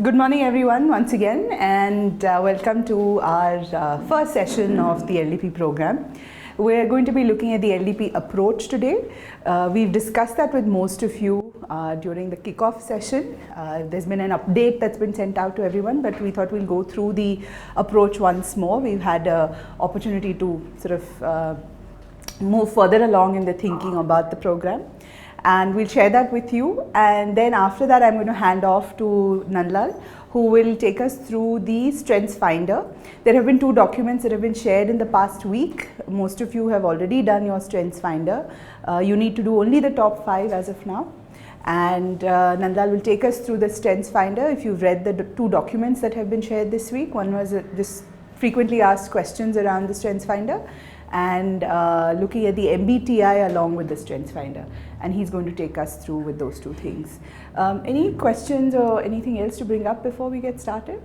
Good morning everyone once again, and welcome to our first session of the LDP program. We're going to be looking at the LDP approach today. We've discussed that with most of you during the kickoff session. There's been an update that's been sent out to everyone, but we thought we'll go through the approach once more. We've had an opportunity to sort of move further along in the thinking about the program, and we'll share that with you. And then after that, I'm going to hand off to Nandlal, who will take us through the Strengths Finder. There have been 2 documents that have been shared in the past week. Most of you have already done your Strengths Finder. You need to do only the top 5 as of now. And Nandlal will take us through the Strengths Finder. If you've read the 2 documents that have been shared this week, one was this frequently asked questions around the Strengths Finder, and looking at the MBTI along with the Strengths Finder, and he's going to take us through with those 2 things. Any questions or anything else to bring up before we get started?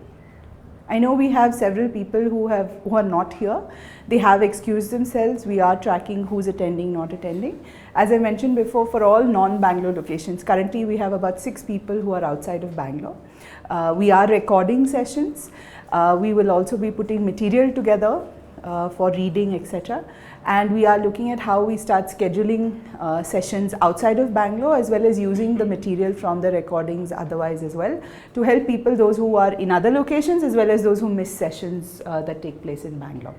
I know we have several people who are not here. They have excused themselves. We are tracking who's attending, not attending. As I mentioned before, for all non-Bangalore locations, currently we have about 6 people who are outside of Bangalore. We are recording sessions. We will also be putting material together for reading, etc. And we are looking at how we start scheduling sessions outside of Bangalore, as well as using the material from the recordings otherwise as well, to help people, those who are in other locations as well as those who miss sessions that take place in Bangalore.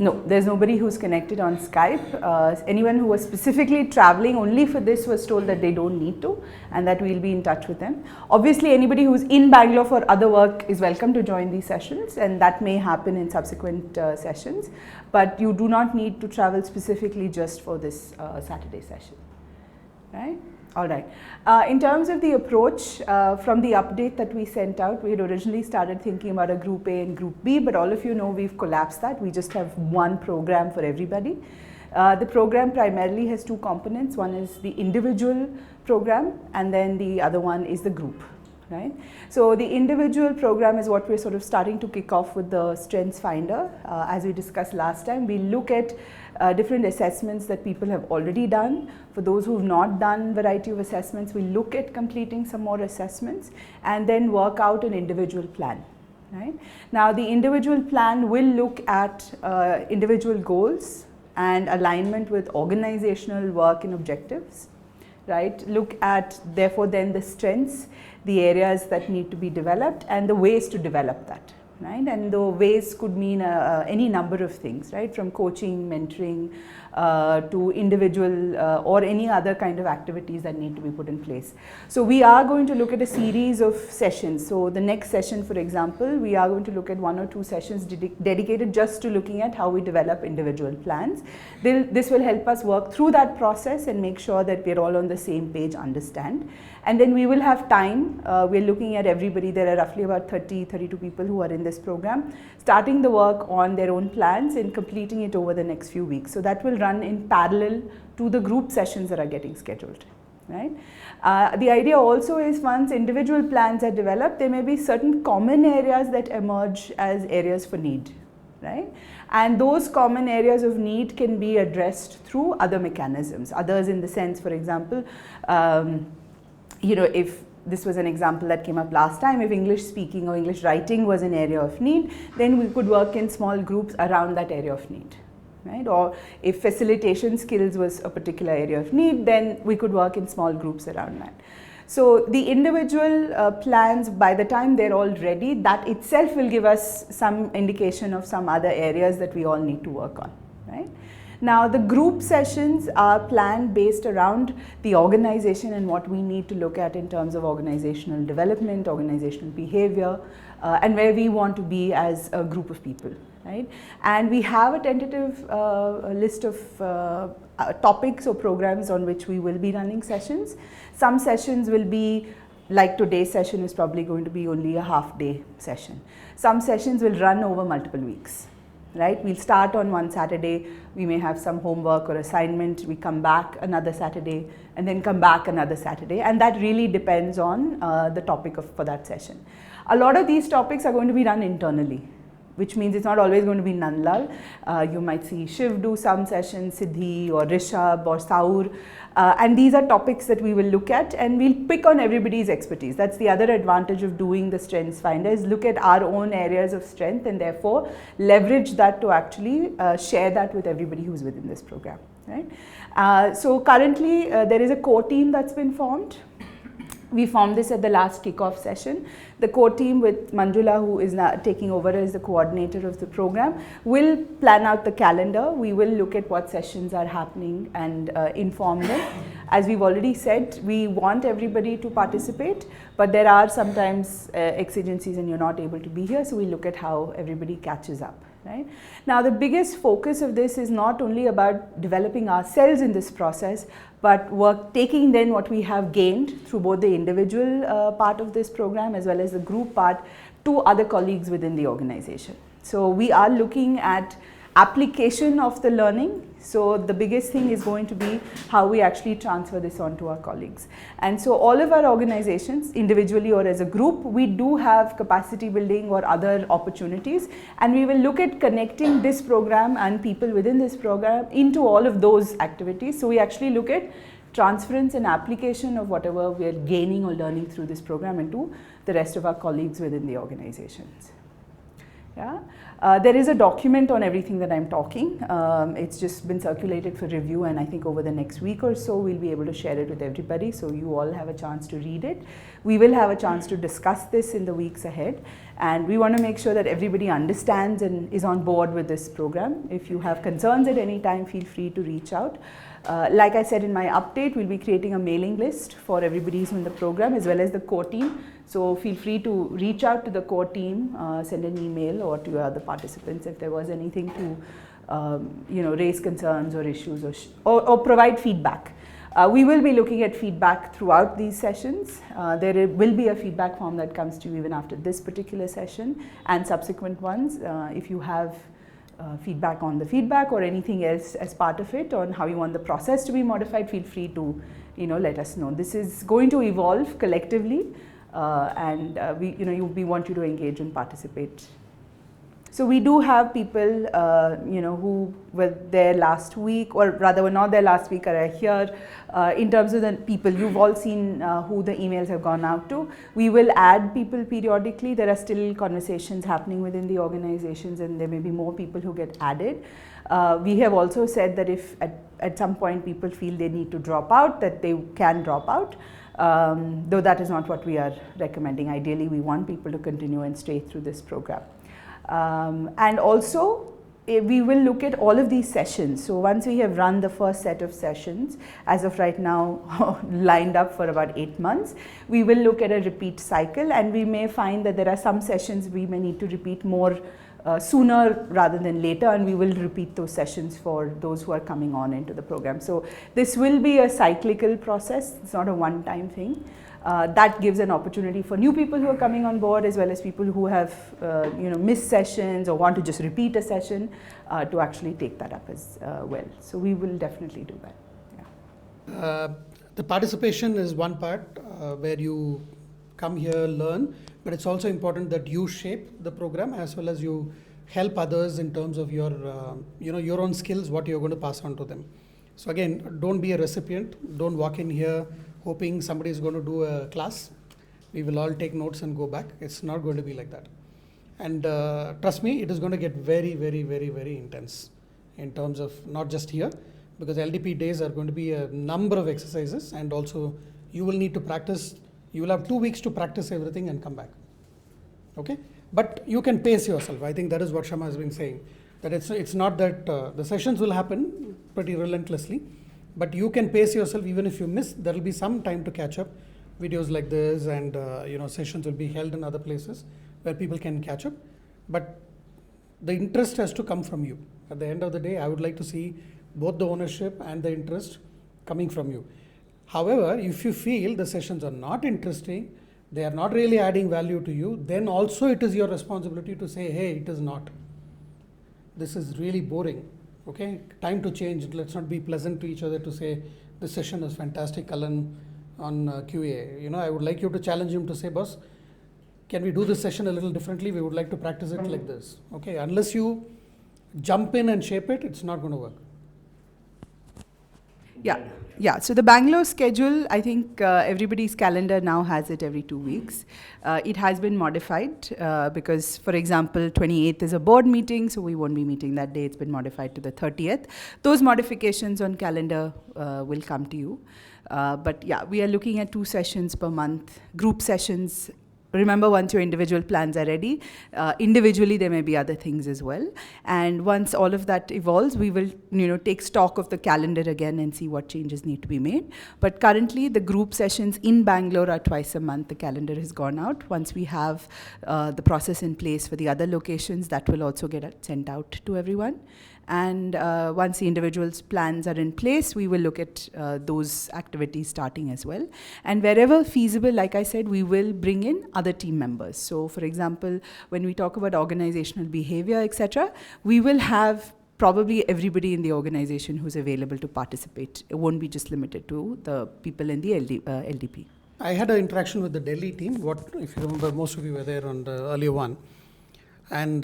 No, there's nobody who's connected on Skype. Anyone who was specifically traveling only for this was told that they don't need to, and that we'll be in touch with them. Obviously, anybody who's in Bangalore for other work is welcome to join these sessions, and that may happen in subsequent sessions. But you do not need to travel specifically just for this Saturday session, right? All right. In terms of the approach, from the update that we sent out, we had originally started thinking about a Group A and Group B, but all of you know we've collapsed that. We just have one program for everybody. The program primarily has 2 components. One is the individual program, and then the other one is the group. Right? So the individual program is what we're sort of starting to kick off with the Strengths Finder. As we discussed last time, we look at different assessments that people have already done. For those who have not done variety of assessments, we look at completing some more assessments and then work out an individual plan. Right? Now the individual plan will look at individual goals and alignment with organizational work and objectives. Right? Look at, therefore, then the strengths, the areas that need to be developed, and the ways to develop that. Right? And the ways could mean any number of things, right? From coaching, mentoring, to individual or any other kind of activities that need to be put in place. So we are going to look at a series of sessions. So the next session, for example, we are going to look at 1 or 2 sessions dedicated just to looking at how we develop individual plans. This will help us work through that process and make sure that we're all on the same page, understand. And then we will have time. We're looking at everybody. There are roughly about 32 people who are in this program, starting the work on their own plans and completing it over the next few weeks. So that will run in parallel to the group sessions that are getting scheduled. Right? The idea also is, once individual plans are developed, there may be certain common areas that emerge as areas for need. Right? And those common areas of need can be addressed through other mechanisms. Others in the sense, for example, if this was an example that came up last time, if English speaking or English writing was an area of need, then we could work in small groups around that area of need. Right? Or if facilitation skills was a particular area of need, then we could work in small groups around that. So the individual plans, by the time they're all ready, that itself will give us some indication of some other areas that we all need to work on. Right? Now the group sessions are planned based around the organization and what we need to look at in terms of organizational development, organizational behavior, and where we want to be as a group of people. Right? And we have a tentative list of topics or programs on which we will be running sessions. Some sessions will be, like today's session is probably going to be only a half-day session. Some sessions will run over multiple weeks. Right? We'll start on one Saturday, we may have some homework or assignment, we come back another Saturday, and then come back another Saturday, and that really depends on the topic for that session. A lot of these topics are going to be run internally. which means it's not always going to be Nandlal. You might see Shiv do some sessions, Siddhi or Rishabh or Saur. And these are topics that we will look at, and we'll pick on everybody's expertise. That's the other advantage of doing the Strengths Finder, is look at our own areas of strength and therefore leverage that to actually share that with everybody who's within this program. Right? So currently there is a core team that's been formed. We formed this at the last kickoff session. The core team with Manjula, who is now taking over as the coordinator of the program, will plan out the calendar. We will look at what sessions are happening and inform them. As we've already said, we want everybody to participate, but there are sometimes exigencies and you're not able to be here, so we look at how everybody catches up. Right? Now, the biggest focus of this is not only about developing ourselves in this process, but taking then what we have gained through both the individual part of this program as well as the group part to other colleagues within the organization. So we are looking at application of the learning. So the biggest thing is going to be how we actually transfer this on to our colleagues. And so all of our organizations, individually or as a group, we do have capacity building or other opportunities, and we will look at connecting this program and people within this program into all of those activities. So we actually look at transference and application of whatever we are gaining or learning through this program into the rest of our colleagues within the organizations. Yeah. There is a document on everything that I'm talking. It's just been circulated for review, and I think over the next week or so we'll be able to share it with everybody, so you all have a chance to read it. We will have a chance to discuss this in the weeks ahead, and we want to make sure that everybody understands and is on board with this program. If you have concerns at any time, feel free to reach out. Like I said in my update, we'll be creating a mailing list for everybody who's in the program as well as the core team. So feel free to reach out to the core team, send an email, or to your other participants if there was anything to raise concerns or issues or provide feedback. We will be looking at feedback throughout these sessions. There will be a feedback form that comes to you even after this particular session and subsequent ones. If you have feedback on the feedback or anything else as part of it on how you want the process to be modified, feel free to let us know. This is going to evolve collectively, and we want you to engage and participate. So we do have people who were there last week, or rather were not there last week, are here. In terms of the people, you've all seen who the emails have gone out to. We will add people periodically. There are still conversations happening within the organizations, and there may be more people who get added. We have also said that if at some point people feel they need to drop out, that they can drop out. Though that is not what we are recommending. Ideally, we want people to continue and stay through this program. And also, we will look at all of these sessions. So once we have run the first set of sessions, as of right now lined up for about 8 months, we will look at a repeat cycle, and we may find that there are some sessions we may need to repeat more sooner rather than later, and we will repeat those sessions for those who are coming on into the program. So this will be a cyclical process. It's not a one-time thing. That gives an opportunity for new people who are coming on board, as well as people who have missed sessions or want to just repeat a session to actually take that up as well. So we will definitely do that. Yeah. The participation is one part where you come here, learn, but it's also important that you shape the program as well as you help others in terms of your your own skills, what you're going to pass on to them. So again, don't be a recipient. Don't walk in here hoping somebody is going to do a class. We will all take notes and go back. It's not going to be like that. And trust me, it is going to get very, very, very, very intense in terms of not just here, because LDP days are going to be a number of exercises, and also you will need to practice. You will have 2 weeks to practice everything and come back. Okay? But you can pace yourself. I think that is what Shama has been saying. That it's not that the sessions will happen pretty relentlessly, but you can pace yourself. Even if you miss, there will be some time to catch up. Videos like this and sessions will be held in other places where people can catch up. But the interest has to come from you. At the end of the day, I would like to see both the ownership and the interest coming from you. However, if you feel the sessions are not interesting, they are not really adding value to you, then also it is your responsibility to say, hey, it is not. This is really boring. Okay, time to change. Let's not be pleasant to each other to say, this session is fantastic, Kalan, on QA. I would like you to challenge him to say, boss, can we do this session a little differently? We would like to practice it like this. Okay, unless you jump in and shape it, it's not going to work. Yeah. So the Bangalore schedule, I think everybody's calendar now has it every 2 weeks. It has been modified because, for example, 28th is a board meeting, so we won't be meeting that day. It's been modified to the 30th. Those modifications on calendar will come to you. But yeah, we are looking at 2 sessions per month, group sessions. Remember, once your individual plans are ready, individually there may be other things as well. And once all of that evolves, we will, take stock of the calendar again and see what changes need to be made. But currently, the group sessions in Bangalore are twice a month. The calendar has gone out. Once we have the process in place for the other locations, that will also get sent out to everyone. And once the individual's plans are in place, we will look at those activities starting as well. And wherever feasible, like I said, we will bring in other team members. So for example, when we talk about organizational behavior, etc., we will have probably everybody in the organization who's available to participate. It won't be just limited to the people in the LDP. I had an interaction with the Delhi team. If you remember, most of you were there on the earlier one. And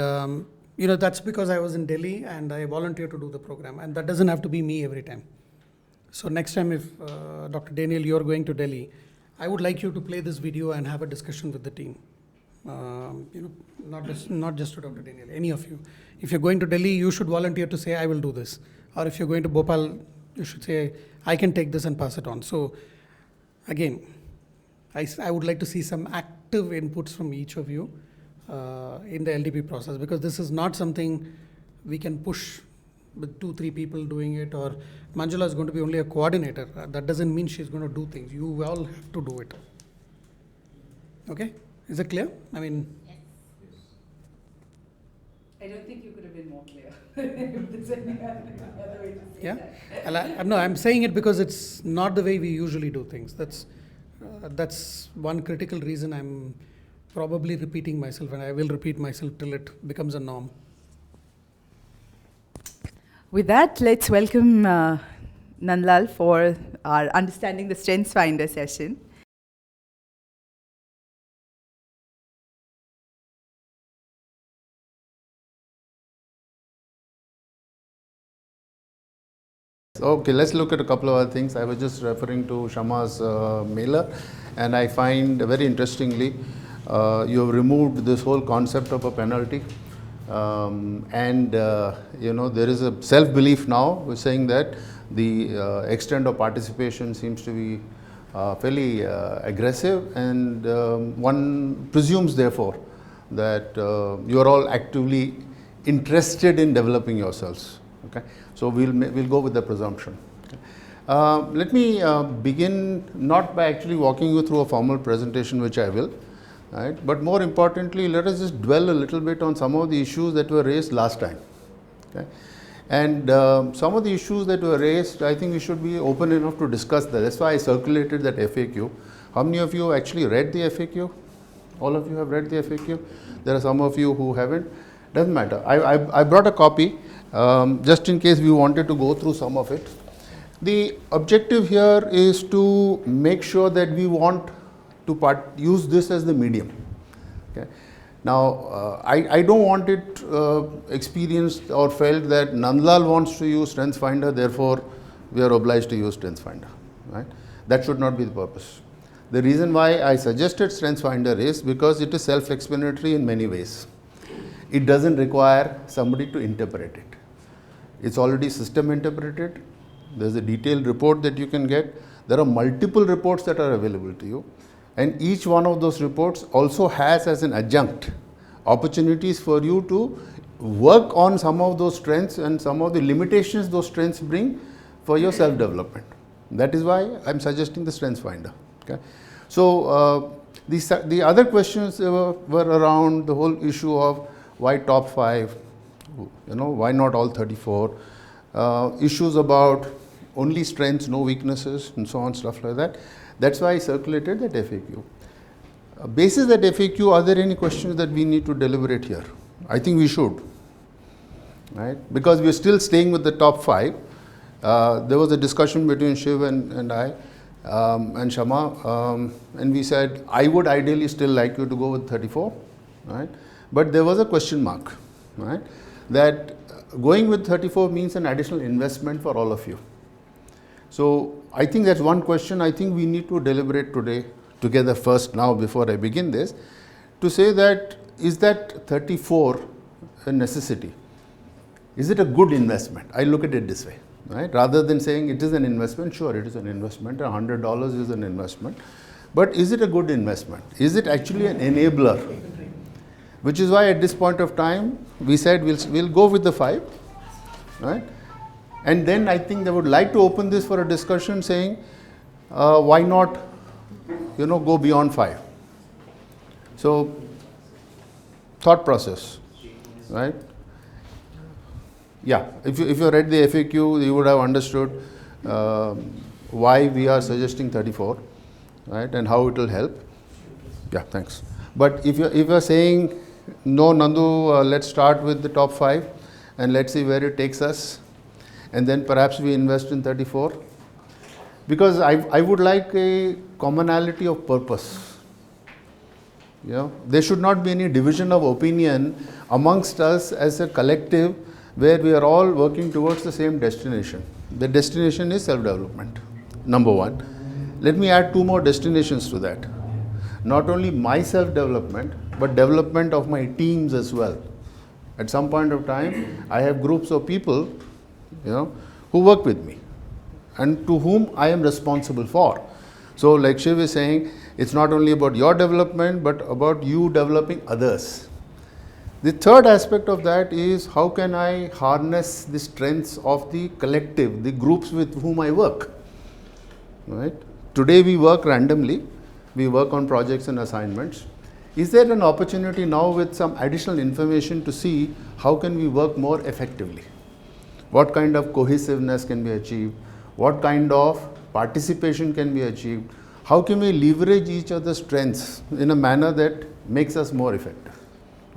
that's because I was in Delhi and I volunteered to do the program, and that doesn't have to be me every time. So next time, if Dr. Daniel, you're going to Delhi, I would like you to play this video and have a discussion with the team. Not just to Dr. Daniel, any of you. If you're going to Delhi, you should volunteer to say, I will do this. Or if you're going to Bhopal, you should say, I can take this and pass it on. So again, I would like to see some active inputs from each of you in the LDP process, because this is not something we can push with 2-3 people doing it, or Manjula is going to be only a coordinator. That doesn't mean she's going to do things. You all have to do it. Okay? Is it clear? I mean, yes. I don't think you could have been more clear. If there's any other way to say that. No, I'm saying it because it's not the way we usually do things. That's one critical reason I'm probably repeating myself, and I will repeat myself till it becomes a norm. With that, let's welcome Nandlal for our Understanding the Strengths Finder session. Okay, let's look at a couple of other things. I was just referring to Shama's mailer, and I find very interestingly, you have removed this whole concept of a penalty, and there is a self-belief now saying that the extent of participation seems to be fairly aggressive, and one presumes therefore that you are all actively interested in developing yourselves. Okay, so we'll go with the presumption. Okay. Let me begin not by actually walking you through a formal presentation, which I will. Right? But more importantly, let us just dwell a little bit on some of the issues that were raised last time. Okay? And some of the issues that were raised, I think we should be open enough to discuss that. That's why I circulated that FAQ. How many of you actually read the FAQ? All of you have read the FAQ? There are some of you who haven't. Doesn't matter. I brought a copy just in case we wanted to go through some of it. The objective here is to make sure that we want to use this as the medium. Okay. Now, I don't want it experienced or felt that Nandlal wants to use StrengthsFinder, therefore we are obliged to use StrengthsFinder. Right? That should not be the purpose. The reason why I suggested StrengthsFinder is because it is self-explanatory in many ways. It doesn't require somebody to interpret it. It's already system interpreted. There's a detailed report that you can get. There are multiple reports that are available to you. And each one of those reports also has as an adjunct opportunities for you to work on some of those strengths and some of the limitations those strengths bring for your self-development. That is why I'm suggesting the StrengthsFinder. Okay. So the other questions were around the whole issue of why top 5, why not all 34, issues about only strengths, no weaknesses, and so on, stuff like that. That's why I circulated that FAQ. Basis that FAQ, are there any questions that we need to deliberate here? I think we should, right? Because we are still staying with the top 5. There was a discussion between Shiv and I and Shama, and we said, I would ideally still like you to go with 34, right? But there was a question mark, right? That going with 34 means an additional investment for all of you. So I think that's one question I think we need to deliberate today together first now before I begin this, to say that is that 34 a necessity? Is it a good investment? I look at it this way, right? Rather than saying it is an investment, sure it is an investment, $100 is an investment, but is it a good investment? Is it actually an enabler? Which is why at this point of time we said we'll go with the 5, right? And then I think they would like to open this for a discussion saying, why not, go beyond 5? So, thought process, right? Yeah, if you read the FAQ, you would have understood why we are suggesting 34, right, and how it will help. Yeah, thanks. But if you're saying, no, Nandu, let's start with the top 5 and let's see where it takes us, and then perhaps we invest in 34, because I would like a commonality of purpose. There should not be any division of opinion amongst us as a collective where we are all working towards the same destination. The destination is self-development, number 1. Let me add 2 more destinations to that. Not only my self-development, but development of my teams as well. At some point of time, I have groups of people, who work with me and to whom I am responsible for. So like Shiv is saying, it's not only about your development, but about you developing others. The third aspect of that is how can I harness the strengths of the collective, the groups with whom I work, right? Today we work randomly, we work on projects and assignments. Is there an opportunity now with some additional information to see how can we work more effectively? What kind of cohesiveness can be achieved? What kind of participation can be achieved? How can we leverage each other's strengths in a manner that makes us more effective?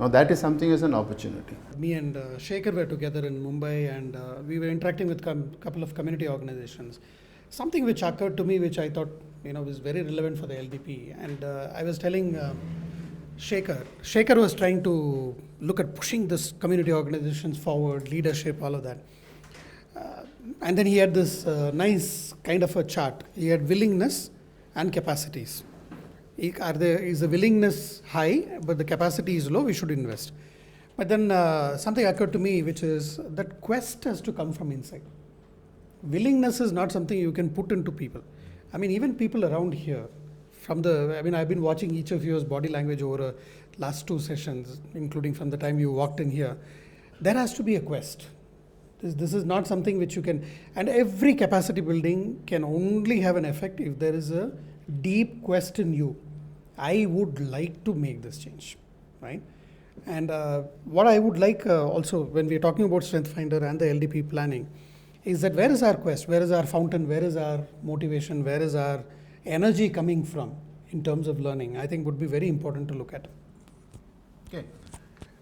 Now that is something as an opportunity. Me and Shekhar were together in Mumbai, and we were interacting with a couple of community organizations. Something which occurred to me, which I thought was very relevant for the LDP, and I was telling Shekhar was trying to look at pushing this community organizations forward, leadership, all of that. And then he had this nice kind of a chart. He had willingness and capacities. Is the willingness high, but the capacity is low, we should invest. But then something occurred to me, which is that quest has to come from inside. Willingness is not something you can put into people. Even people around here, I've been watching each of yours body language over last 2 sessions, including from the time you walked in here. There has to be a quest. This is not something which you can, and every capacity building can only have an effect if there is a deep quest in you. I would like to make this change, right? And what I would like also, when we're talking about Strength Finder and the LDP planning, is that where is our quest? Where is our fountain? Where is our motivation? Where is our energy coming from in terms of learning? I think would be very important to look at. Okay,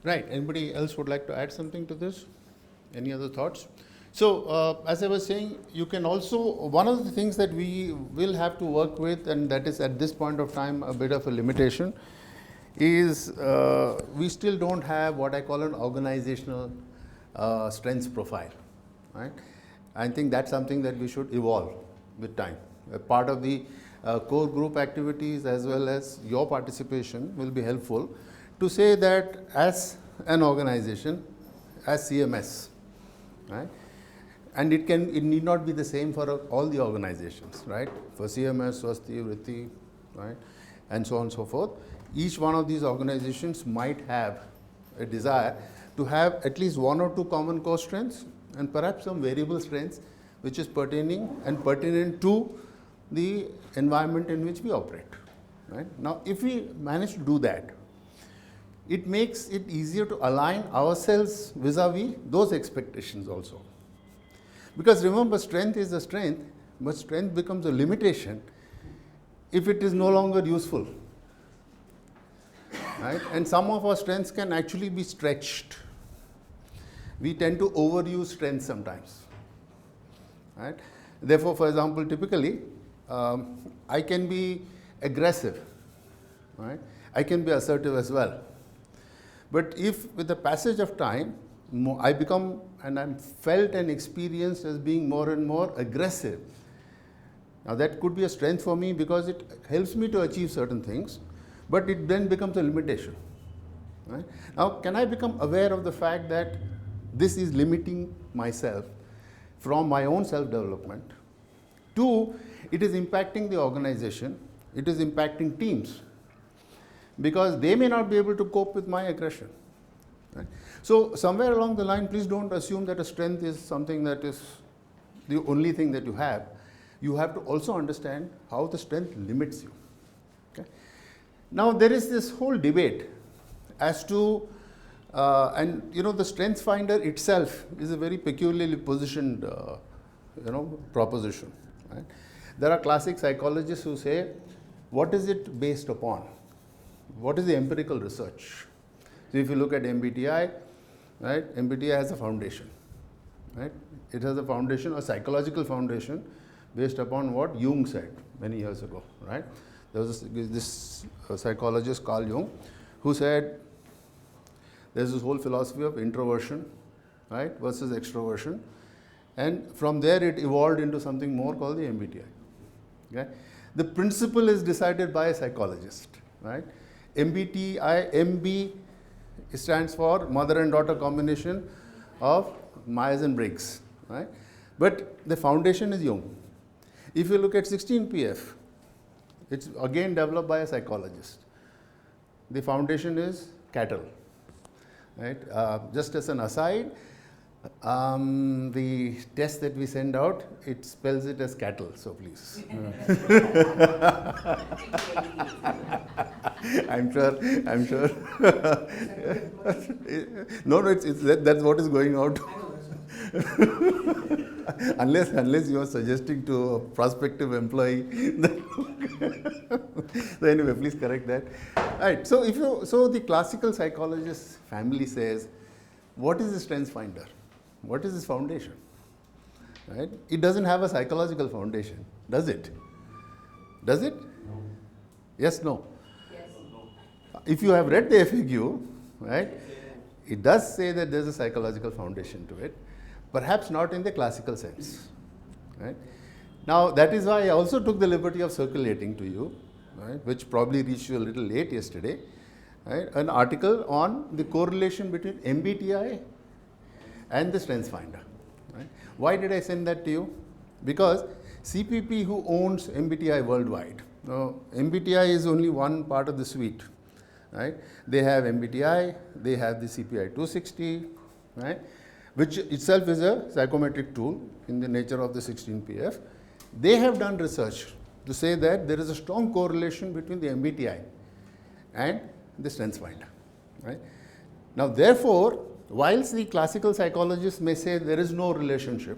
right. Anybody else would like to add something to this? Any other thoughts? So, as I was saying, you can also, one of the things that we will have to work with, and that is at this point of time a bit of a limitation, is we still don't have what I call an organizational strengths profile, right? I think that's something that we should evolve with time. A part of the core group activities as well as your participation will be helpful to say that as an organization, as CMS, right? And it need not be the same for all the organizations, right? For CMS, Swasti, Vritti, right? And so on and so forth. Each one of these organizations might have a desire to have at least 1 or 2 common core strengths and perhaps some variable strengths which is pertinent to the environment in which we operate, right? Now, if we manage to do that, it makes it easier to align ourselves vis-a-vis those expectations also. Because remember, strength is a strength, but strength becomes a limitation if it is no longer useful, right? And some of our strengths can actually be stretched. We tend to overuse strength sometimes, right? Therefore, for example, typically, I can be aggressive, right? I can be assertive as well. But if with the passage of time, I become and I'm felt and experienced as being more and more aggressive, now that could be a strength for me because it helps me to achieve certain things, but it then becomes a limitation. Right? Now, can I become aware of the fact that this is limiting myself from my own self-development? Two, it is impacting the organization, it is impacting teams, because they may not be able to cope with my aggression. Right? So, somewhere along the line, please don't assume that a strength is something that is the only thing that you have. You have to also understand how the strength limits you. Okay? Now, there is this whole debate as to, and the strength finder itself is a very peculiarly positioned, proposition. Right? There are classic psychologists who say, what is it based upon? What is the empirical research? So, if you look at MBTI, right, MBTI has a foundation. Right? It has a foundation, a psychological foundation, based upon what Jung said many years ago. Right? There was this psychologist, Carl Jung, who said there's this whole philosophy of introversion, right, versus extroversion, and from there it evolved into something more called the MBTI. Okay? The principle is decided by a psychologist. Right? MBTI, MB stands for mother and daughter combination of Myers and Briggs. Right? But the foundation is Jung. If you look at 16PF, it's again developed by a psychologist. The foundation is Cattell. Right? Just as an aside, the test that we send out, it spells it as cattle, so please. I'm sure. No, that's what is going out. unless you are suggesting to a prospective employee. So anyway, please correct that. Right. So the classical psychologist family says, what is the strength finder? What is its foundation? Right? It doesn't have a psychological foundation, does it? Does it? No. Yes, no. Yes. If you have read the FAQ, right, it does say that there's a psychological foundation to it, perhaps not in the classical sense. Right? Now, that is why I also took the liberty of circulating to you, right, which probably reached you a little late yesterday, right, an article on the correlation between MBTI and the strength finder. Right? Why did I send that to you? Because CPP, who owns MBTI worldwide, now MBTI is only one part of the suite. Right? They have MBTI, they have the CPI 260, right, which itself is a psychometric tool in the nature of the 16PF. They have done research to say that there is a strong correlation between the MBTI and the strength finder. Right? Now, therefore, whilst the classical psychologists may say there is no relationship,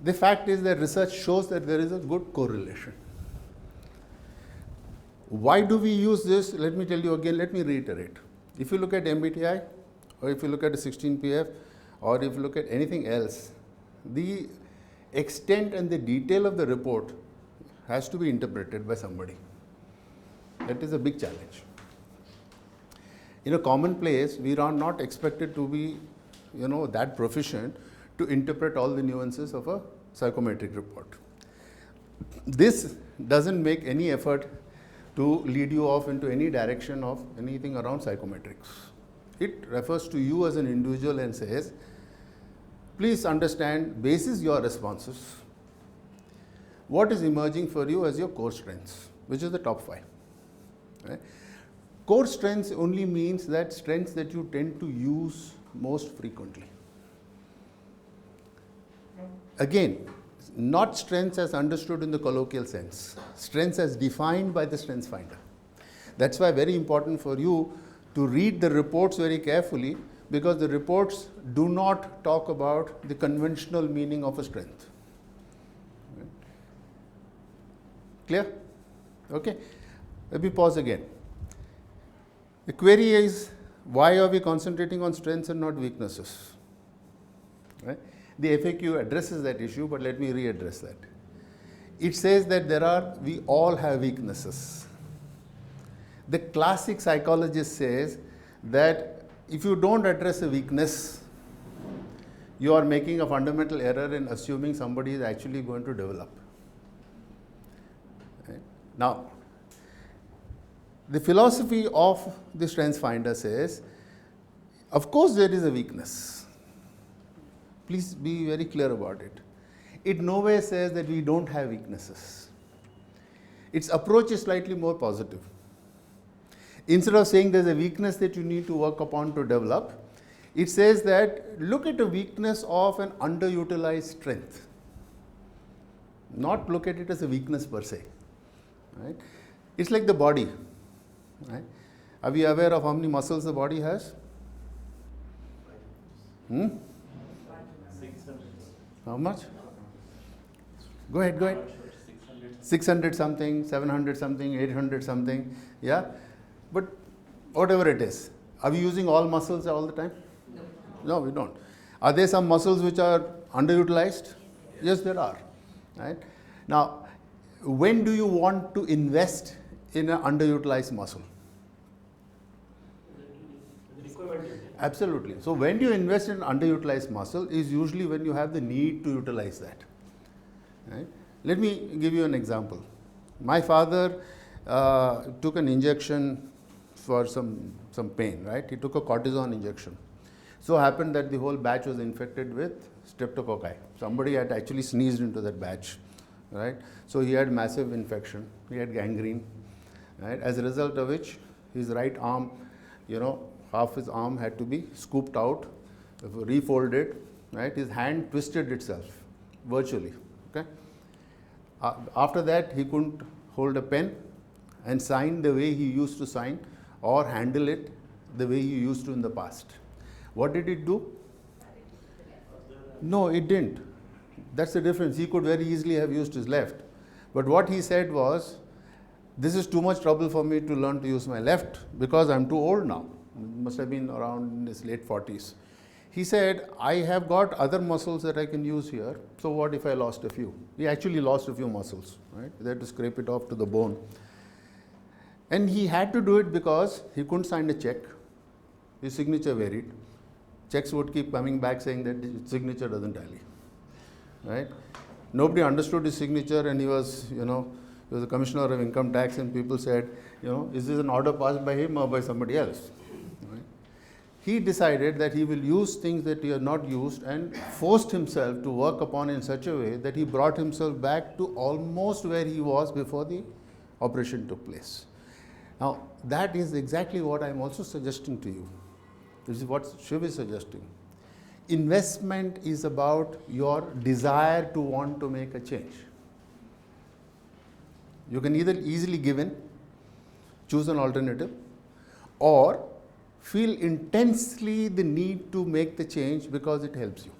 the fact is that research shows that there is a good correlation. Why do we use this? Let me tell you again, let me reiterate. If you look at MBTI, or if you look at the 16PF, or if you look at anything else, the extent and the detail of the report has to be interpreted by somebody. That is a big challenge. In a common place, we are not expected to be, that proficient to interpret all the nuances of a psychometric report. This doesn't make any effort to lead you off into any direction of anything around psychometrics. It refers to you as an individual and says, please understand, basis your responses, what is emerging for you as your core strengths, which is the top 5. Right? Core strengths only means that strengths that you tend to use most frequently. Again, not strengths as understood in the colloquial sense, strengths as defined by the strengths finder. That's why very important for you to read the reports very carefully, because the reports do not talk about the conventional meaning of a strength. Clear? Okay. Let me pause again. The query is, why are we concentrating on strengths and not weaknesses? Right? The FAQ addresses that issue, but let me readdress that. it says that we all have weaknesses. The classic psychologist says that if you don't address a weakness, you are making a fundamental error in assuming somebody is actually going to develop. Right? Now, the philosophy of the Strengths Finder says, of course there is a weakness. Please be very clear about it. It no way says that we don't have weaknesses. Its approach is slightly more positive. Instead of saying there's a weakness that you need to work upon to develop, it says that look at a weakness of an underutilized strength. Not look at it as a weakness per se. Right? It's like the body. Right? Are we aware of how many muscles the body has? 600. How much? Go ahead. 600 something, 700 something, 800 something. Yeah? But whatever it is, are we using all muscles all the time? No, we don't. Are there some muscles which are underutilized? Yes, there are. Right? Now, when do you want to invest in an underutilized muscle? Absolutely. So when you invest in underutilized muscle is usually when you have the need to utilize that. Right? Let me give you an example. My father took an injection for some pain, right? He took a cortisone injection. So happened that the whole batch was infected with streptococci. Somebody had actually sneezed into that batch, right? So he had massive infection. He had gangrene, right? As a result of which his right arm, half his arm had to be scooped out, refolded, right? His hand twisted itself virtually, okay? After that, he couldn't hold a pen and sign the way he used to sign or handle it the way he used to in the past. What did it do? No, it didn't. That's the difference. He could very easily have used his left. But what he said was, this is too much trouble for me to learn to use my left because I'm too old now. Must have been around in his late 40s. He said, I have got other muscles that I can use here. So what if I lost a few? He actually lost a few muscles, right? They had to scrape it off to the bone. And he had to do it because he couldn't sign a check. His signature varied. Checks would keep coming back saying that his signature doesn't tally, right? Nobody understood his signature, and he was, he was a commissioner of income tax, and people said, is this an order passed by him or by somebody else? Right? He decided that he will use things that he had not used and forced himself to work upon in such a way that he brought himself back to almost where he was before the operation took place. Now, that is exactly what I'm also suggesting to you. This is what Shiv is suggesting. Investment is about your desire to want to make a change. You can either easily give in, choose an alternative, or feel intensely the need to make the change because it helps you.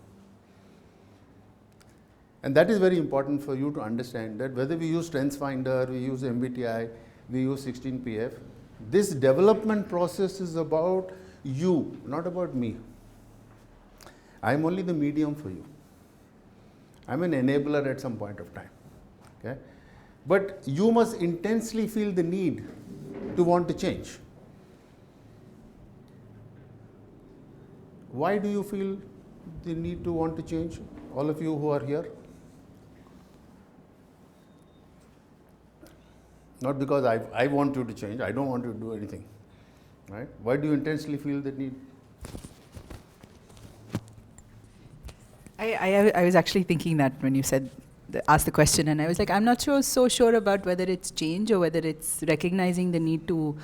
And that is very important for you to understand that whether we use Strengths Finder, we use MBTI, we use 16PF, this development process is about you, not about me. I am only the medium for you. I am an enabler at some point of time. Okay? But you must intensely feel the need to want to change. Why do you feel the need to want to change? All of you who are here? Not because I want you to change, I don't want you to do anything. Right? Why do you intensely feel the need? I was actually thinking that when you asked the question, and I was like, I'm not so sure about whether it's change or whether it's recognizing the need to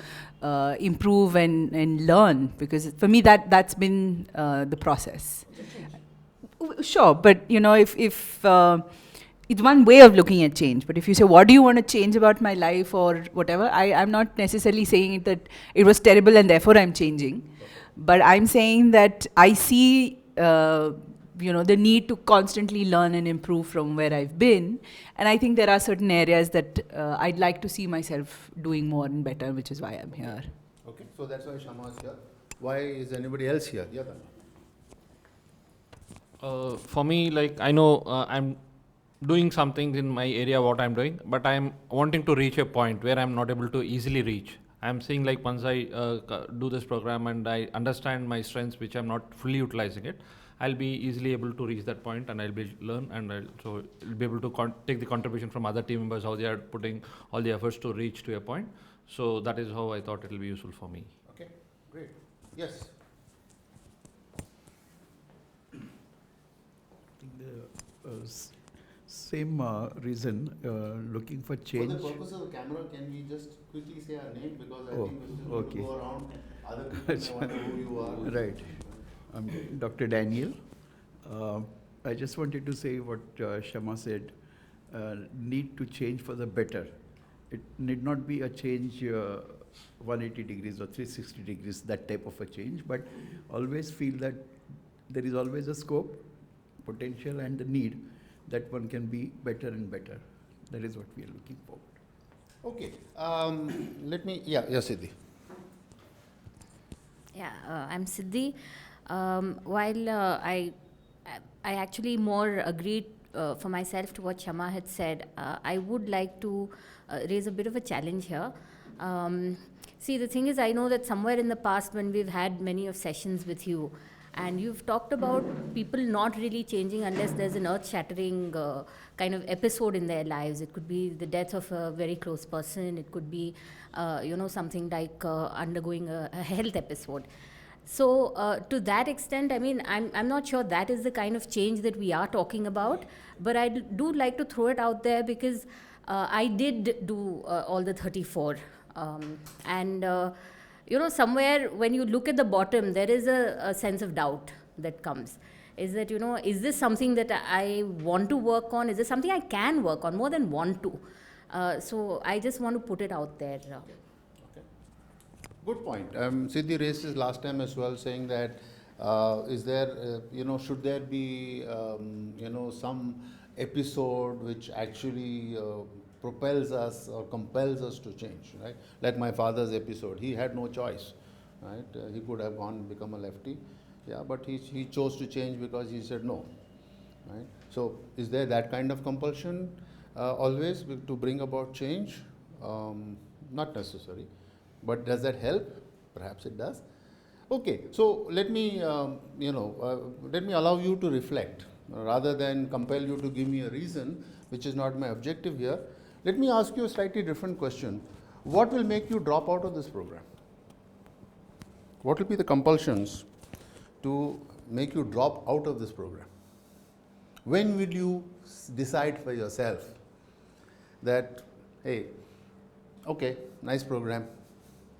improve and learn, because for me that's been the process. Sure, but if it's one way of looking at change, but if you say, what do you want to change about my life or whatever, I'm not necessarily saying that it was terrible and therefore I'm changing, but I'm saying that I see the need to constantly learn and improve from where I've been, and I think there are certain areas that I'd like to see myself doing more and better, which is why I'm here. Okay, so that's why Shama is here. Why is anybody else here? Yeah, for me, I know I'm doing something in my area what I'm doing, but I'm wanting to reach a point where I'm not able to easily reach. I'm seeing like once I do this program and I understand my strengths which I'm not fully utilizing it, I'll be easily able to reach that point and I'll be learn and I'll be able to take the contribution from other team members how they are putting all the efforts to reach to a point. So that is how I thought it will be useful for me. Okay, great. Yes. The same reason, looking for change. For the purpose of the camera, can we just quickly say our name, because I Oh, think we're still okay. going to go around. Other people may wonder who you are. Right. I'm Dr. Daniel. I just wanted to say what Shama said, need to change for the better. It need not be a change 180 degrees or 360 degrees, that type of a change, but always feel that there is always a scope, potential and the need that one can be better and better. That is what we are looking forward. Okay, let me, Siddhi. Yeah, I'm Siddhi. While I actually more agreed for myself to what Shama had said, I would like to raise a bit of a challenge here. See, the thing is, I know that somewhere in the past when we've had many of sessions with you, and you've talked about people not really changing unless there's an earth-shattering kind of episode in their lives. It could be the death of a very close person. It could be, something like undergoing a health episode. So to that extent, I mean, I'm not sure that is the kind of change that we are talking about, but I do like to throw it out there because I did do all the 34. Somewhere when you look at the bottom, there is a sense of doubt that comes. Is that, is this something that I want to work on? Is this something I can work on more than want to? So I just want to put it out there. Okay. Good point. Siddhi raised this last time as well, saying that is there, should there be, some episode which actually propels us or compels us to change, right? Like my father's episode, he had no choice, right? He could have gone and become a lefty, but he chose to change because he said no, right? So is there that kind of compulsion always to bring about change? Not necessary, but does that help? Perhaps it does. Okay, so let me, let me allow you to reflect rather than compel you to give me a reason, which is not my objective here. Let me ask you a slightly different question. What will make you drop out of this program? What will be the compulsions to make you drop out of this program? When will you decide for yourself that, hey, okay, nice program,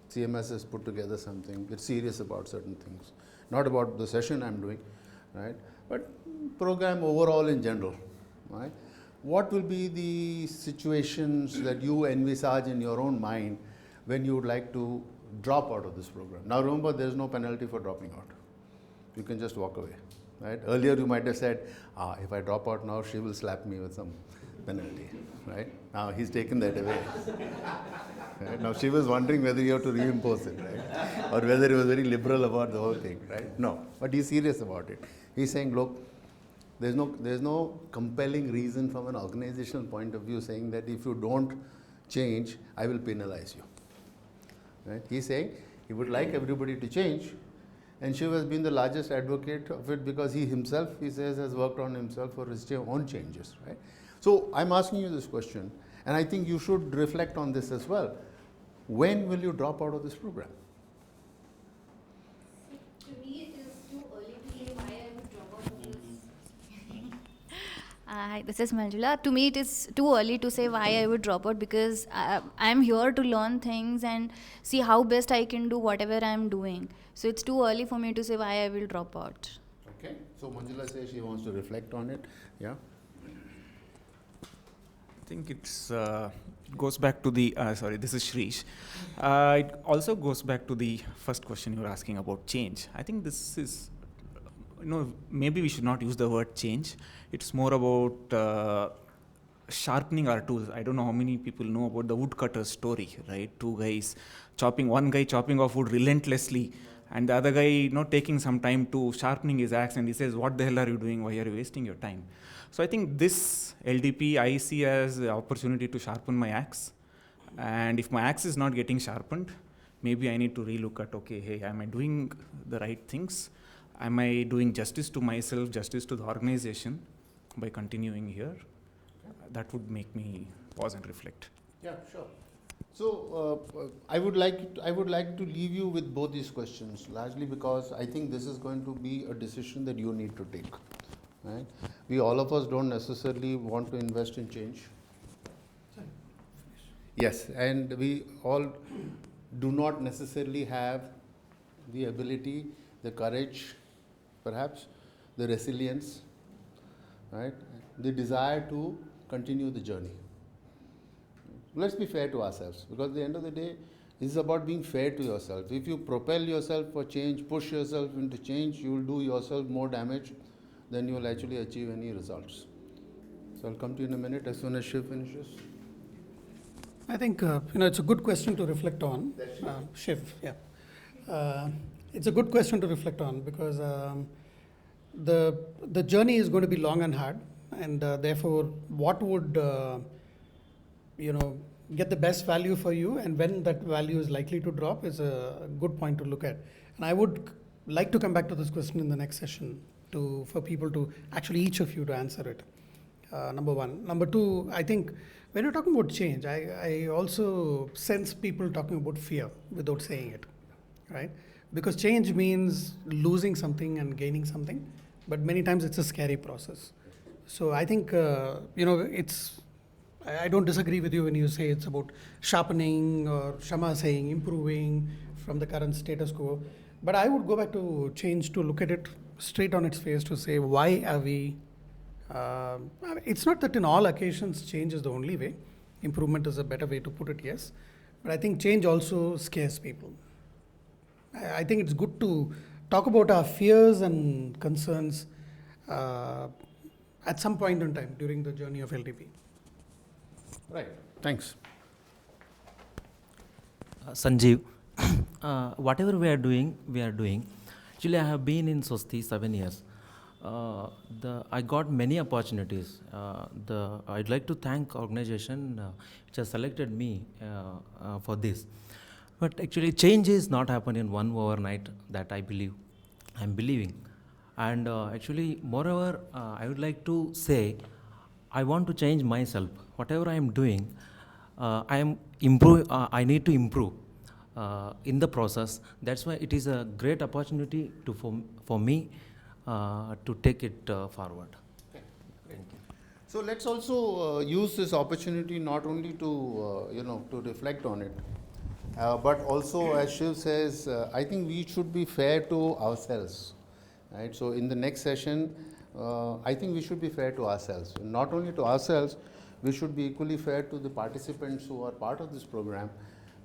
CMS has put together something, it's serious about certain things, not about the session I'm doing, right? But program overall in general, right? What will be the situations that you envisage in your own mind when you would like to drop out of this program? Now remember, there is no penalty for dropping out. You can just walk away, right? Earlier you might have said, if I drop out now, she will slap me with some penalty, right? Now he's taken that away. Right? Now she was wondering whether you have to reimpose it, right? Or whether he was very liberal about the whole thing, right? No, but he's serious about it. He's saying, look, there's no compelling reason from an organizational point of view saying that if you don't change, I will penalize you. Right? He's saying he would like everybody to change, and Shiv has been the largest advocate of it because he himself, he says, has worked on himself for his own changes. Right? So I'm asking you this question, and I think you should reflect on this as well. When will you drop out of this program? To me, it is too early to say why I would drop out of this. Hi, this is Manjula. To me, it is too early to say why I would drop out because I'm here to learn things and see how best I can do whatever I'm doing. So it's too early for me to say why I will drop out. Okay. So Manjula says she wants to reflect on it. Yeah. I think it's goes back to the this is Shrish. It also goes back to the first question you were asking about change. I think this is, maybe we should not use the word change. It's more about sharpening our tools. I don't know how many people know about the woodcutter story, right? One guy chopping off wood relentlessly and the other guy taking some time to sharpening his axe, and he says, what the hell are you doing, why are you wasting your time? So I think this LDP I see as the opportunity to sharpen my axe, and if my axe is not getting sharpened, maybe I need to relook at, okay, hey, am I doing the right things? Am I doing justice to myself, justice to the organization by continuing here? That would make me pause and reflect. Yeah, sure. So I would like to leave you with both these questions, largely because I think this is going to be a decision that you need to take. Right? We all of us don't necessarily want to invest in change. Yes, and we all do not necessarily have the ability, the courage, perhaps the resilience, right? The desire to continue the journey. Let's be fair to ourselves, because at the end of the day, this is about being fair to yourself. If you propel yourself for change, push yourself into change, you will do yourself more damage than you will actually achieve any results. So I'll come to you in a minute as soon as Shiv finishes. I think it's a good question to reflect on. Shiv, yeah. It's a good question to reflect on because the journey is going to be long and hard, and therefore, what would get the best value for you, and when that value is likely to drop is a good point to look at. And I would like to come back to this question in the next session for people to actually, each of you to answer it. Number one. Number two, I think when you're talking about change, I also sense people talking about fear without saying it, right? Because change means losing something and gaining something, but many times it's a scary process. So I think, I don't disagree with you when you say it's about sharpening, or Shama saying improving from the current status quo. But I would go back to change to look at it straight on its face to say, why are we? It's not that in all occasions change is the only way. Improvement is a better way to put it, yes. But I think change also scares people. I think it's good to talk about our fears and concerns at some point in time during the journey of LDP. Right. Thanks. Sanjeev, whatever we are doing. Actually, I have been in Swasti 7 years. I got many opportunities. I'd like to thank organization which has selected me for this. But actually, change is not happening in one overnight. That I'm believing. And actually, moreover, I would like to say, I want to change myself. Whatever I am doing, I need to improve in the process. That's why it is a great opportunity for me to take it forward. Okay. Thank you. So let's also use this opportunity not only to to reflect on it, but also, as Shiv says, I think we should be fair to ourselves, right? So in the next session, I think we should be fair to ourselves. Not only to ourselves, we should be equally fair to the participants who are part of this program,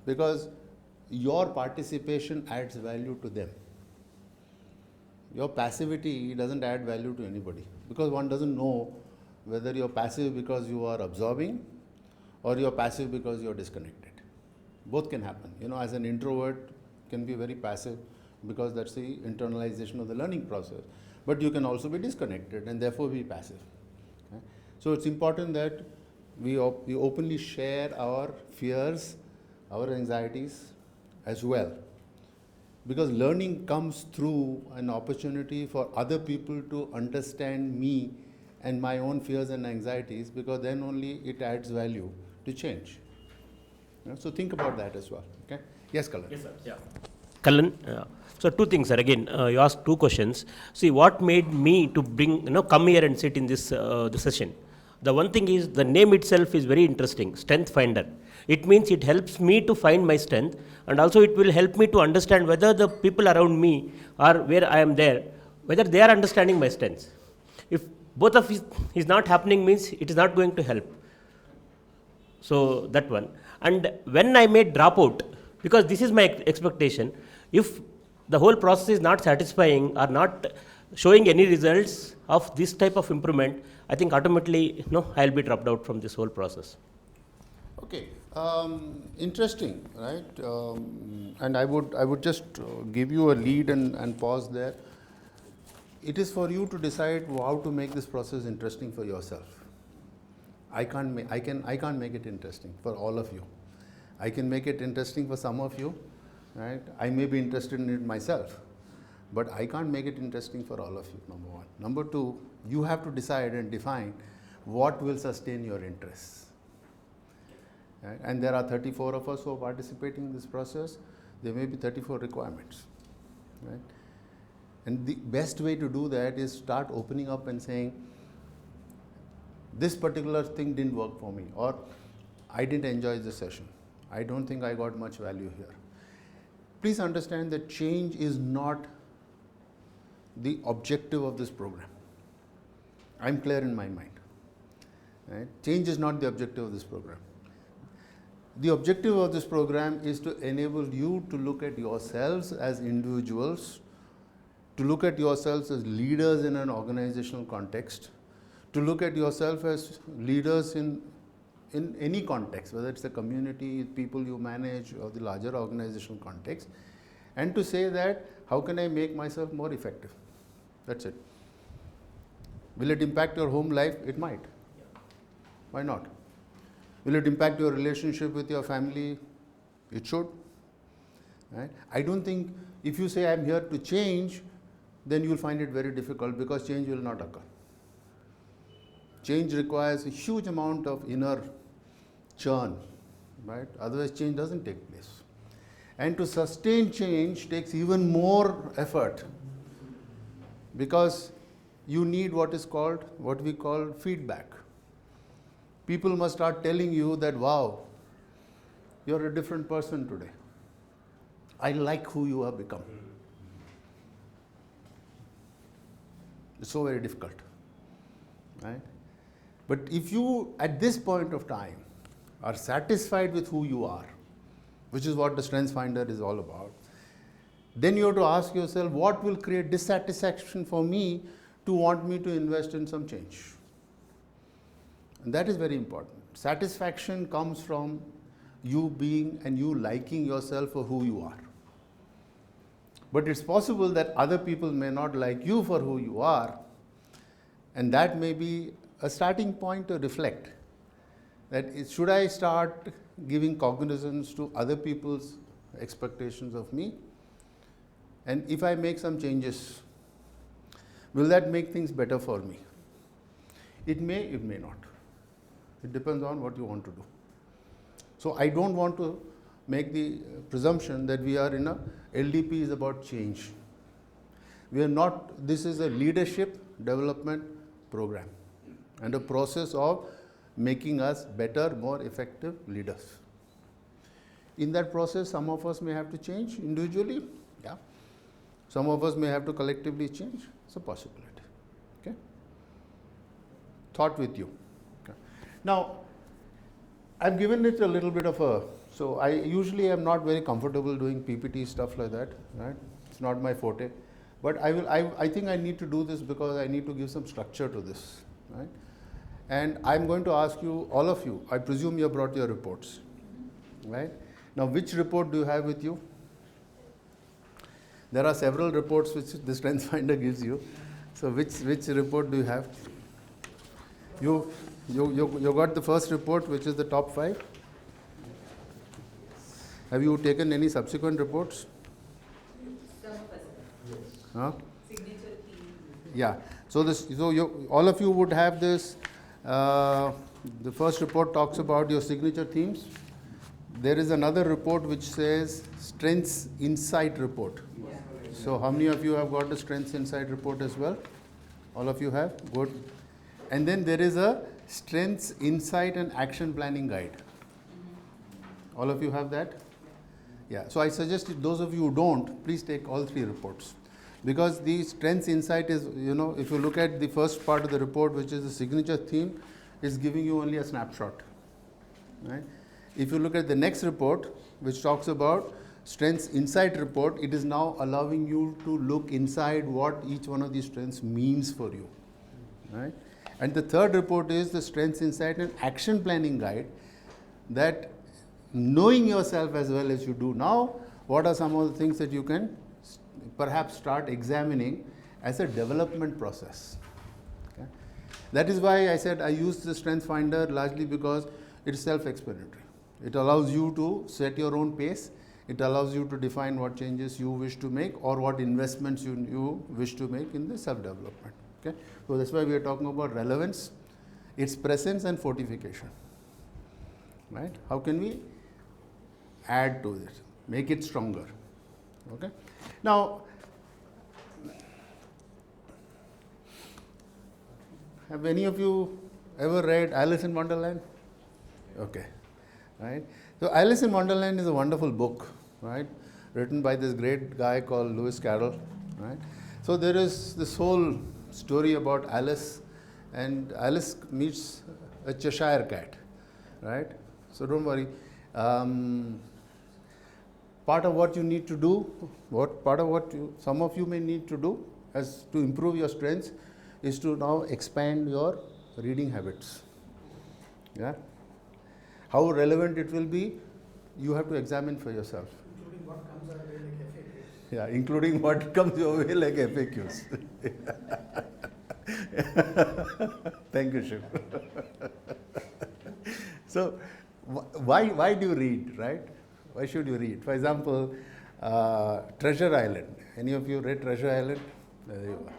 because your participation adds value to them. Your passivity doesn't add value to anybody, because one doesn't know whether you're passive because you are absorbing or you're passive because you're disconnected. Both can happen. As an introvert can be very passive because that's the internalization of the learning process. But you can also be disconnected and therefore be passive. Okay? So it's important that we openly share our fears, our anxieties as well. Because learning comes through an opportunity for other people to understand me and my own fears and anxieties, because then only it adds value to change. So think about that as well. Okay? Yes, Kalan. Yes, sir. Yeah. Kalan, so two things, sir. Again, you asked two questions. See, what made me to come here and sit in this session? The one thing is, the name itself is very interesting, Strength Finder. It means it helps me to find my strength, and also it will help me to understand whether the people around me or where I am there, whether they are understanding my strengths. If both of it is not happening, means it is not going to help. So that one. And when I made dropout, because this is my expectation, if the whole process is not satisfying or not showing any results of this type of improvement, I think automatically I'll be dropped out from this whole process. Okay. Interesting, right? And I would just give you a lead and pause there. It is for you to decide how to make this process interesting for yourself. I can't make it interesting for all of you. I can make it interesting for some of you, right? I may be interested in it myself, but I can't make it interesting for all of you, number one. Number two, you have to decide and define what will sustain your interests. Right? And there are 34 of us who are participating in this process. There may be 34 requirements, right? And the best way to do that is start opening up and saying, this particular thing didn't work for me, or I didn't enjoy the session. I don't think I got much value here. Please understand that change is not the objective of this program. I'm clear in my mind. Right? Change is not the objective of this program. The objective of this program is to enable you to look at yourselves as individuals, to look at yourselves as leaders in an organizational context, to look at yourself as leaders in any context, whether it's a community, people you manage, or the larger organizational context, and to say that, how can I make myself more effective? That's it. Will it impact your home life? It might. Why not? Will it impact your relationship with your family? It should. Right? I don't think if you say I'm here to change, then you'll find it very difficult, because change will not occur. Change requires a huge amount of inner churn, right? Otherwise change doesn't take place. And to sustain change takes even more effort, because you need what we call feedback. People must start telling you that, wow, you're a different person today. I like who you have become. It's so very difficult, right? But if you, at this point of time, are satisfied with who you are, which is what the Strengths Finder is all about, then you have to ask yourself, what will create dissatisfaction for me to want me to invest in some change? And that is very important. Satisfaction comes from you being and you liking yourself for who you are. But it's possible that other people may not like you for who you are, and that may be a starting point to reflect that should I start giving cognizance to other people's expectations of me? And if I make some changes, will that make things better for me? It may not. It depends on what you want to do. So I don't want to make the presumption that we are in a LDP is about change. We are not. This is a leadership development program and a process of making us better, more effective leaders. In that process, some of us may have to change individually. Yeah. Some of us may have to collectively change. It's a possibility. Okay. Thought with you. Okay. Now, I've given it a little bit of a. So I usually am not very comfortable doing PPT stuff like that. Right. It's not my forte. But I think I need to do this because I need to give some structure to this. Right. And I'm going to ask you, all of you, I presume you have brought your reports, right? Now, which report do you have with you? There are several reports which the Strengths Finder gives you. So, which report do you have? You got the first report, which is the top 5. Have you taken any subsequent reports? Huh? Yeah. So all of you would have this. The first report talks about your signature themes. There is another report which says Strengths Insight Report. Yeah. So how many of you have got the Strengths Insight Report as well? All of you have? Good. And then there is a Strengths Insight and Action Planning Guide. All of you have that? Yeah. So I suggest those of you who don't, please take all 3 reports. Because the Strengths Insight is, if you look at the first part of the report, which is the signature theme, is giving you only a snapshot. Right? If you look at the next report, which talks about Strengths Insight Report, it is now allowing you to look inside what each one of these strengths means for you. Right? And the third report is the Strengths Insight and Action Planning Guide that knowing yourself as well as you do now, what are some of the things that you can perhaps start examining as a development process? Okay? That is why I said I use the Strength Finder largely because it's self-explanatory. It allows you to set your own pace. It allows you to define what changes you wish to make or what investments you wish to make in the self-development. Okay? So that's why we are talking about relevance, its presence and fortification. Right? How can we add to this, make it stronger? Okay? Now, have any of you ever read Alice in Wonderland? Okay. Right? So Alice in Wonderland is a wonderful book, right? Written by this great guy called Lewis Carroll, right? So there is this whole story about Alice, and Alice meets a Cheshire cat, right? So don't worry. Part of what you need to do, some of you may need to do as to improve your strengths is to now expand your reading habits. Yeah. How relevant it will be, you have to examine for yourself. Including what comes our way like FAQs. Yeah, including what comes your way like FAQs. Thank you, Shiv. So, why do you read, right? Why should you read? For example, Treasure Island. Any of you read Treasure Island? There you are.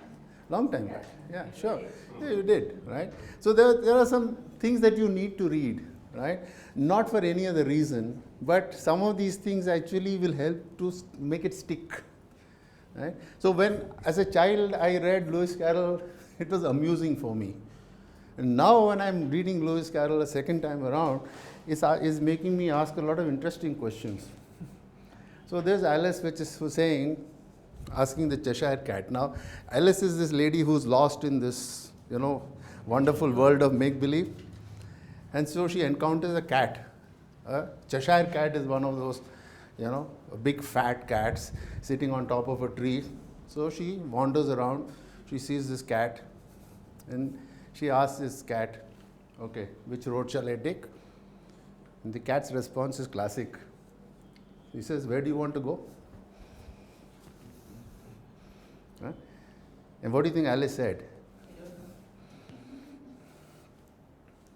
Long time back. Yeah, sure. Yeah, you did, right? So there are some things that you need to read, right? Not for any other reason, but some of these things actually will help to make it stick, right? So when, as a child, I read Lewis Carroll, it was amusing for me. And now when I'm reading Lewis Carroll a second time around, it's making me ask a lot of interesting questions. So there's Alice, which is saying, asking the Cheshire cat. Now, Alice is this lady who's lost in this, wonderful world of make-believe. And so she encounters a cat. A Cheshire cat is one of those, big fat cats sitting on top of a tree. So she wanders around, she sees this cat, and she asks this cat, okay, which road shall I take? And the cat's response is classic. He says, where do you want to go? Huh? And what do you think Alice said?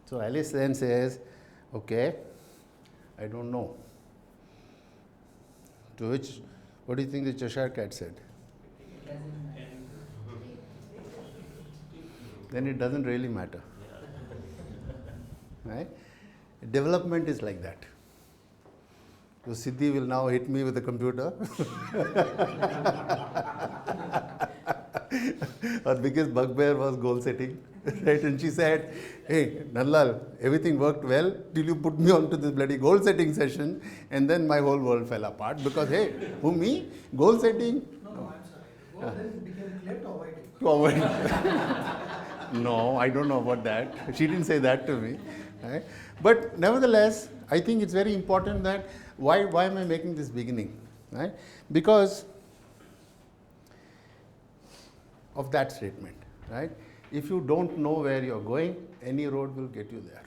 So Alice then says, okay, I don't know. To which, what do you think the Cheshire cat said? Then it doesn't really matter. Right? Development is like that. So Siddhi will now hit me with the computer. Her biggest bugbear was goal setting. Right? And she said, hey, Nandlal, everything worked well till you put me onto this bloody goal setting session, and then my whole world fell apart because, hey, who, me? Goal setting? No, I'm sorry. Goal then became clear to avoid it. To avoid. No, I don't know about that. She didn't say that to me. Right? But nevertheless, I think it's very important that why am I making this beginning? Right? Because of that statement. Right? If you don't know where you're going, any road will get you there.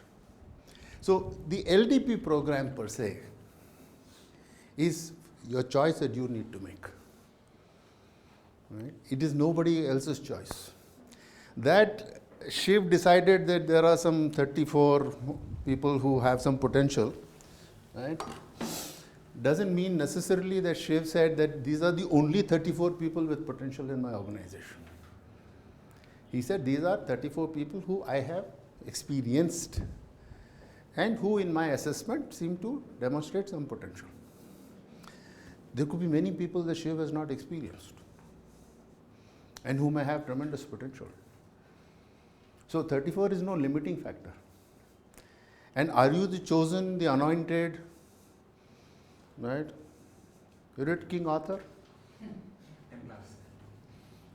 So the LDP program per se is your choice that you need to make. Right? It is nobody else's choice. That Shiv decided that there are some 34 people who have some potential, right? Doesn't mean necessarily that Shiv said that these are the only 34 people with potential in my organization. He said these are 34 people who I have experienced and who in my assessment seem to demonstrate some potential. There could be many people that Shiv has not experienced and who may have tremendous potential. So 34 is no limiting factor. And are you the chosen, the anointed? Right? You read King Arthur?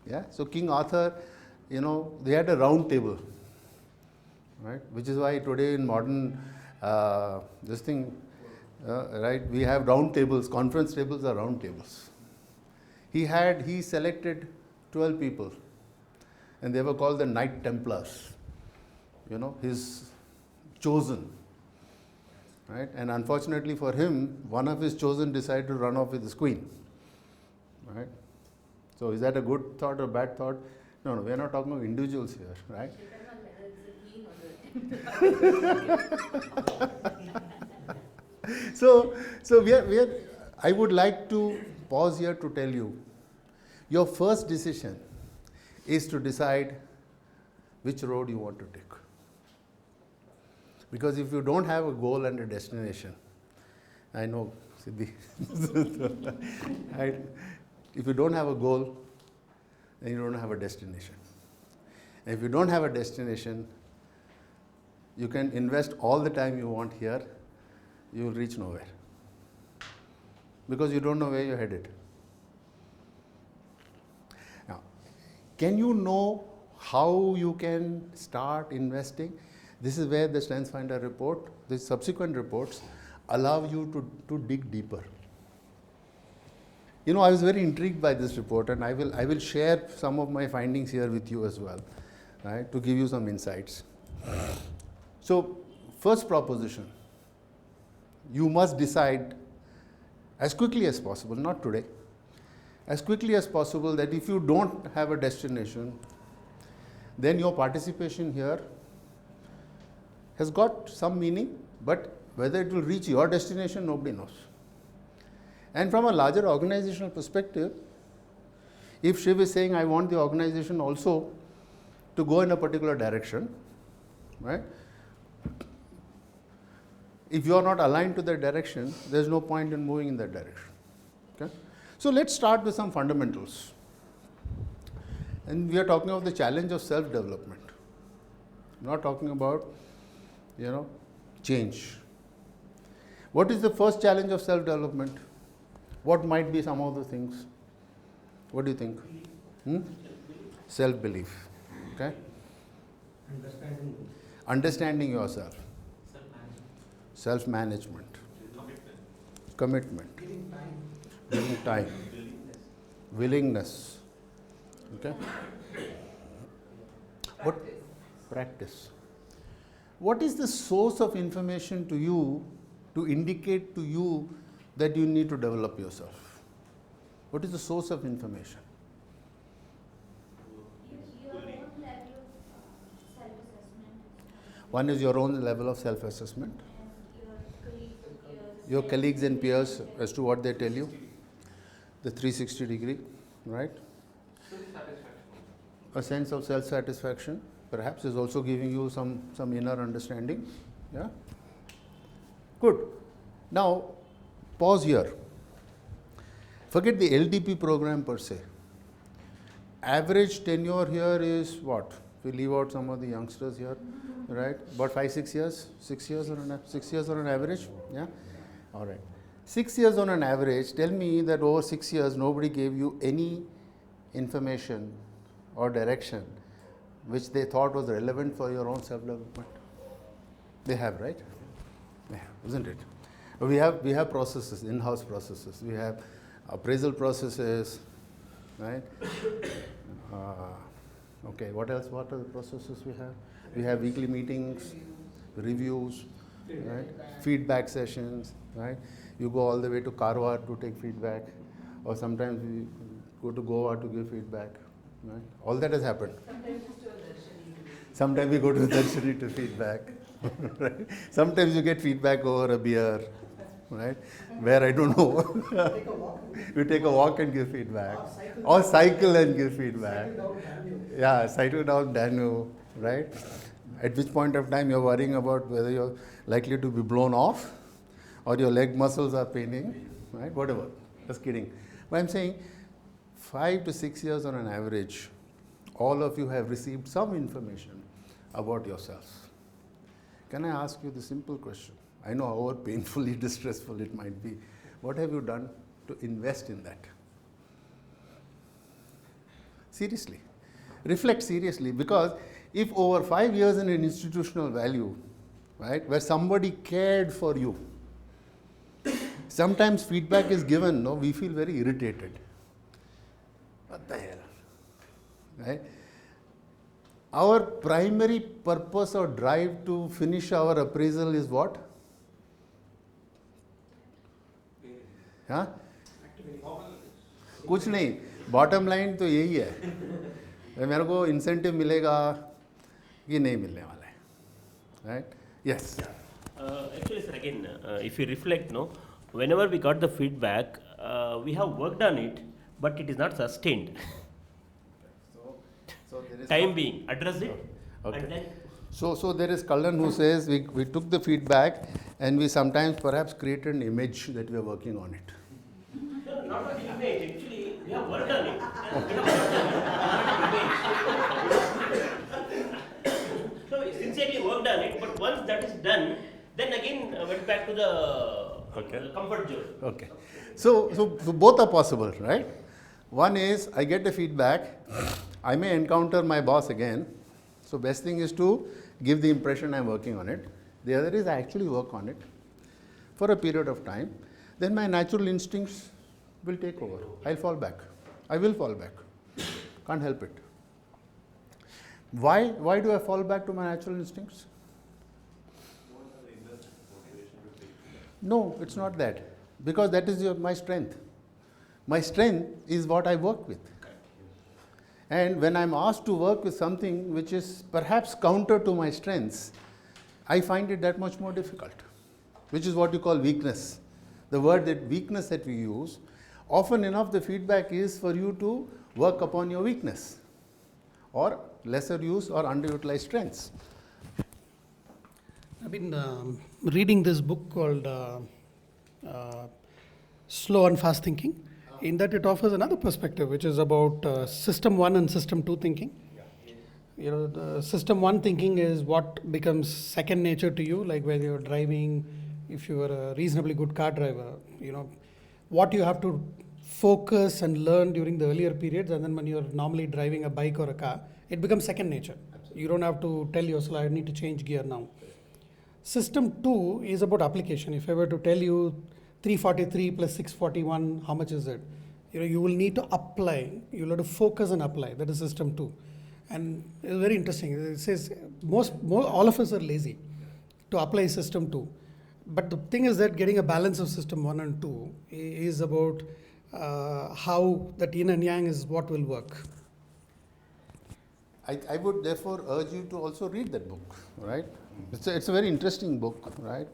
Yeah. So King Arthur, they had a round table, right? Which is why today in modern right? We have round tables. Conference tables are round tables. He selected 12 people. And they were called the Knight Templars, his chosen. right? And unfortunately for him, one of his chosen decided to run off with his queen, right? So is that a good thought or bad thought? No, we are not talking of individuals here, right? So I would like to pause here to tell you, your first decision is to decide which road you want to take. Because if you don't have a goal and a destination, I know, Siddhi, right? If you don't have a goal, then you don't have a destination. And if you don't have a destination, you can invest all the time you want here, you will reach nowhere. Because you don't know where you're headed. Now, can you know how you can start investing? This is where the StrengthsFinder report, the subsequent reports, allow you to dig deeper. You know, I was very intrigued by this report, and I will share some of my findings here with you as well, right, to give you some insights. So, first proposition, you must decide as quickly as possible, not today, as quickly as possible, that if you don't have a destination, then your participation here has got some meaning, but whether it will reach your destination, nobody knows. And from a larger organizational perspective, if Shiv is saying, I want the organization also to go in a particular direction, right? If you are not aligned to that direction, there is no point in moving in that direction. Okay? So let's start with some fundamentals. And we are talking of the challenge of self-development. Not talking about, change. What is the first challenge of self-development? What might be some of the things? What do you think? Self-belief. Okay? Understanding yourself. Self-management. Commitment. Giving time. Willingness. Okay? What? Practice. What is the source of information to you to indicate to you that you need to develop yourself? What is the source of information? Your own level of self-assessment. One is your own level of self-assessment. And Your colleagues and peers as to what they tell you. The 360 degree, right? A sense of self-satisfaction, perhaps, is also giving you some inner understanding. Yeah? Good. Now, pause here. Forget the LDP program per se. Average tenure here is what? We leave out some of the youngsters here, right? About 5-6 years? 6 years on an average? Yeah? All right. 6 years on an average, tell me that over 6 years nobody gave you any information or direction which they thought was relevant for your own self-development. They have, right? They have, isn't it? We have processes, in-house processes. We have appraisal processes, right? Okay, what else? What are the processes we have? We have weekly meetings, reviews, right? Feedback sessions, right? You go all the way to Karwar to take feedback, or sometimes we go to Goa to give feedback, right? All that has happened. Sometimes we go to Darshini to feedback, right? Sometimes you get feedback over a beer, right? Where I don't know. We take a walk and give feedback. Or cycle and give feedback. Yeah, cycle down Danube, right? At which point of time you're worrying about whether you're likely to be blown off or your leg muscles are paining, right? Whatever. Just kidding. But I'm saying 5 to 6 years on an average, all of you have received some information about yourself. Can I ask you the simple question? I know how painfully distressful it might be. What have you done to invest in that? Seriously. Reflect seriously, because if over 5 years in an institutional value, right, where somebody cared for you, sometimes feedback is given, no, we feel very irritated. What the hell? Right? Our primary purpose or drive to finish our appraisal is what? हाँ कुछ नहीं, bottom line तो यही है, मेरे को incentive मिलेगा कि नहीं मिलने वाला है, right? Yes Actually, sir, again, if you reflect, no, whenever we got the feedback, we have worked on it, but it is not sustained. so there is Time being, address it, Okay. and then So there is Kallan who says we took the feedback and we sometimes perhaps created an image that we are working on it. no, not an image. Actually, we have worked on it. We have worked on it, not an image. So we sincerely worked on it, but once that is done, then again went back to the comfort zone. Okay. So both are possible, right? One is I get the feedback, I may encounter my boss again. So best thing is to give the impression I'm working on it. The other is I actually work on it for a period of time. Then my natural instincts will take over. I'll fall back. I will fall back. Can't help it. Why do I fall back to my natural instincts? No, it's not that. Because that is my strength. My strength is what I work with. And when I'm asked to work with something which is perhaps counter to my strengths, I find it that much more difficult, which is what you call weakness. The word that weakness that we use, often enough the feedback is for you to work upon your weakness or lesser use or underutilized strengths. I've been reading this book called Slow and Fast Thinking. In that it offers another perspective, which is about system 1 and system 2 thinking. You know, the system 1 thinking is what becomes second nature to you, like when you're driving, if you are a reasonably good car driver, you know, what you have to focus and learn during the earlier periods, and then when you're normally driving a bike or a car, it becomes second nature. Absolutely. You don't have to tell yourself, I need to change gear now. System 2 is about application. If I were to tell you 343 plus 641, how much is it? You know, you will need to apply. You'll have to focus and apply. That is system 2. And it's very interesting. It says all of us are lazy to apply system 2. But the thing is that getting a balance of system 1 and 2 is about how that yin and yang is what will work. I would therefore urge you to also read that book, right? It's a very interesting book, right?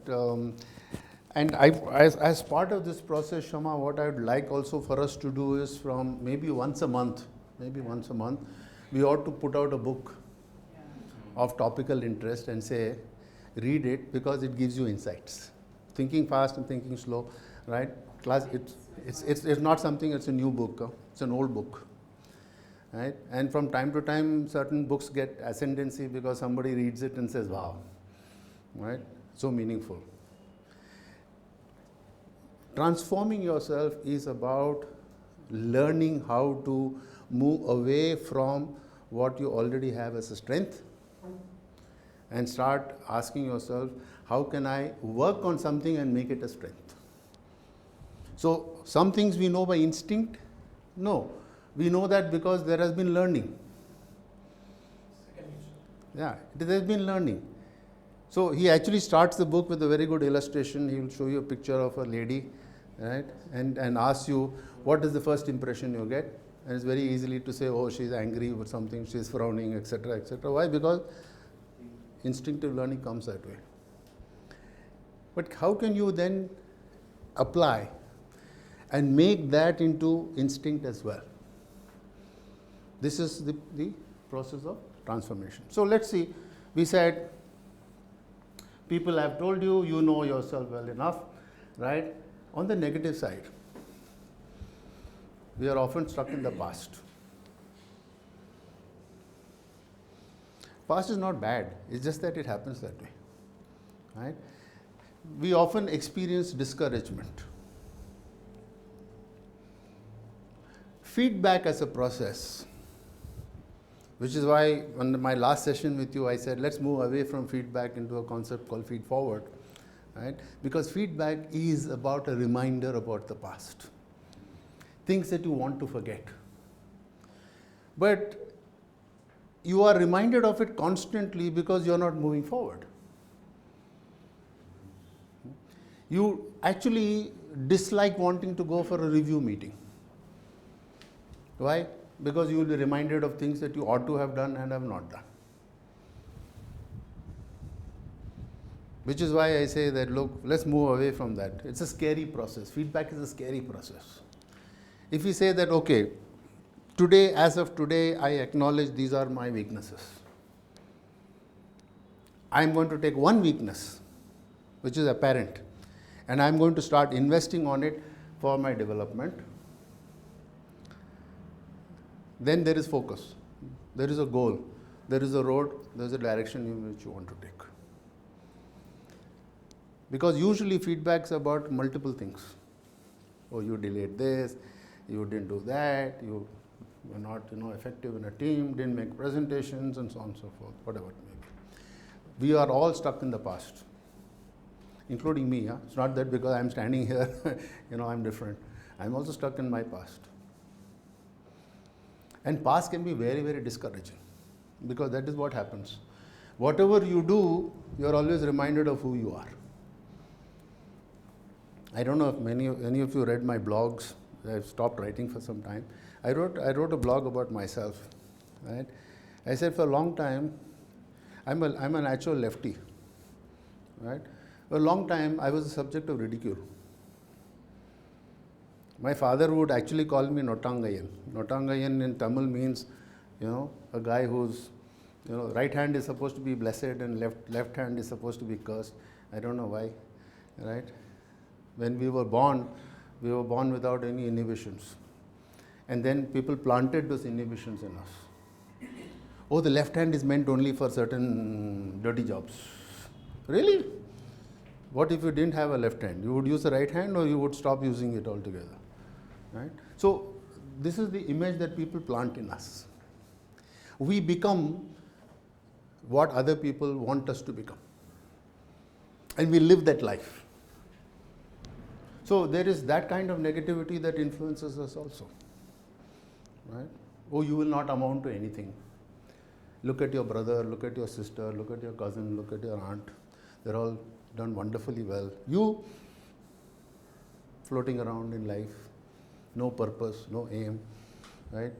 And as part of this process, Shama, what I would like also for us to do is from maybe once a month, we ought to put out a book of topical interest and say, read it because it gives you insights. Thinking fast and thinking slow, right? Class, it's not something, it's a new book, it's an old book, right? And from time to time, certain books get ascendancy because somebody reads it and says, wow, right? So meaningful. Transforming yourself is about learning how to move away from what you already have as a strength and start asking yourself, how can I work on something and make it a strength? So some things we know by instinct. No, we know that because there has been learning. Yeah, there has been learning. So he actually starts the book with a very good illustration. He will show you a picture of a lady, right, and asks you, what is the first impression you get? And it's very easily to say, oh, she's angry with something, she's frowning, etc., etc. Why? Because instinctive learning comes that way. But how can you then apply and make that into instinct as well? This is the process of transformation. So let's see, we said, people have told you, you know yourself well enough, right? On the negative side, we are often stuck in the past. Past is not bad, it's just that it happens that way, right? We often experience discouragement. Feedback as a process, which is why on my last session with you, I said, let's move away from feedback into a concept called feed forward, right? Because feedback is about a reminder about the past, things that you want to forget. But you are reminded of it constantly because you're not moving forward. You actually dislike wanting to go for a review meeting. Why? Because you will be reminded of things that you ought to have done and have not done. Which is why I say that, look, let's move away from that. It's a scary process. Feedback is a scary process. If we say that, okay, today, as of today, I acknowledge these are my weaknesses. I'm going to take one weakness, which is apparent, and I'm going to start investing on it for my development. Then there is focus. There is a goal. There is a road. There is a direction in which you want to take. Because usually feedback is about multiple things. Oh, you delayed this, you didn't do that, you were not effective in a team, didn't make presentations, and so on and so forth, whatever it may be. We are all stuck in the past, including me. Huh? It's not that because I'm standing here, I'm different. I'm also stuck in my past. And past can be very, very discouraging, because that is what happens. Whatever you do, you're always reminded of who you are. I don't know if any of you read my blogs. I've stopped writing for some time. I wrote a blog about myself. Right? I said for a long time, I'm a natural lefty. Right? For a long time, I was the subject of ridicule. My father would actually call me Notangayan. Notangayan in Tamil means, a guy whose, right hand is supposed to be blessed and left hand is supposed to be cursed. I don't know why, right? When we were born without any inhibitions. And then people planted those inhibitions in us. Oh, the left hand is meant only for certain dirty jobs. Really? What if you didn't have a left hand? You would use the right hand, or you would stop using it altogether? Right? So this is the image that people plant in us. We become what other people want us to become. And we live that life. So there is that kind of negativity that influences us also. Right? Oh, you will not amount to anything. Look at your brother, look at your sister, look at your cousin, look at your aunt. They're all done wonderfully well. You floating around in life, no purpose, no aim, right?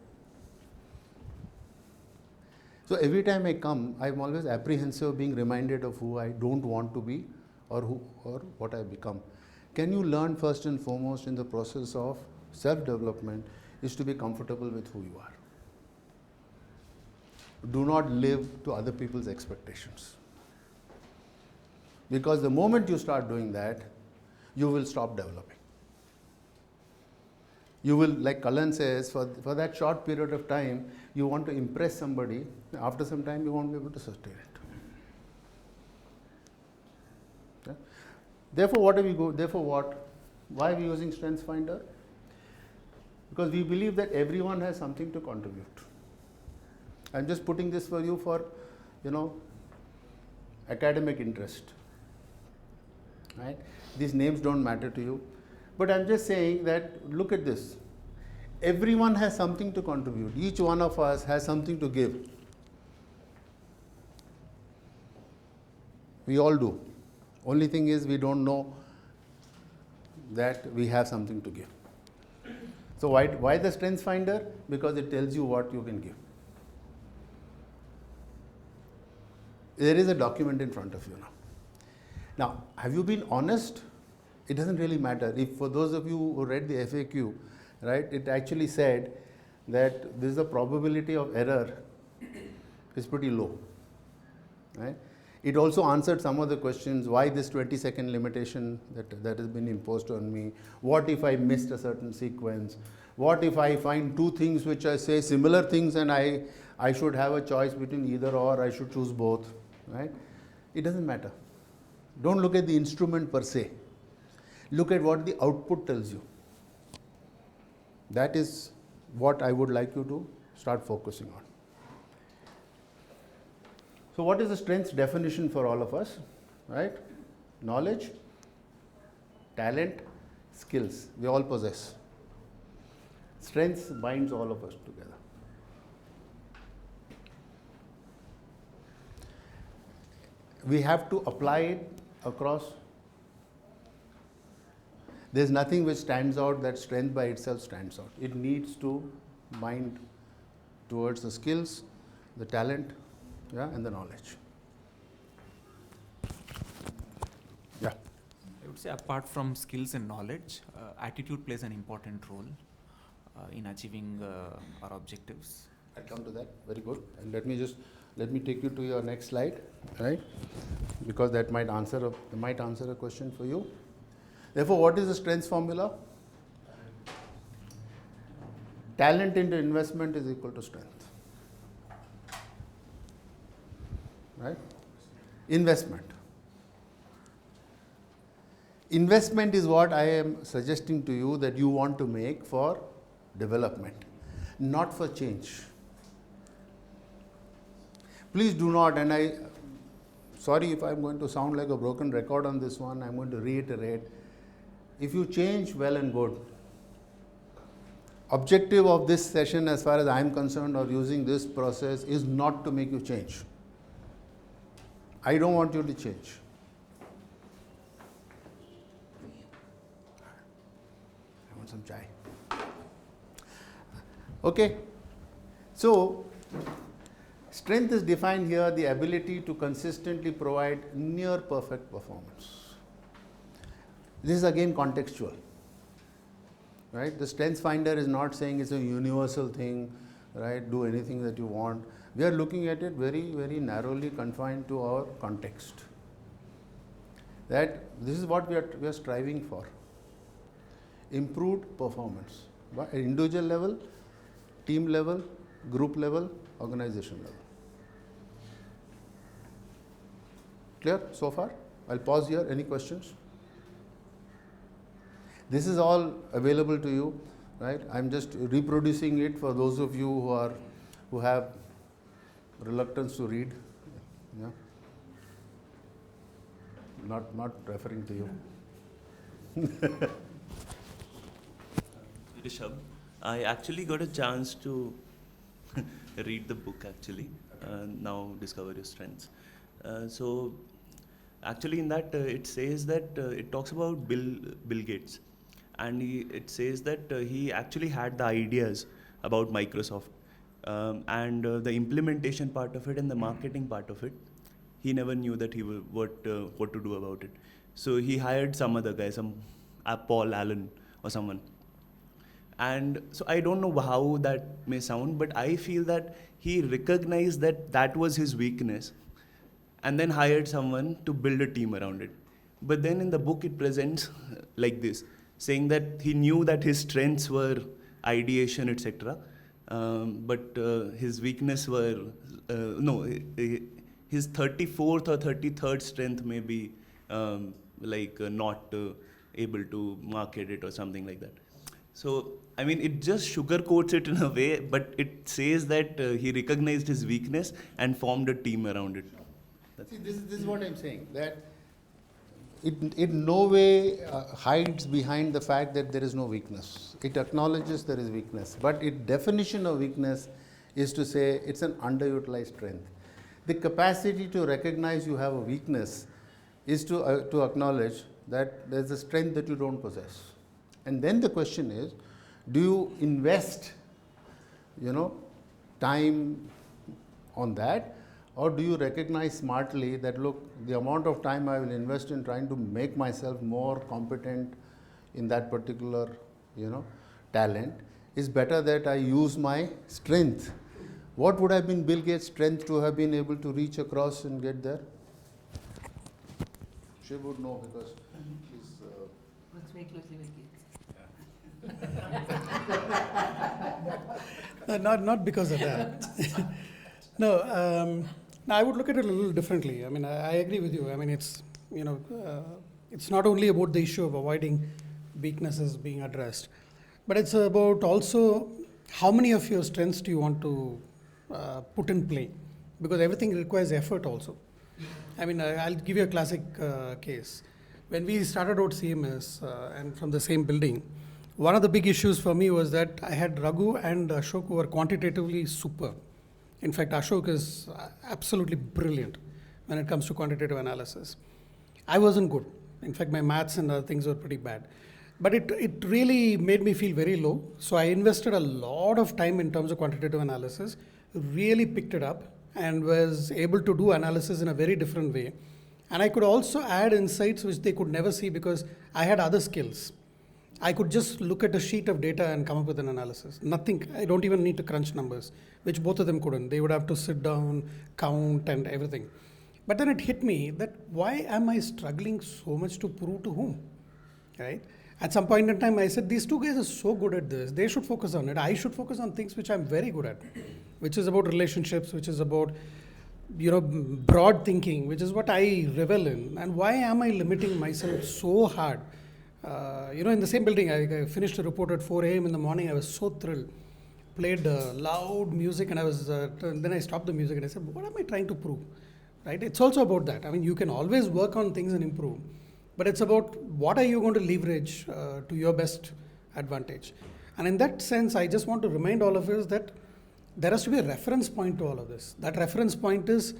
So every time I come, I'm always apprehensive of being reminded of who I don't want to be or what I become. Can you learn first and foremost in the process of self-development is to be comfortable with who you are. Do not live to other people's expectations. Because the moment you start doing that, you will stop developing. You will, like Kallan says, for that short period of time, you want to impress somebody. After some time, you won't be able to sustain it. Okay? Therefore, why are we using StrengthsFinder? Because we believe that everyone has something to contribute. I'm just putting this for you for, academic interest. Right? These names don't matter to you. But I'm just saying that, look at this. Everyone has something to contribute. Each one of us has something to give. We all do. Only thing is we don't know that we have something to give. So why the StrengthsFinder? Because it tells you what you can give. There is a document in front of you now. Now, have you been honest? It doesn't really matter. If for those of you who read the FAQ, right, it actually said that this is a probability of error is pretty low. Right? It also answered some of the questions, why this 20-second limitation that has been imposed on me? What if I missed a certain sequence? What if I find two things which I say similar things and I should have a choice between either or, I should choose both, right? It doesn't matter. Don't look at the instrument per se. Look at what the output tells you. That is what I would like you to start focusing on. So what is the strengths definition for all of us, right? Knowledge, talent, skills, we all possess. Strengths binds all of us together. We have to apply it across There's nothing which stands out that strength by itself stands out. It needs to bind towards the skills, the talent, yeah, and the knowledge. Yeah. I would say apart from skills and knowledge, attitude plays an important role in achieving our objectives. I'll come to that. Very good. And let me take you to your next slide, right? Because that might answer a question for you. Therefore, what is the strengths formula? Talent into investment is equal to strength. Right? Investment. Investment is what I am suggesting to you that you want to make for development, not for change. Please do not, and sorry if I'm going to sound like a broken record on this one, I'm going to reiterate. If you change, well and good. Objective of this session, as far as I'm concerned, or using this process, is not to make you change. I don't want you to change. I want some chai. Okay. So, strength is defined here, the ability to consistently provide near perfect performance. This is again contextual, right? The strengths finder is not saying it's a universal thing, right? Do anything that you want. We are looking at it very, very narrowly confined to our context. That this is what we are striving for. Improved performance, at individual level, team level, group level, organization level. Clear so far? I'll pause here. Any questions? This is all available to you, right? I'm just reproducing it for those of you who have reluctance to read. Yeah. Not referring to you. Rishabh, I actually got a chance to read the book actually, Now Discover Your Strengths. So actually in that it says that it talks about Bill Gates, and it says that he actually had the ideas about Microsoft, and the implementation part of it and the marketing part of it, he never knew that what to do about it. So he hired some other guy, some Paul Allen or someone. And so I don't know how that may sound, but I feel that he recognized that that was his weakness and then hired someone to build a team around it. But then in the book it presents like this, saying that he knew that his strengths were ideation, etc. But his weakness were, his 34th or 33rd strength may be not able to market it or something like that. So, I mean, it just sugarcoats it in a way, but it says that he recognized his weakness and formed a team around it. See, this is what I'm saying, that it in no way hides behind the fact that there is no weakness. It acknowledges there is weakness, but its definition of weakness is to say it's an underutilized strength. The capacity to recognize you have a weakness is to acknowledge that there's a strength that you don't possess. And then the question is, do you invest, time on that, or do you recognize smartly that, look, the amount of time I will invest in trying to make myself more competent in that particular, talent is better that I use my strength. What would have been Bill Gates' strength to have been able to reach across and get there? She would know because she's... Works very closely with Gates. Not because of that. No, I would look at it a little differently. I mean, I agree with you. I mean, it's not only about the issue of avoiding weaknesses being addressed, but it's about also how many of your strengths do you want to put in play, because everything requires effort also. I mean, I'll give you a classic case. When we started out CMS and from the same building, one of the big issues for me was that I had Raghu and Ashok who were quantitatively superb. In fact, Ashok is absolutely brilliant when it comes to quantitative analysis. I wasn't good. In fact, my maths and other things were pretty bad. But it really made me feel very low. So I invested a lot of time in terms of quantitative analysis, really picked it up and was able to do analysis in a very different way. And I could also add insights which they could never see because I had other skills. I could just look at a sheet of data and come up with an analysis. Nothing, I don't even need to crunch numbers, which both of them couldn't. They would have to sit down, count and everything. But then it hit me that why am I struggling so much to prove to whom, right? At some point in time, I said, these two guys are so good at this. They should focus on it. I should focus on things which I'm very good at, which is about relationships, which is about, broad thinking, which is what I revel in. And why am I limiting myself so hard? In the same building, I finished a report at 4 a.m. in the morning. I was so thrilled. Played loud music, and then I stopped the music and I said, what am I trying to prove? Right? It's also about that. I mean, you can always work on things and improve. But it's about what are you going to leverage to your best advantage. And in that sense, I just want to remind all of us that there has to be a reference point to all of this. That reference point is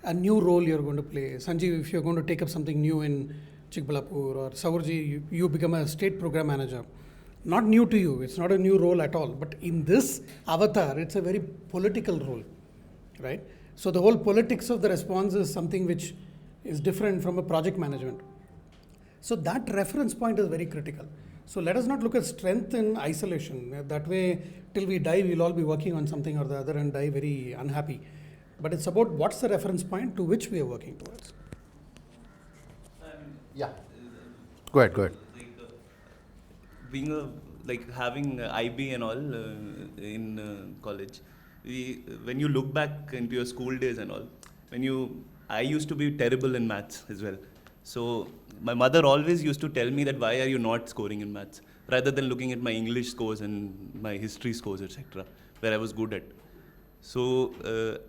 a new role you're going to play. Sanjeev, if you're going to take up something new in Chikbalapur, or Saurji, you become a state program manager. Not new to you, it's not a new role at all. But in this avatar, it's a very political role, right? So the whole politics of the response is something which is different from a project management. So that reference point is very critical. So let us not look at strength in isolation. That way, till we die, we'll all be working on something or the other and die very unhappy. But it's about what's the reference point to which we are working towards. Yeah. Go ahead. Having IB and all in college, when you look back into your school days and all, I used to be terrible in maths as well. So my mother always used to tell me that why are you not scoring in maths, rather than looking at my English scores and my history scores, etc., where I was good at. So,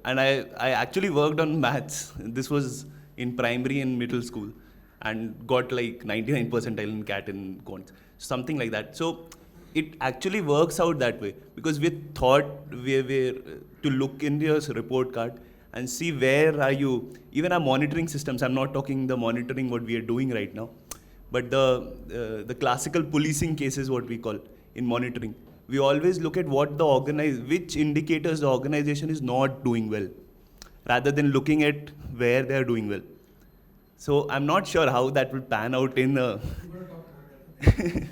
and I actually worked on maths. This was in primary and middle school, and got like 99 percentile in CAT and quants, something like that. So it actually works out that way, because we thought we were to look in your report card and see where are you. Even our monitoring systems, I'm not talking the monitoring what we are doing right now, but the classical policing cases, what we call in monitoring, we always look at which indicators the organization is not doing well, rather than looking at where they are doing well. So I'm not sure how that will pan out in Which means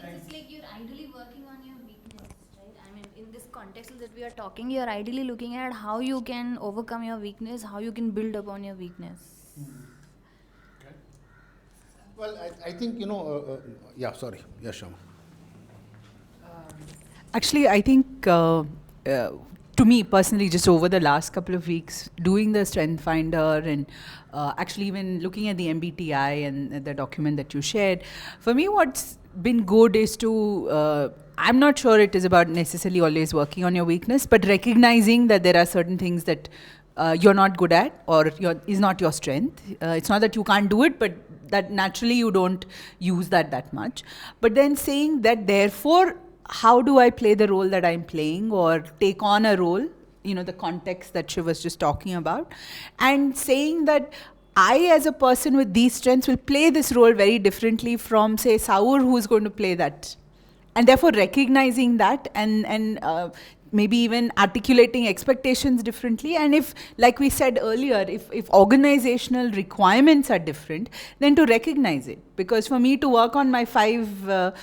it's like you're ideally working on your weakness, right? I mean, in this context that we are talking, you're ideally looking at how you can overcome your weakness, how you can build upon your weakness. Well, I think, sorry. Yes, Shama. Actually, I think to me personally, just over the last couple of weeks, doing the Strength Finder and actually even looking at the MBTI and the document that you shared, for me what's been good is to, I'm not sure it is about necessarily always working on your weakness, but recognizing that there are certain things that you're not good at or is not your strength. It's not that you can't do it, but that naturally you don't use that much. But then saying that therefore, how do I play the role that I'm playing or take on a role, the context that she was just talking about, and saying that I as a person with these strengths will play this role very differently from, say, Saur, who's going to play that. And therefore recognizing that and maybe even articulating expectations differently. And if, like we said earlier, if organizational requirements are different, then to recognize it. Because for me to work on my 5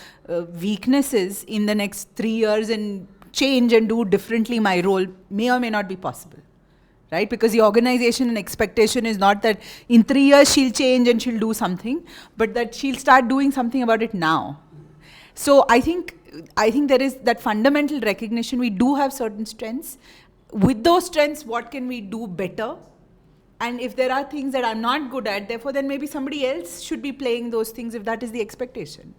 weaknesses in the next 3 years and change and do differently my role may or may not be possible. Right? Because the organization and expectation is not that in 3 years she'll change and she'll do something, but that she'll start doing something about it now. So I think there is that fundamental recognition. We do have certain strengths. With those strengths, what can we do better? And if there are things that I'm not good at, therefore then maybe somebody else should be playing those things if that is the expectation.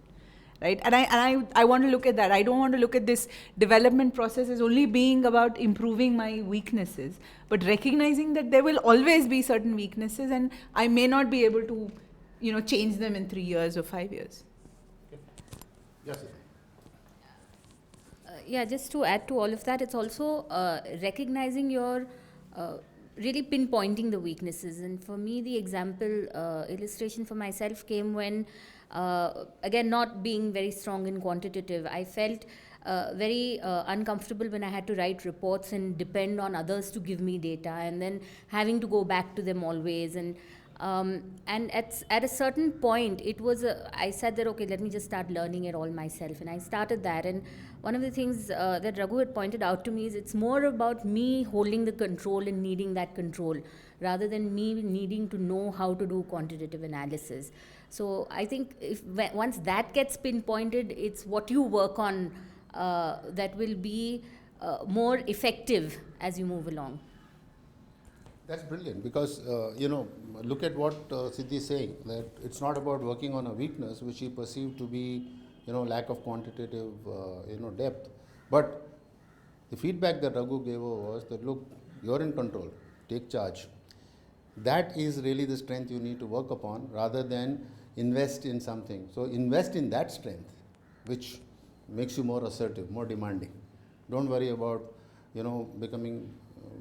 Right? And I want to look at that. I don't want to look at this development process as only being about improving my weaknesses, but recognizing that there will always be certain weaknesses and I may not be able to, change them in 3 years or 5 years. Yes. Yeah, just to add to all of that, it's also recognizing your really pinpointing the weaknesses. And for me, the example illustration for myself came when, again, not being very strong in quantitative, I felt very uncomfortable when I had to write reports and depend on others to give me data, and then having to go back to them always. And at a certain point, it was I said that, okay, let me just start learning it all myself, and I started that. And one of the things that Raghu had pointed out to me is it's more about me holding the control and needing that control, rather than me needing to know how to do quantitative analysis. So I think once that gets pinpointed, it's what you work on that will be more effective as you move along. That's brilliant, because look at what Siddhi is saying, that it's not about working on a weakness which he perceived to be lack of quantitative depth, but the feedback that Raghu gave her was that, look, you're in control, take charge. That is really the strength you need to work upon, rather than invest in something. So invest in that strength which makes you more assertive, more demanding. Don't worry about becoming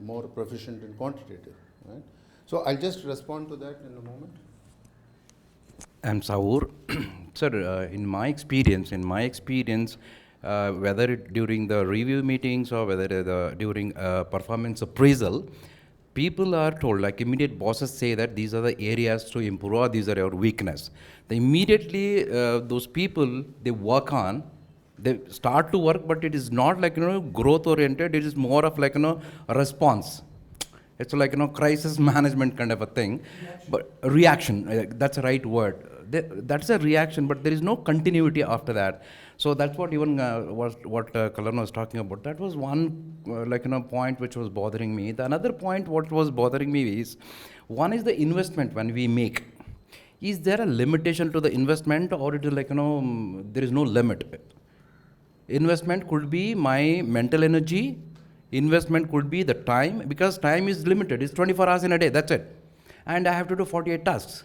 more proficient in quantitative, right? So I'll just respond to that in a moment. I'm Saur. Sir, in my experience, whether during the review meetings or whether during performance appraisal, people are told, like immediate bosses say that these are the areas to improve, or these are your weakness. Immediately those people, they work on, they start to work, but it is not like growth oriented. It is more of like a response. It's like crisis management kind of a thing. But reaction, that's the right word. That's a reaction, but there is no continuity after that. So that's what even what Kalan was talking about. That was one point which was bothering me. The another point what was bothering me is, one is the investment when we make. Is there a limitation to the investment, or it is like there is no limit? Investment could be my mental energy, investment could be the time, because time is limited, it's 24 hours in a day, that's it. And I have to do 48 tasks.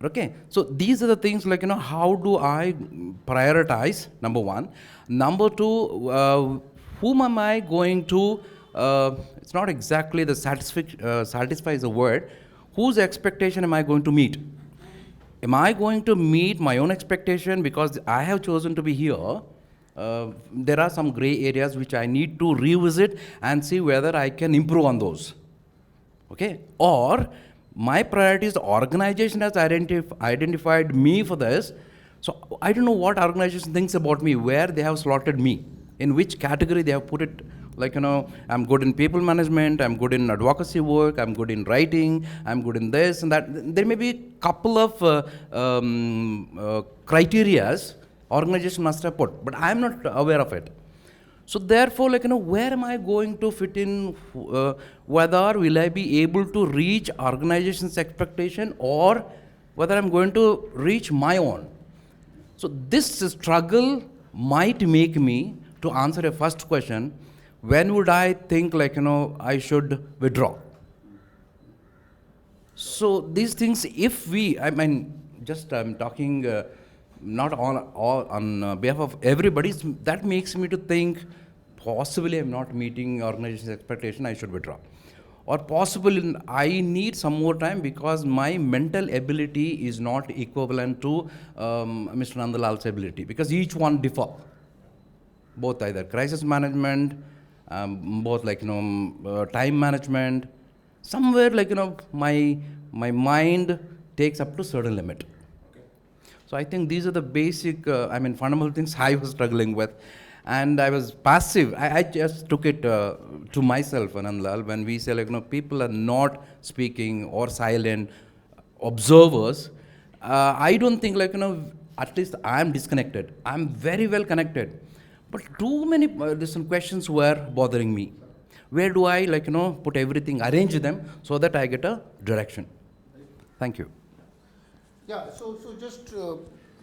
Okay, so these are the things like, how do I prioritize, number one. Number two, whom am I going to, it's not exactly the satisfy is a word, whose expectation am I going to meet? Am I going to meet my own expectation because I have chosen to be here? There are some gray areas which I need to revisit and see whether I can improve on those. Okay? Or my priorities, the organization has identified me for this. So I don't know what organization thinks about me, where they have slotted me, in which category they have put it. Like, I'm good in people management, I'm good in advocacy work, I'm good in writing, I'm good in this and that. There may be a couple of criterias organization must have put, but I am not aware of it. So therefore, where am I going to fit in? Whether will I be able to reach organization's expectation, or whether I'm going to reach my own? So this struggle might make me to answer a first question. When would I think I should withdraw? So these things, if I'm talking. Not on behalf of everybody, that makes me to think possibly I'm not meeting organization's expectation, I should withdraw. Or possibly I need some more time because my mental ability is not equivalent to Mr. Nandalal's ability, because each one differ. Both either crisis management, both time management, somewhere my mind takes up to certain limit. So I think these are the basic, fundamental things I was struggling with. And I was passive. I just took it to myself, Anandlal, when we say people are not speaking or silent observers. I don't think at least I'm disconnected. I'm very well connected. But too many different questions were bothering me. Where do I put everything, arrange them so that I get a direction? Thank you. Yeah, so just,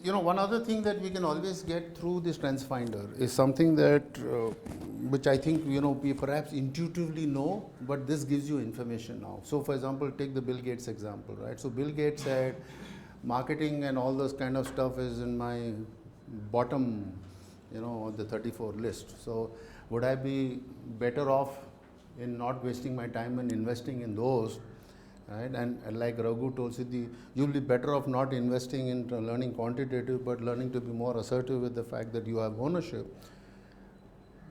one other thing that we can always get through the Strengths Finder is something that, which I think, we perhaps intuitively know, but this gives you information now. So, for example, take the Bill Gates example, right? So, Bill Gates said, marketing and all this kind of stuff is in my bottom, on the 34 list. So, would I be better off in not wasting my time and investing in those, right? And like Raghu told Siddhi, you'll be better off not investing in learning quantitative, but learning to be more assertive with the fact that you have ownership.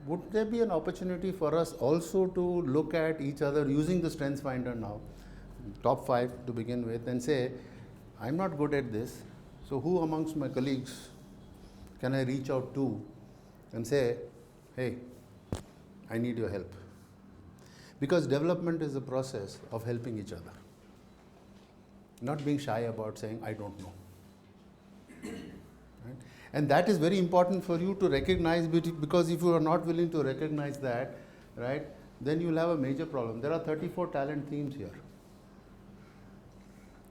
Would there be an opportunity for us also to look at each other using the Strengths Finder now, top 5 to begin with, and say, I'm not good at this, so who amongst my colleagues can I reach out to and say, hey, I need your help? Because development is a process of helping each other, not being shy about saying, I don't know. Right? And that is very important for you to recognize, because if you are not willing to recognize that, right, then you'll have a major problem. There are 34 talent themes here.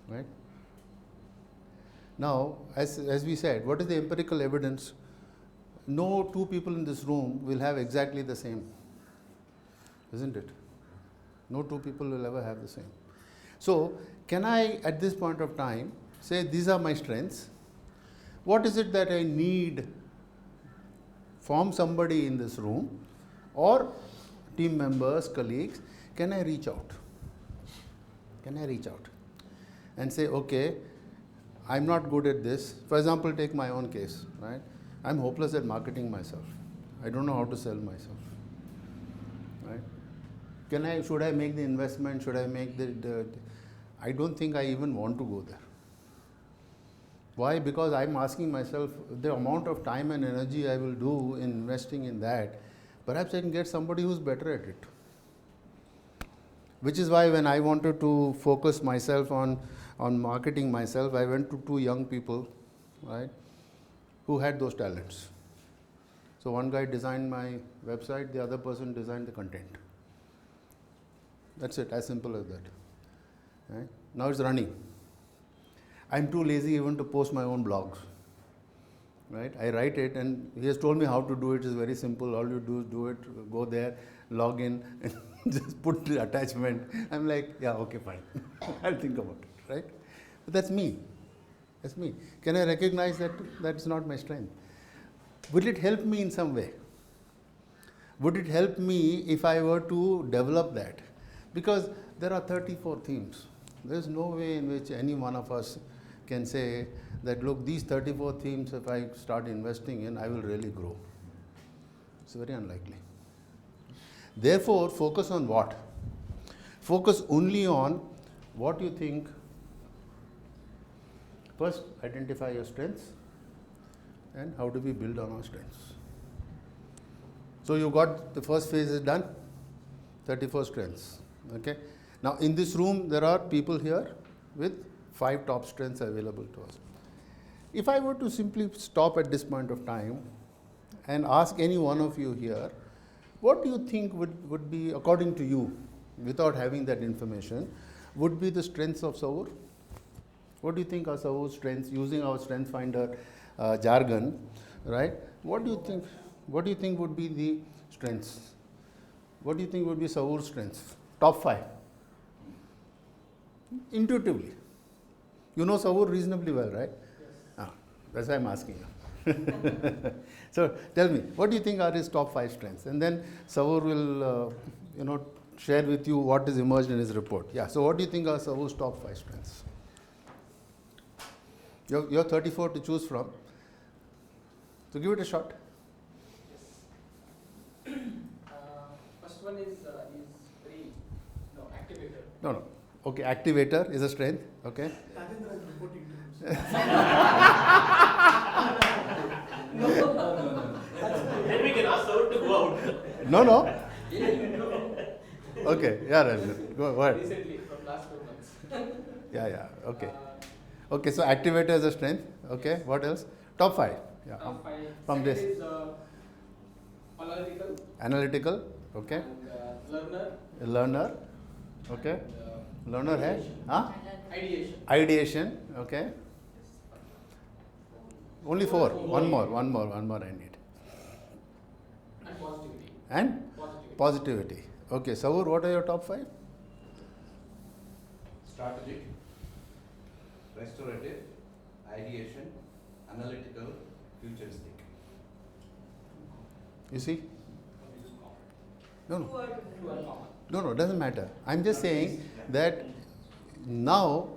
Right? Now, as we said, what is the empirical evidence? No two people in this room will have exactly the same, isn't it? No two people will ever have the same. So, can I, at this point of time, say these are my strengths? What is it that I need from somebody in this room or team members, colleagues? Can I reach out? Can I reach out and say, okay, I'm not good at this. For example, take my own case, right? I'm hopeless at marketing myself. I don't know how to sell myself, right? Should I make the investment? Should I make I don't think I even want to go there. Why? Because I'm asking myself the amount of time and energy I will do in investing in that, perhaps I can get somebody who's better at it. Which is why when I wanted to focus myself on marketing myself, I went to 2 young people, right, who had those talents. So one guy designed my website, the other person designed the content. That's it, as simple as that. Right? Now it's running. I'm too lazy even to post my own blogs. Right? I write it and he has told me how to do it. It's very simple. All you do is do it, go there, log in, and just put the attachment. I'm like, yeah, okay, fine. I'll think about it. Right? But that's me. That's me. Can I recognize that that's not my strength? Will it help me in some way? Would it help me if I were to develop that? Because there are 34 themes. There's no way in which any one of us can say that, look, these 34 themes, if I start investing in, I will really grow. It's very unlikely. Therefore, focus on what? Focus only on what you think. First, identify your strengths and how do we build on our strengths. So you got the first phase is done, 34 strengths. Okay. Now in this room there are people here with 5 top strengths available to us. If I were to simply stop at this point of time and ask any one of you here, what do you think would be, according to you, without having that information, would be the strengths of Savoor? What do you think are Savoor's strengths, using our Strength Finder jargon, right? What do you think would be the strengths? What do you think would be Savoor's strengths? Top 5. Intuitively. You know Savoor reasonably well, right? Yes. That's why I'm asking you. So tell me, what do you think are his top 5 strengths? And then Savoor will, share with you what is emerged in his report. Yeah. So what do you think are Savoor's top 5 strengths? You're 34 to choose from. So give it a shot. First one is activator. No. Okay, activator is a strength. Okay. Then we can ask Savoor to go out. No. Okay, yeah, Ranjan. Go ahead. Recently, from last 2 months. Yeah. Okay. Okay, so activator is a strength. Okay, what else? Top 5. Yeah. Top 5. From this. Is analytical. Analytical. Okay. And learner. Okay. Learner hai? Huh? Ideation. Okay. Only 4. One more I need. And positivity. And? Positivity. Okay, Savoor, what are your top 5? Strategic, restorative, ideation, analytical, futuristic. You see? No. No, doesn't matter. I'm just saying that now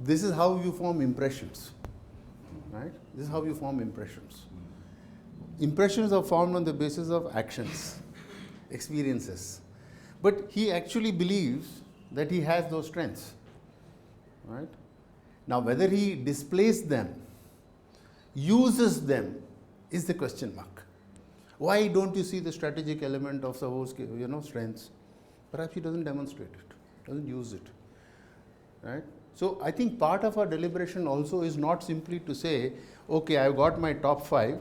this is how you form impressions, right? This is how you form impressions. Impressions are formed on the basis of actions, experiences. But he actually believes that he has those strengths, right? Now, whether he displays them, uses them, is the question mark. Why don't you see the strategic element of Savor's, strengths? Perhaps he doesn't demonstrate it, doesn't use it, right? So I think part of our deliberation also is not simply to say, okay, I've got my top 5,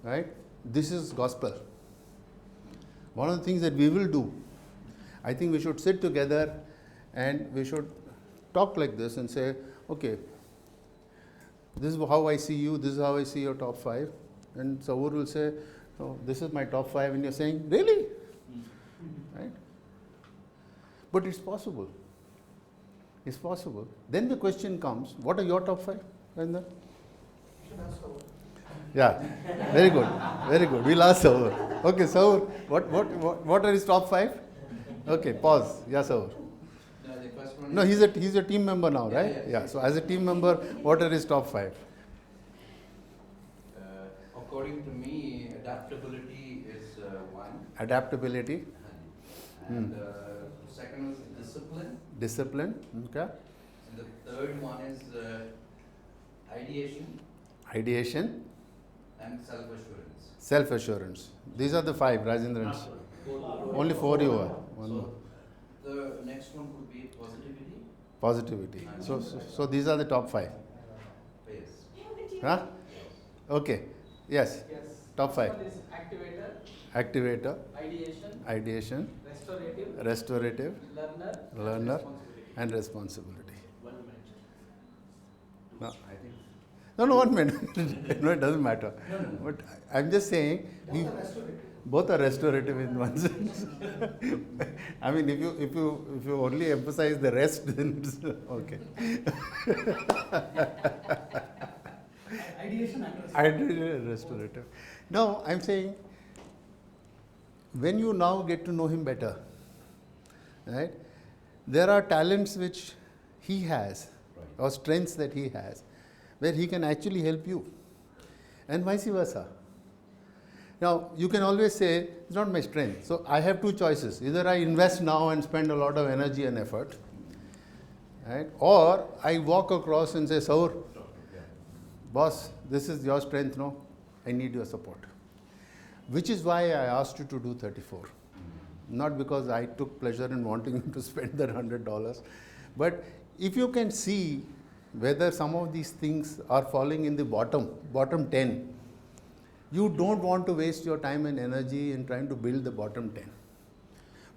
right? This is gospel. One of the things that we will do, I think we should sit together and we should talk like this and say, okay, this is how I see you, this is how I see your top 5. And Savor will say, oh, this is my top 5, and you're saying, really? Right? But it's possible. It's possible. Then the question comes, what are your top 5? Rajendra? Yeah, very good, very good. We'll ask Saur. Okay, Saur, what are his top 5? Okay, pause. Yeah, Saur. No, he's a team member now, right? Yeah. So as a team member, what are his top 5? According to me, adaptability is one. Adaptability. And second is discipline. Discipline. Okay. And the third one is ideation. Ideation. And self-assurance. Self-assurance. These are the 5, Rajendran's. Only 4 you are. One more. The next one would be positivity. Positivity. So these are the top 5. Yes. Huh? Okay. Yes. Yes. Top 5. One is activator. Activator. Ideation. Ideation. Restorative. Restorative. Learner. And responsibility. 1 minute. No, I think. No, 1 minute. No, it doesn't matter. But I'm just saying, both are restorative in one sense. I mean, if you only emphasize the rest, then it's okay. Ideation and Ideation and restorative. No, I'm saying, when you now get to know him better, right? There are talents which he has, or strengths that he has, where he can actually help you, and vice versa. Now, you can always say, it's not my strength. So I have 2 choices. Either I invest now and spend a lot of energy and effort, right? Or I walk across and say, Saur, boss, this is your strength, no? I need your support. Which is why I asked you to do 34. Not because I took pleasure in wanting you to spend that $100, but if you can see whether some of these things are falling in the bottom 10, you don't want to waste your time and energy in trying to build the bottom 10.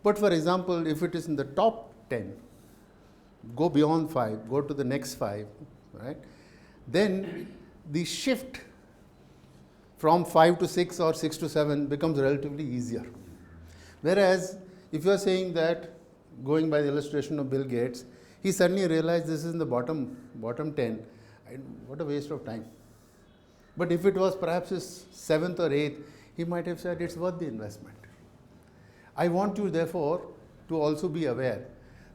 But for example, if it is in the top 10, go beyond 5, go to the next 5, right? Then the shift from 5 to 6 or 6 to 7 becomes relatively easier. Whereas if you are saying that, going by the illustration of Bill Gates, he suddenly realized this is in the bottom 10. What a waste of time. But if it was perhaps his 7th or 8th, he might have said it's worth the investment. I want you therefore to also be aware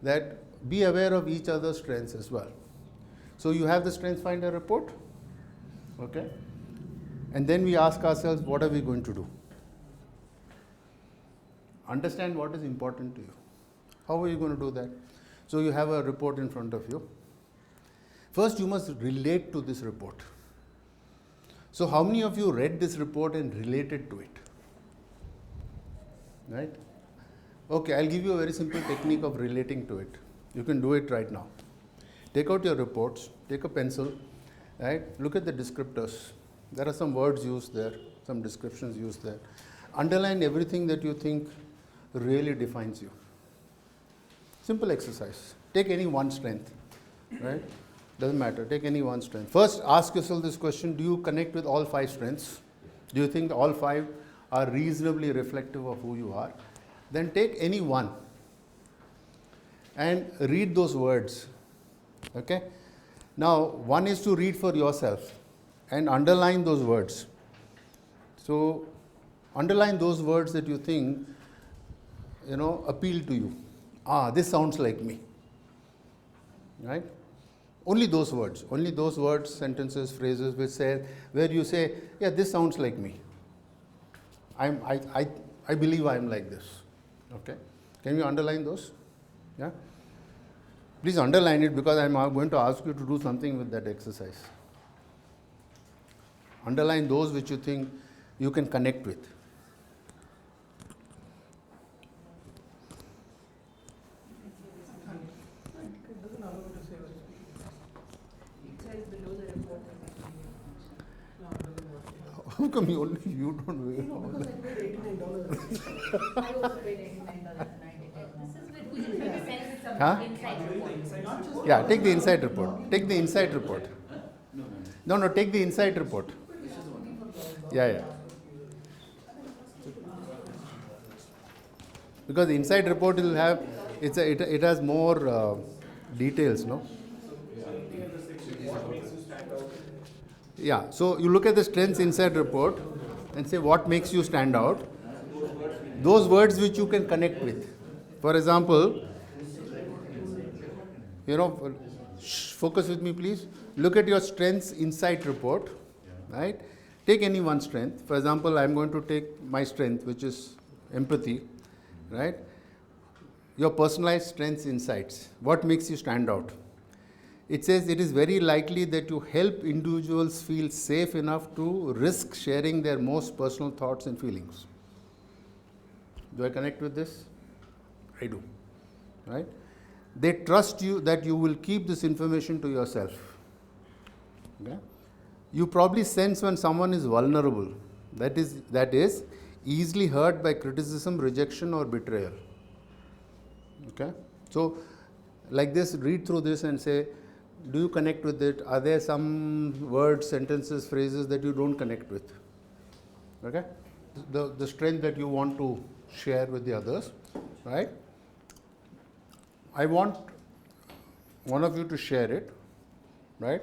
of each other's strengths as well. So you have the Strengths Finder report, okay? And then we ask ourselves, what are we going to do? Understand what is important to you. How are you going to do that? So you have a report in front of you. First, you must relate to this report. So how many of you read this report and related to it? Right? Okay, I'll give you a very simple technique of relating to it. You can do it right now. Take out your reports, take a pencil, right? Look at the descriptors. There are some words used there, some descriptions used there. Underline everything that you think really defines you. Simple exercise. Take any one strength, right? Doesn't matter, take any one strength. First, ask yourself this question, do you connect with all 5 strengths? Do you think all 5 are reasonably reflective of who you are? Then take any one and read those words, okay? Now, one is to read for yourself and underline those words. So, underline those words that you think appeal to you. This sounds like me. Right? Only those words, sentences, phrases where you say, yeah, this sounds like me. I believe I'm like this. Okay? Can you underline those? Yeah? Please underline it because I'm going to ask you to do something with that exercise. Underline those which you think you can connect with. How come you don't weigh? Huh? Yeah, take the inside report. Take the inside report. No, take the inside report. Yeah. Because the inside report will have, it has more details, no? Yeah, so you look at the strengths inside report and say what makes you stand out. Those words which you can connect with. For example, focus with me please. Look at your strengths insight report, right? Take any one strength. For example, I'm going to take my strength, which is empathy, right? Your personalized strengths insights. What makes you stand out? It says it is very likely that you help individuals feel safe enough to risk sharing their most personal thoughts and feelings. Do I connect with this? I do, right? They trust you that you will keep this information to yourself. Okay? You probably sense when someone is vulnerable, that is easily hurt by criticism, rejection or betrayal. Okay? So, like this, read through this and say, do you connect with it? Are there some words, sentences, phrases that you don't connect with? Okay? The strength that you want to share with the others, right? I want one of you to share it, right?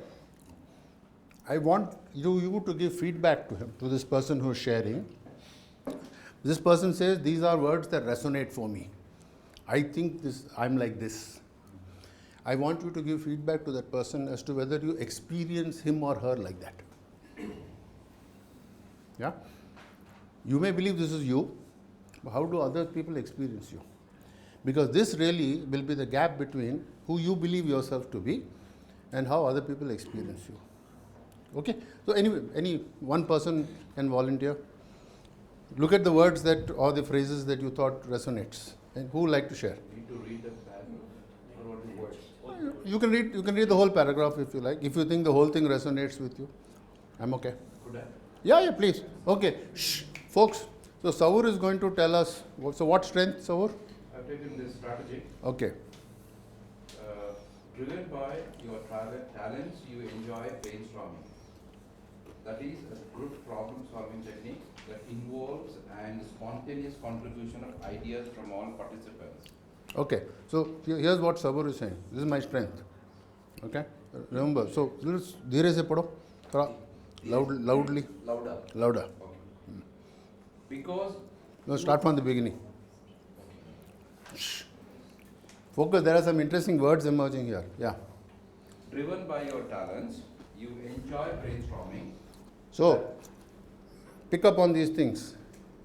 I want you to give feedback to him, to this person who is sharing. This person says, these are words that resonate for me. I think I'm like this. I want you to give feedback to that person as to whether you experience him or her like that. Yeah? You may believe this is you, but how do other people experience you? Because this really will be the gap between who you believe yourself to be and how other people experience you. Okay? So anyway, any one person can volunteer. Look at the words or the phrases that you thought resonates. And who would like to share? Need to read the paragraph or what the words? You can read the whole paragraph if you like. If you think the whole thing resonates with you, I'm okay. Could I? Yeah, please. Okay. Shh. Folks, so Saur is going to tell us, so what strength, Saur? I've taken this strategy. Okay. Driven by your talents, you enjoy brainstorming. That is a group problem-solving technique that involves and spontaneous contribution of ideas from all participants. Okay. So here's what Saur is saying. This is my strength. Okay. Remember. So let's dheere se padho. Loudly. Louder. Okay. Because. No, start from the beginning. Shh. Focus. There are some interesting words emerging here. Yeah. Driven by your talents, you enjoy brainstorming. So, pick up on these things.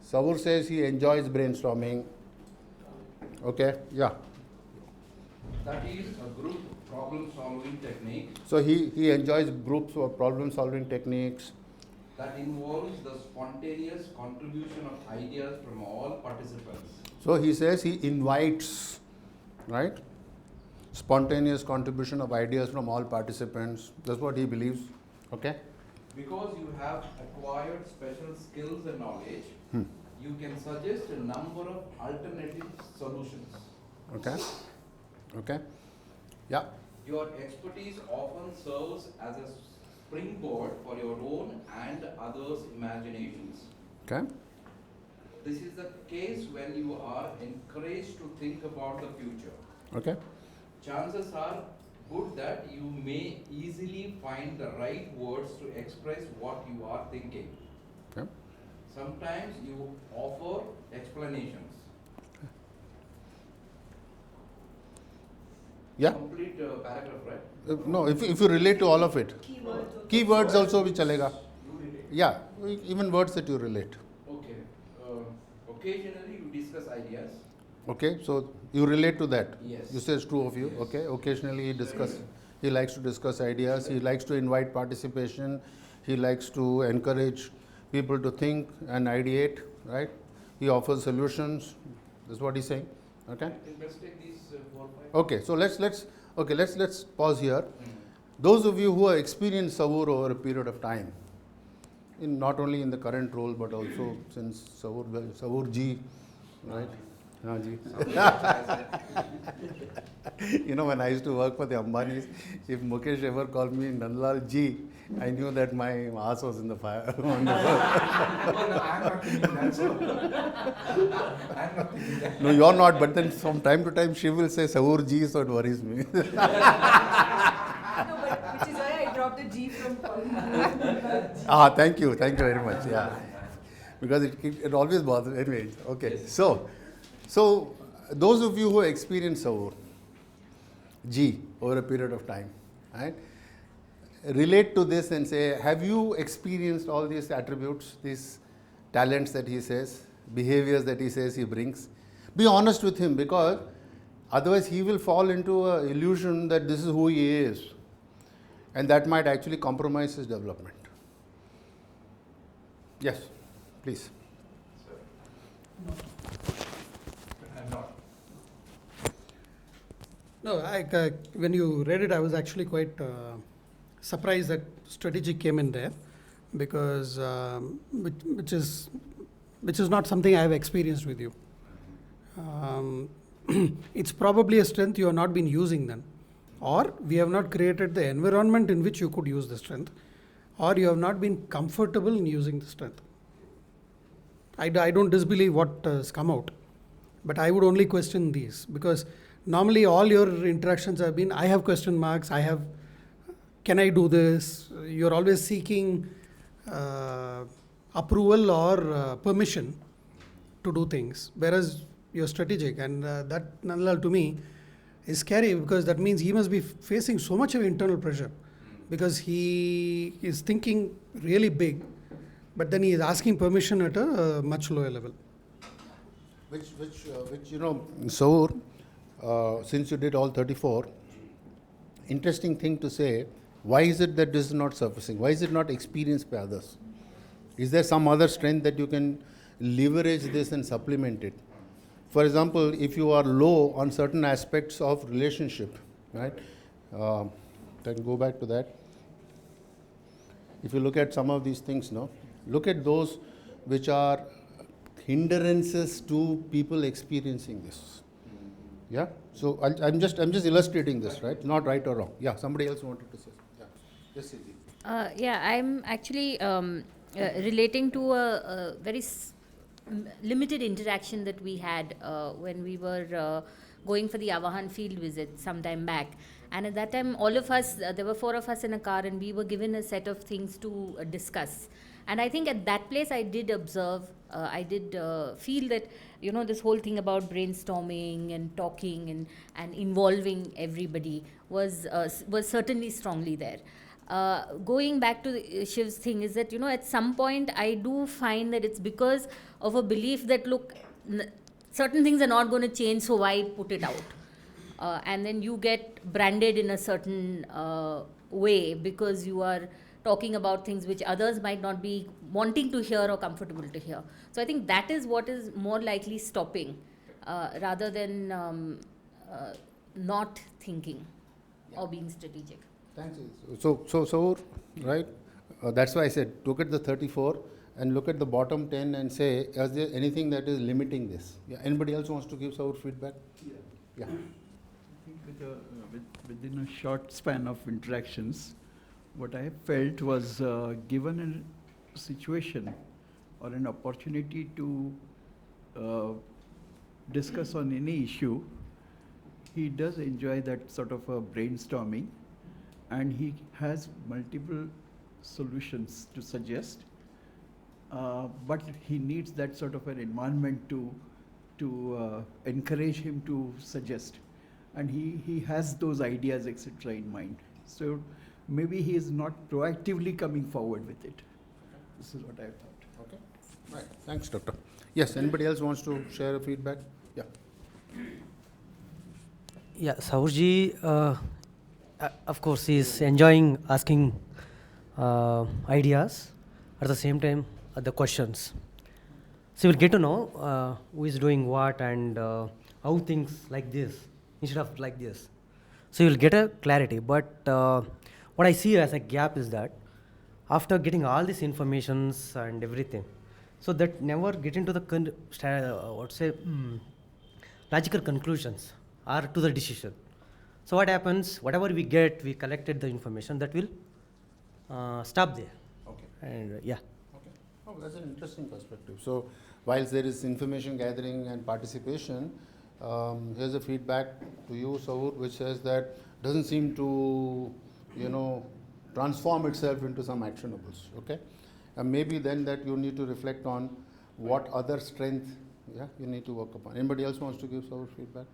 Saur says he enjoys brainstorming. Okay, yeah. That is a group problem-solving technique. So he enjoys groups or problem-solving techniques. That involves the spontaneous contribution of ideas from all participants. So he says he invites, right? Spontaneous contribution of ideas from all participants. That's what he believes. Okay? Because you have acquired special skills and knowledge, you can suggest a number of alternative solutions. Okay? Okay? Yeah. Your expertise often serves as a springboard for your own and others' imaginations. Okay? This is the case when you are encouraged to think about the future. Okay? Chances are good that you may easily find the right words to express what you are thinking. Okay. Sometimes you offer explanations. Yeah? Complete paragraph, right? No, if you relate to all of it. Keywords also भी चलेगा. Yeah, even words that you relate. Okay. Occasionally you discuss ideas. Okay, so you relate to that. Yes. You say it's true of you. Yes. Okay, occasionally he likes to discuss ideas. He likes to invite participation. He likes to encourage people to think and ideate. Right? He offers solutions. That's what he's saying. Okay. Let's take these 4 5. Okay, so let's pause here. Those of you who have experienced Savoor over a period of time, in not only in the current role but also since Savoor ji, right? Haan ji. You know, when I used to work for the Ambanis, if Mukesh ever called me Nandlal ji, I knew that my ass was in the fire. On the No, I'm not thinking that. So. I'm not thinking that. No, you're not, but then from time to time she will say Savoor ji, so it worries me. No, but which is why I dropped the G from calling. Thank you very much. Yeah, because it always bothers. Anyway, okay. So those of you who experience Savoor G over a period of time, right, relate to this and say, have you experienced all these attributes, these talents that he says, behaviors that he says he brings? Be honest with him, because otherwise he will fall into an illusion that this is who he is, and that might actually compromise his development. Yes, please. I'm not. No, when you read it, I was actually quite surprised that strategic came in there, because which is not something I have experienced with you. It's probably a strength you have not been using then, or we have not created the environment in which you could use the strength, or you have not been comfortable in using the strength. I don't disbelieve what has come out, but I would only question these, because normally all your interactions have been, I have question marks, can I do this? You're always seeking approval or permission to do things, whereas you're strategic, and that, Nandlal, to me is scary, because that means he must be facing so much of internal pressure, because he is thinking really big, but then he is asking permission at a much lower level. Which you know, Savoor, since you did all 34, interesting thing to say, why is it that this is not surfacing? Why is it not experienced by others? Is there some other strength that you can leverage this and supplement it? For example, if you are low on certain aspects of relationship, right? Then go back to that. If you look at some of these things, no? Look at those which are hindrances to people experiencing this. Yeah? So I'm just illustrating this, right? Not right or wrong. Yeah, somebody else wanted to say. Yeah. Yes, Siddhi. Yeah, I'm actually relating to a very limited interaction that we had when we were going for the Avahan field visit some time back. And at that time, all of us, there were 4 of us in a car, and we were given a set of things to discuss. And I think at that place, I did observe, I did feel that, you know, this whole thing about brainstorming and talking and involving everybody was certainly strongly there. Going back to Shiv's thing is that, you know, at some point I do find that it's because of a belief that, look, certain things are not going to change, so why put it out? And then you get branded in a certain way because you are talking about things which others might not be wanting to hear or comfortable to hear. So I think that is what is more likely stopping rather than not thinking or being strategic. Thanks. So right, that's why I said look at the 34 and look at the bottom 10 and say, is there anything that is limiting this? Yeah. Anybody else wants to give our feedback? Yeah. I think within a short span of interactions, what I felt was given a situation or an opportunity to discuss on any issue, he does enjoy that sort of a brainstorming, and he has multiple solutions to suggest, but he needs that sort of an environment to encourage him to suggest. and he has those ideas, etc. in mind. So maybe he is not proactively coming forward with it. This is what I thought. Okay, right. Thanks, Doctor. Yes, anybody else wants to share a feedback? Yeah. Yeah, Saurji, of course, is enjoying asking ideas, at the same time the questions. So you'll get to know who is doing what and how things like this instead of like this. So you'll get a clarity. But what I see as a gap is that after getting all these informations and everything, so that never get into the logical conclusions or to the decision. So what happens? Whatever we get, we collected the information that will stop there. Okay. And yeah. Okay. Oh, that's an interesting perspective. So, whilst there is information gathering and participation, here's a feedback to you, Saur, which says that doesn't seem to, transform itself into some actionables. Okay, and maybe then that you need to reflect on what other strength, you need to work upon. Anybody else wants to give Saur feedback?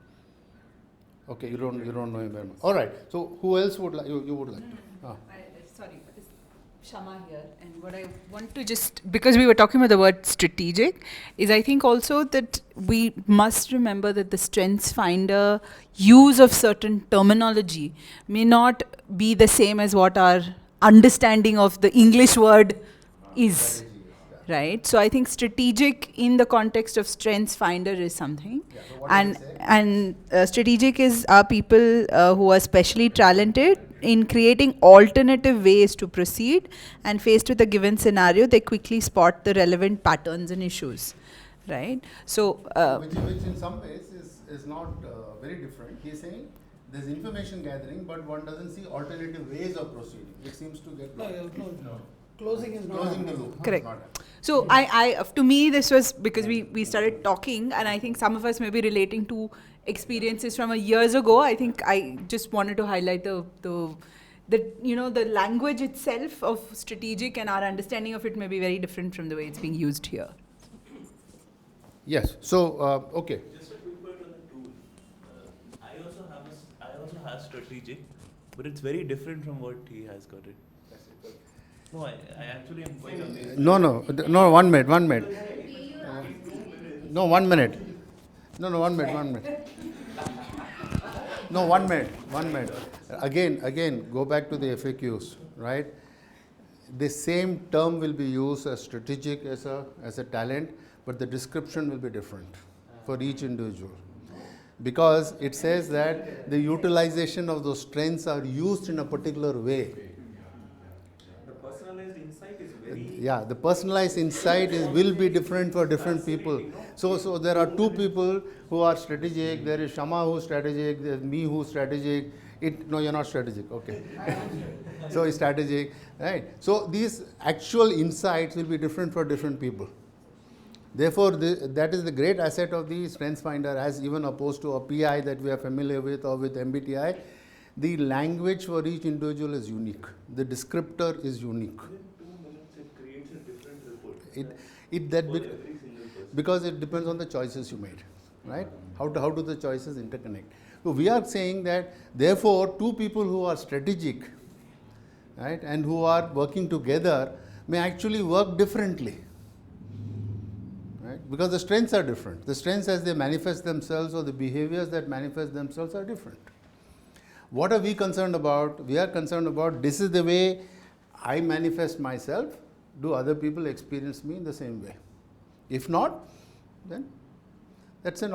Okay, you don't know him very much. All right. So, who else would like? You would like to? Sorry, Shama here, and what I want to just, because we were talking about the word strategic, is I think also that we must remember that the Strengths Finder use of certain terminology may not be the same as what our understanding of the English word is. Right, so I think strategic in the context of Strengths Finder is something, and strategic is our people who are specially talented in creating alternative ways to proceed, and faced with a given scenario, they quickly spot the relevant patterns and issues, right? So, which in some ways is not very different. He is saying there's information gathering, but one doesn't see alternative ways of proceeding. It seems to get Closing is not closing the loop. correct. So to me, this was because we started talking, and I think some of us may be relating to experiences from years ago. I think I just wanted to highlight the language itself of strategic, and our understanding of it may be very different from the way it's being used here. Yes. So okay. Just a quick word on the tool. I also have strategic, but it's very different from what he has got it. No, I actually am quite amazed. No, 1 minute. No, 1 minute. No, 1 minute. No, 1 minute. Again, go back to the FAQs, right? The same term will be used as strategic as a talent, but the description will be different for each individual. Because it says that the utilization of those strengths are used in a particular way. Yeah, the personalized insight will be different for different people. So there are two people who are strategic. There is Shama who's strategic. There's me who's strategic. No, you're not strategic. Okay. So it's strategic, right? So these actual insights will be different for different people. Therefore, that is the great asset of the Strengths Finder, as even opposed to a PI that we are familiar with or with MBTI. The language for each individual is unique. The descriptor is unique. Because it depends on the choices you made, right? How do the choices interconnect? So we are saying that, therefore, two people who are strategic, right, and who are working together may actually work differently, right? Because the strengths are different. The strengths as they manifest themselves, or the behaviors that manifest themselves, are different. What are we concerned about? We are concerned about, this is the way I manifest myself. Do other people experience me in the same way? If not, then that's an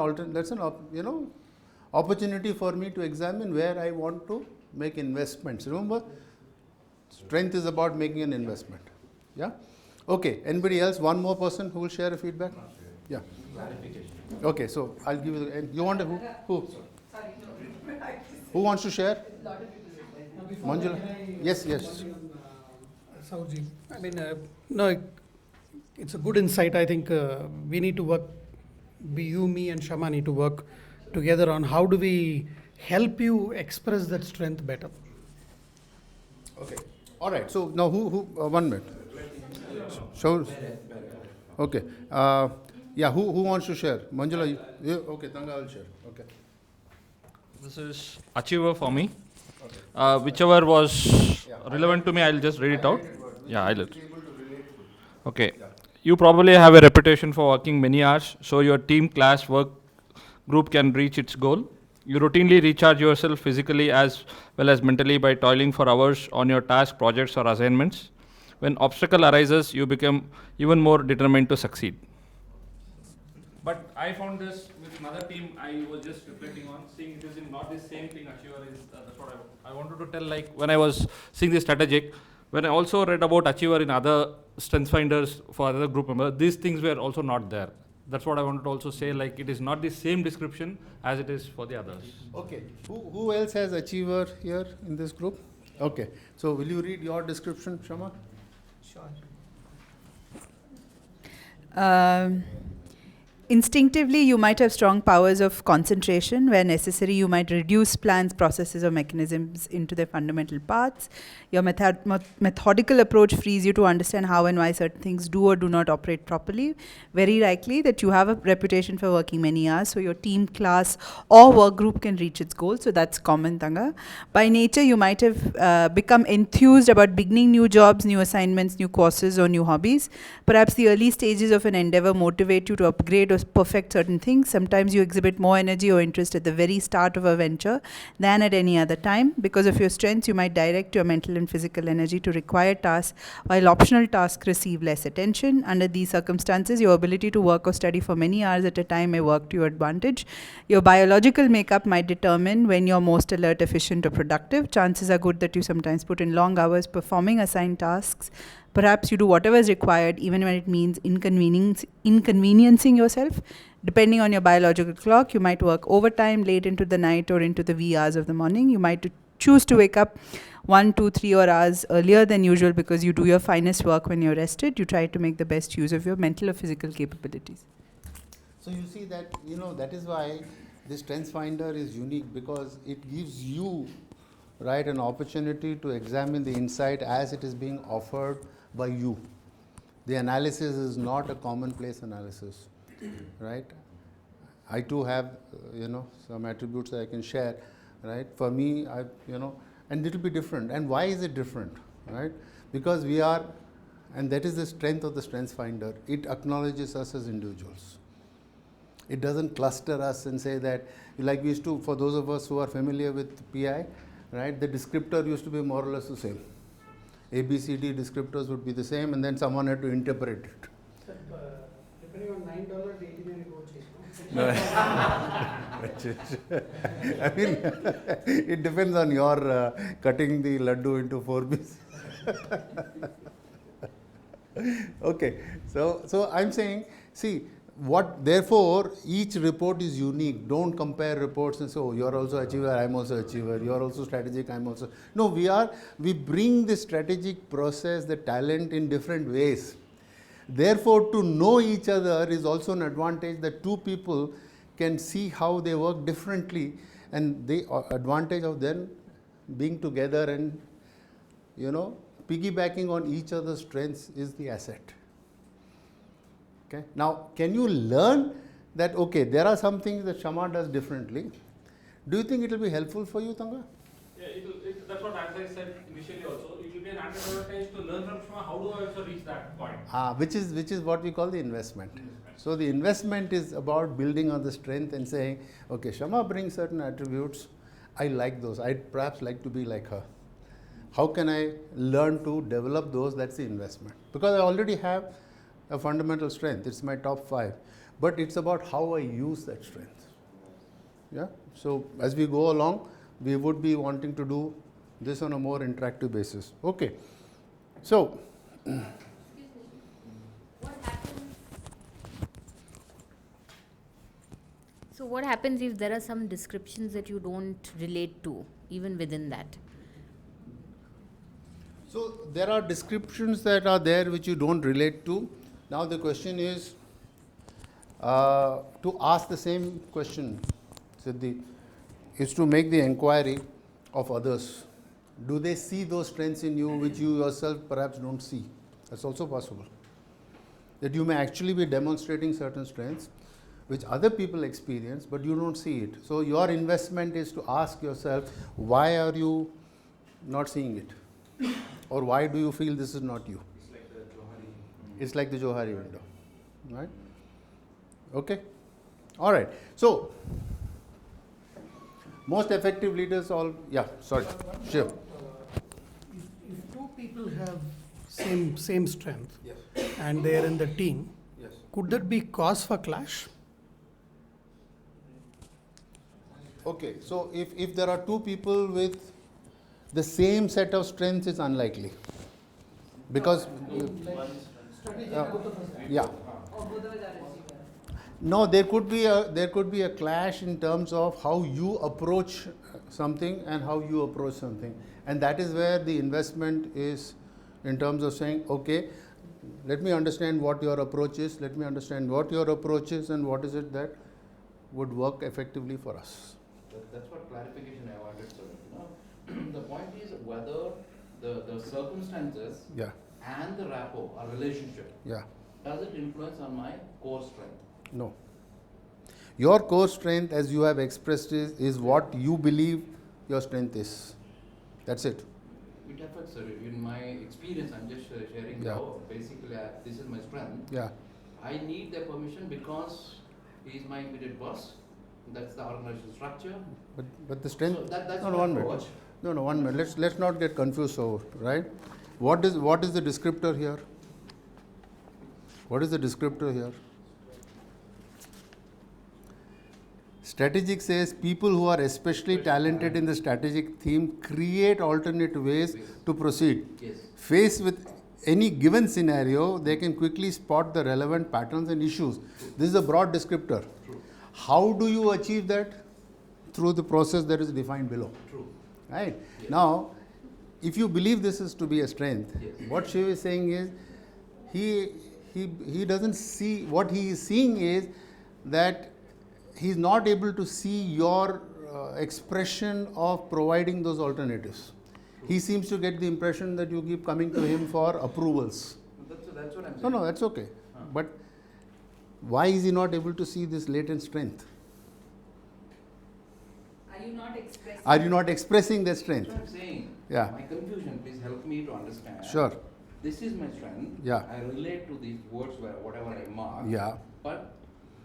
opportunity for me to examine where I want to make investments. Remember, strength is about making an investment. Yeah. Okay. Anybody else? One more person who will share a feedback. Yeah. Okay. So I'll give you. You want to who? Who wants to share? Manjula. Yes. Saurji, I mean, no, it's a good insight. I think we need to work, you, me and Shama need to work together on how do we help you express that strength better. Okay. All right. So now who 1 minute. So, okay. Who wants to share? Manjula, okay, Tanga will share. Okay. This is achiever for me. Whichever was relevant to me, I'll just read it out. Yeah, I'll. Okay. You probably have a reputation for working many hours, so your team, class, work group can reach its goal. You routinely recharge yourself physically as well as mentally by toiling for hours on your task, projects, or assignments. When obstacle arises, you become even more determined to succeed. But I found this with another team I was just reflecting on, seeing it is not the same thing achiever is, that's what I wanted to tell, like when I was seeing the strategic, when I also read about achiever in other strength finders for other group members, these things were also not there. That's what I wanted to also say, like it is not the same description as it is for the others. Okay, who else has achiever here in this group? Okay, so will you read your description, Shama? Sure. Instinctively, you might have strong powers of concentration. Where necessary, you might reduce plans, processes, or mechanisms into their fundamental parts. Your methodical approach frees you to understand how and why certain things do or do not operate properly. Very likely that you have a reputation for working many hours, so your team, class, or work group can reach its goal. So that's common, Tanga. By nature, you might have become enthused about beginning new jobs, new assignments, new courses, or new hobbies. Perhaps the early stages of an endeavor motivate you to upgrade or perfect certain things. Sometimes you exhibit more energy or interest at the very start of a venture than at any other time. Because of your strengths, you might direct your mental and physical energy to required tasks, while optional tasks receive less attention. Under these circumstances, your ability to work or study for many hours at a time may work to your advantage. Your biological makeup might determine when you're most alert, efficient, or productive. Chances are good that you sometimes put in long hours performing assigned tasks. Perhaps you do whatever is required, even when it means inconveniencing yourself. Depending on your biological clock, you might work overtime late into the night or into the wee hours of the morning. You might choose to wake up 1, 2, 3 hours earlier than usual because you do your finest work when you're rested. You try to make the best use of your mental or physical capabilities. So you see that, that is why this Strengths Finder is unique, because it gives you, right, an opportunity to examine the insight as it is being offered by you. The analysis is not a commonplace analysis, right? I too have, some attributes that I can share, right? For me, and it will be different. And why is it different, right? Because we are, and that is the strength of the Strengths Finder. It acknowledges us as individuals. It doesn't cluster us and say that, like we used to, for those of us who are familiar with PI, right? The descriptor used to be more or less the same. A, B, C, D descriptors would be the same, and then someone had to interpret it. Depending on $9, I mean, it depends on your cutting the laddu into 4 pieces. Okay, so I'm saying, see, therefore, each report is unique. Don't compare reports and say, oh, you're also achiever, I'm also achiever, you're also strategic, I'm also. No, we bring the strategic process, the talent in different ways. Therefore, to know each other is also an advantage that two people can see how they work differently, and the advantage of them being together and, piggybacking on each other's strengths is the asset. Okay. Now, can you learn that, okay, there are some things that Shama does differently. Do you think it will be helpful for you, Tanga? Yeah, that's what, as I said initially also, it will be an advantage to learn from Shama. How do I also reach that point? Which is what we call the investment. So the investment is about building on the strength and saying, okay, Shama brings certain attributes. I like those. I'd perhaps like to be like her. How can I learn to develop those? That's the investment. Because I already have a fundamental strength. It's my top 5. But it's about how I use that strength. Yeah. So as we go along, we would be wanting to do this on a more interactive basis. Okay. So, what happens if there are some descriptions that you don't relate to, even within that? So there are descriptions that are there which you don't relate to. Now the question is to ask the same question, Siddhi, is to make the inquiry of others. Do they see those strengths in you which you yourself perhaps don't see? That's also possible. That you may actually be demonstrating certain strengths, which other people experience, but you don't see it. So your investment is to ask yourself, why are you not seeing it? Or why do you feel this is not you? It's like the Johari window, right? Okay? All right. So, most effective leaders all, yeah, sorry, Shiv. If two people have same strength and they are in the team, could that be cause for clash? Okay, so if there are two people with the same set of strengths, it's unlikely. Because, yeah. No, there could be a clash in terms of how you approach something and how you approach something, and that is where the investment is in terms of saying, okay, let me understand what your approach is, let me understand what your approach is, and what is it that would work effectively for us. That's what clarification I wanted, sir. The point is whether the circumstances and the rapport or relationship does it influence on my core strength? No. Your core strength, as you have expressed, is what you believe your strength is. That's it. It affects, sir. In my experience, I'm just sharing now. Basically, this is my strength. Yeah. I need the permission because he is my immediate boss. That's the organizational structure. But the strength. So that's no, my 1 minute. approach. No, 1 minute. Let's not get confused over, right? What is the descriptor here? What is the descriptor here? Strategic says people who are especially talented in the strategic theme create alternate ways to proceed. Yes. Faced with any given scenario, they can quickly spot the relevant patterns and issues. This is a broad descriptor. True. How do you achieve that? Through the process that is defined below. True. Right? Yes. Now, if you believe this is to be a strength, what Shiv is saying is, he doesn't see, what he is seeing is that he is not able to see your expression of providing those alternatives. He seems to get the impression that you keep coming to him for approvals. That's what I'm saying. No, that's okay. But why is he not able to see this latent strength? Are you not expressing that strength? That's what I'm saying. Yeah. My confusion, please help me to understand. Sure. This is my strength. Yeah. I relate to these words whatever I mark. Yeah. But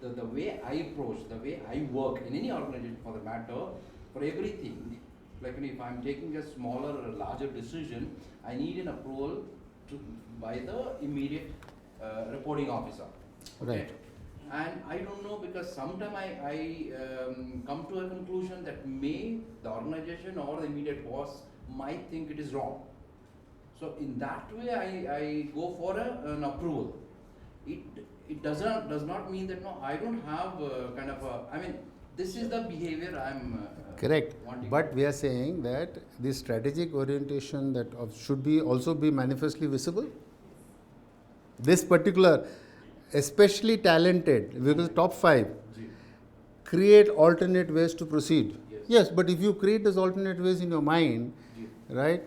the way I approach, the way I work in any organization for the matter, for everything, like if I'm taking a smaller or a larger decision, I need an approval by the immediate reporting officer. Okay? Right. And I don't know, because sometimes I come to a conclusion that the organization or the immediate boss might think it is wrong. So in that way I go for an approval. It does not mean that I don't have kind of a, this is the behavior I'm Correct. wanting. But we are saying that the strategic orientation that should be also be manifestly visible. This particular, especially talented, because top 5, create alternate ways to proceed. Yes, but if you create those alternate ways in your mind, right,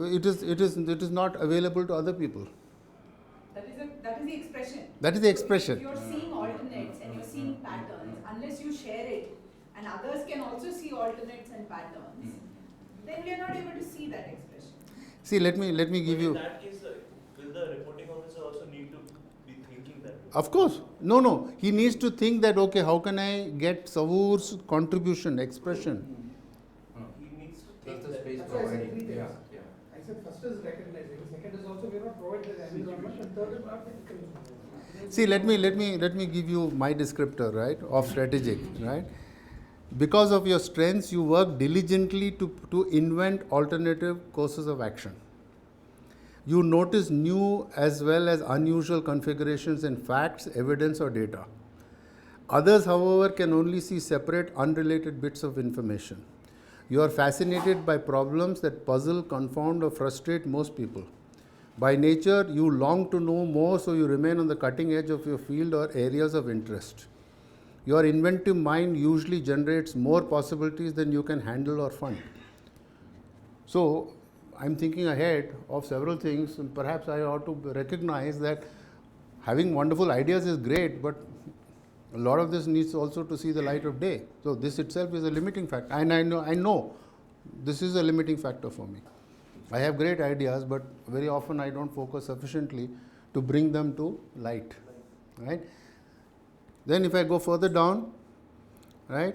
it is not available to other people. That is the expression. That is the expression. If you're seeing alternates and you're seeing patterns, unless you share it and others can also see alternates and patterns, then we are not able to see that expression. See, let me give you. In that case, will the reporting officer also need to be thinking that way? Of course. No. He needs to think that, okay, how can I get Savur's contribution, expression? He needs to think That's the space that. providing. I said first is recognizing, second is also we are not provided the environment, and third is not the. See, let me give you my descriptor, right, of strategic, right? Because of your strengths, you work diligently to invent alternative courses of action. You notice new as well as unusual configurations in facts, evidence, or data. Others, however, can only see separate, unrelated bits of information. You are fascinated by problems that puzzle, confound, or frustrate most people. By nature, you long to know more, so you remain on the cutting edge of your field or areas of interest. Your inventive mind usually generates more possibilities than you can handle or fund. So, I'm thinking ahead of several things, and perhaps I ought to recognize that having wonderful ideas is great, but A lot of this needs also to see the light of day. So this itself is a limiting factor. And I know this is a limiting factor for me. I have great ideas, but very often I don't focus sufficiently to bring them to light, right? Then if I go further down, right?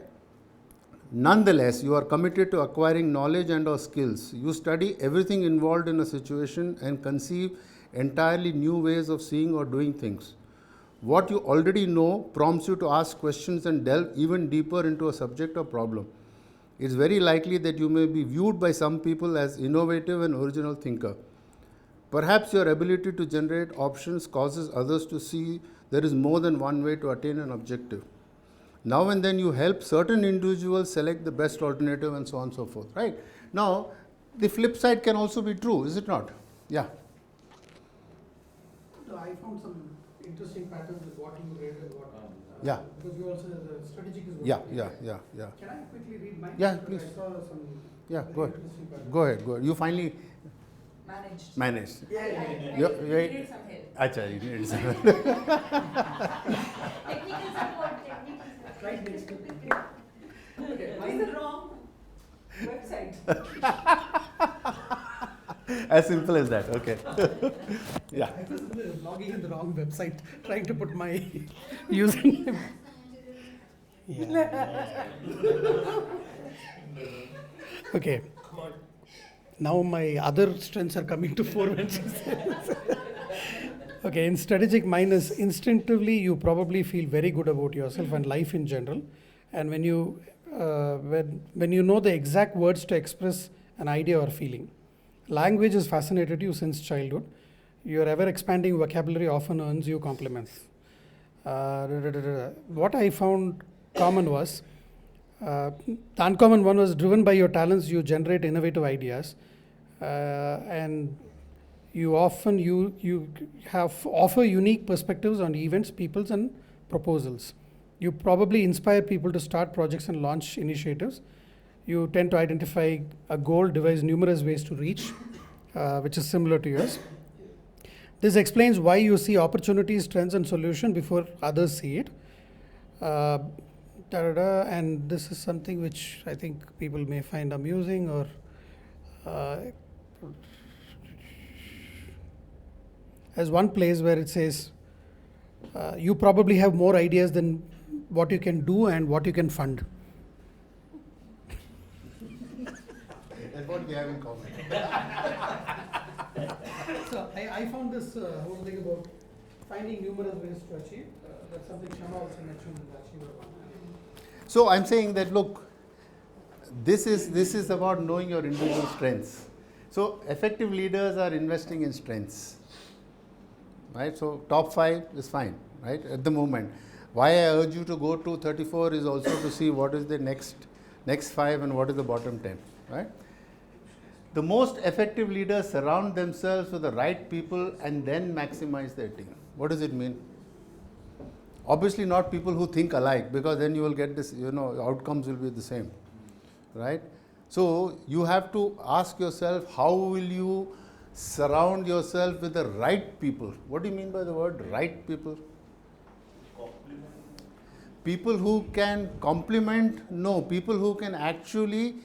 Nonetheless, you are committed to acquiring knowledge and or skills. You study everything involved in a situation and conceive entirely new ways of seeing or doing things. What you already know prompts you to ask questions and delve even deeper into a subject or problem. It's very likely that you may be viewed by some people as innovative and original thinker. Perhaps your ability to generate options causes others to see there is more than one way to attain an objective. Now and then you help certain individuals select the best alternative and so on and so forth, right? Now, the flip side can also be true, is it not? Yeah. I found some interesting patterns with what you read and what. Yeah. Because you also the strategic is. Yeah. Can I quickly read mine? Yeah, Because please. I saw some. Yeah, very go ahead. interesting patterns. Go ahead. You finally managed. Yeah. Need some help. Acha, you need some help. Technical support. Right next to Okay, mine the wrong website. As simple as that, okay. Yeah. I was logging in the wrong website, trying to put my username. Okay. Now my other strengths are coming to fore when she says. Okay, in strategic minus, instinctively you probably feel very good about yourself and life in general. And when you know the exact words to express an idea or feeling. Language has fascinated you since childhood. Your ever expanding vocabulary often earns you compliments. What I found common was, the uncommon one was driven by your talents, you generate innovative ideas. And you often offer unique perspectives on events, peoples and proposals. You probably inspire people to start projects and launch initiatives. You tend to identify a goal, devise numerous ways to reach, which is similar to yours. This explains why you see opportunities, trends and solutions before others see it. And this is something which I think people may find amusing or as one place where it says, you probably have more ideas than what you can do and what you can fund. That's what we have in common. So I found this whole thing about finding numerous ways to achieve. That's something Shama also mentioned in the Achiever one. So I'm saying that, look, this is about knowing your individual strengths. So effective leaders are investing in strengths, right? So top 5 is fine, right? At the moment. Why I urge you to go to 34 is also to see what is the next 5 and what is the bottom 10, right? The most effective leaders surround themselves with the right people and then maximize their team. What does it mean? Obviously not people who think alike, because then you will get this, outcomes will be the same, right? So you have to ask yourself, how will you surround yourself with the right people? What do you mean by the word right people? People who can complement? No, people who can actually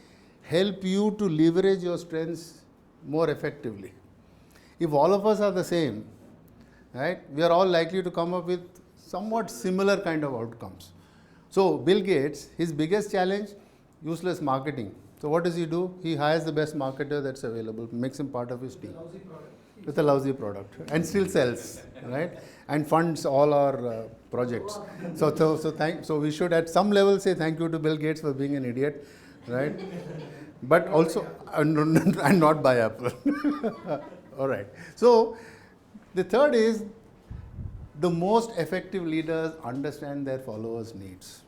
help you to leverage your strengths more effectively. If all of us are the same, right, we are all likely to come up with somewhat similar kind of outcomes. So Bill Gates, his biggest challenge, useless marketing. So what does he do? He hires the best marketer that's available, makes him part of his team. With a lousy product and still sells, right? And funds all our projects. So we should at some level say thank you to Bill Gates for being an idiot, right? But also, and not buy Apple. All right. So the third is, the most effective leaders understand their followers' needs.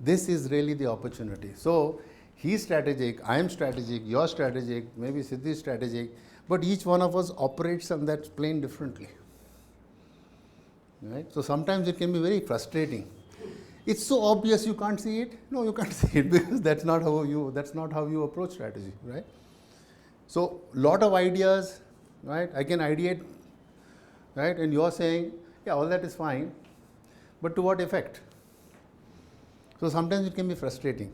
This is really the opportunity. So he's strategic, I am strategic, you're strategic, maybe Siddhi is strategic, but each one of us operates on that plane differently. Right? So sometimes it can be very frustrating. It's so obvious you can't see it. No, you can't see it because that's not how you approach strategy, right? So lot of ideas, right? I can ideate, right? And you're saying, yeah, all that is fine, but to what effect? So sometimes it can be frustrating,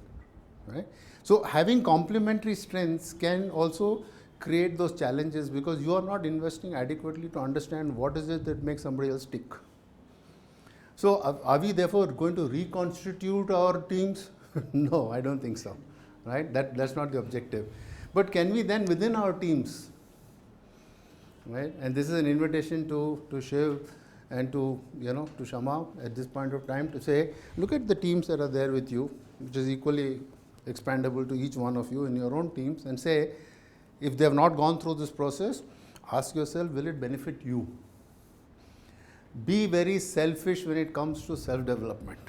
right? So having complementary strengths can also create those challenges because you are not investing adequately to understand what is it that makes somebody else tick. So are we therefore going to reconstitute our teams? No, I don't think so, right? That's not the objective. But can we then within our teams, right? And this is an invitation to Shiv and to Shama at this point of time to say, look at the teams that are there with you, which is equally expandable to each one of you in your own teams, and say, if they have not gone through this process, ask yourself, will it benefit you? Be very selfish when it comes to self-development.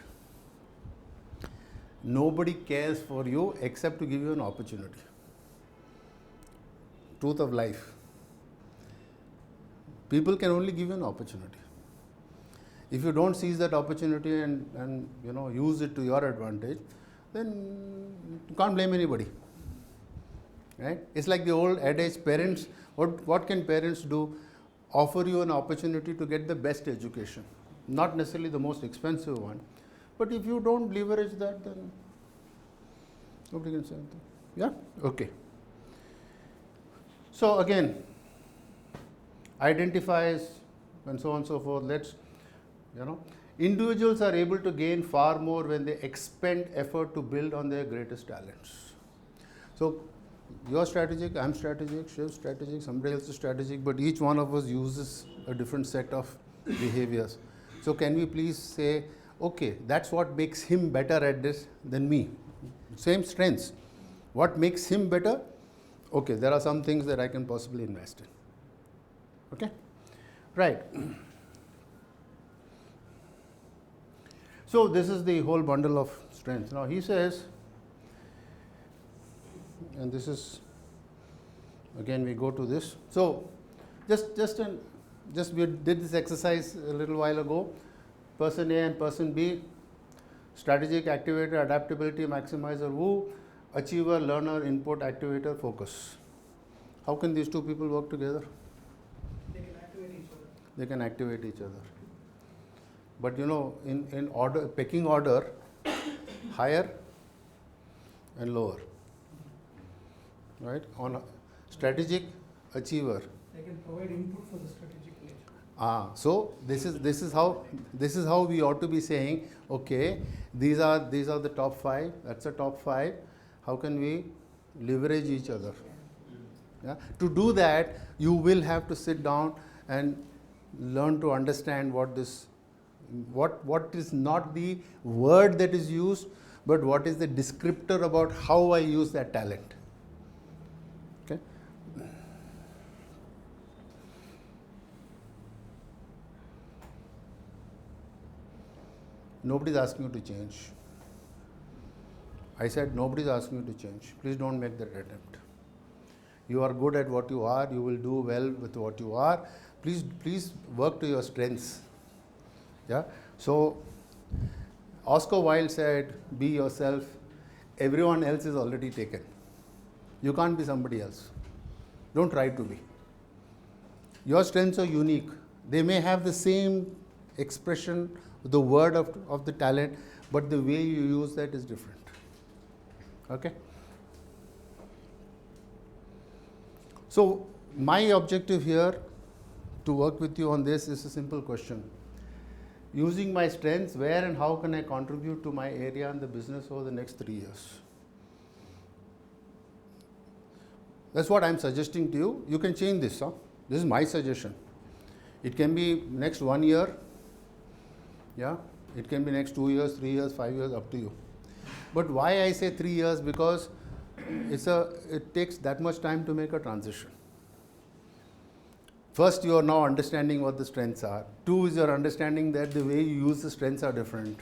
Nobody cares for you except to give you an opportunity. Truth of life. People can only give you an opportunity. If you don't seize that opportunity and use it to your advantage, then you can't blame anybody. Right? It's like the old adage, parents, what can parents do? Offer you an opportunity to get the best education. Not necessarily the most expensive one. But if you don't leverage that, then nobody can say anything. Yeah? Okay. So again, identifies and so on and so forth. Individuals are able to gain far more when they expend effort to build on their greatest talents. So you're strategic, I'm strategic, Shiv's strategic, somebody else is strategic, but each one of us uses a different set of behaviors. So can we please say, okay, that's what makes him better at this than me. Same strengths. What makes him better? Okay, there are some things that I can possibly invest in. Okay? Right. So this is the whole bundle of strengths. Now he says, and this is, again we go to this. So just we did this exercise a little while ago. Person A and person B, strategic, activator, adaptability, maximizer, woo, achiever, learner, input, activator, focus. How can these two people work together? They can activate each other. But in order, pecking order, higher and lower. Right? On a strategic, achiever. They can provide input for the strategic nature. So this is how we ought to be saying, okay, these are the top 5. That's the top 5. How can we leverage each other? Yeah? To do that, you will have to sit down and learn to understand what is not the word that is used, but what is the descriptor about how I use that talent. Okay? Nobody's asking you to change. I said nobody's asking you to change. Please don't make that attempt. You are good at what you are. You will do well with what you are. Please work to your strengths. Yeah. So Oscar Wilde said, "Be yourself. Everyone else is already taken. You can't be somebody else. Don't try to be. Your strengths are unique. They may have the same expression, the word of the talent, but the way you use that is different." Okay? So my objective here to work with you on this is a simple question. Using my strengths, where and how can I contribute to my area and the business over the next 3 years? That's what I'm suggesting to you. You can change this. This is my suggestion. It can be next 1 year. Yeah. It can be next 2 years, 3 years, 5 years, up to you. But why I say 3 years? Because it takes that much time to make a transition. First, you are now understanding what the strengths are. 2 is your understanding that the way you use the strengths are different.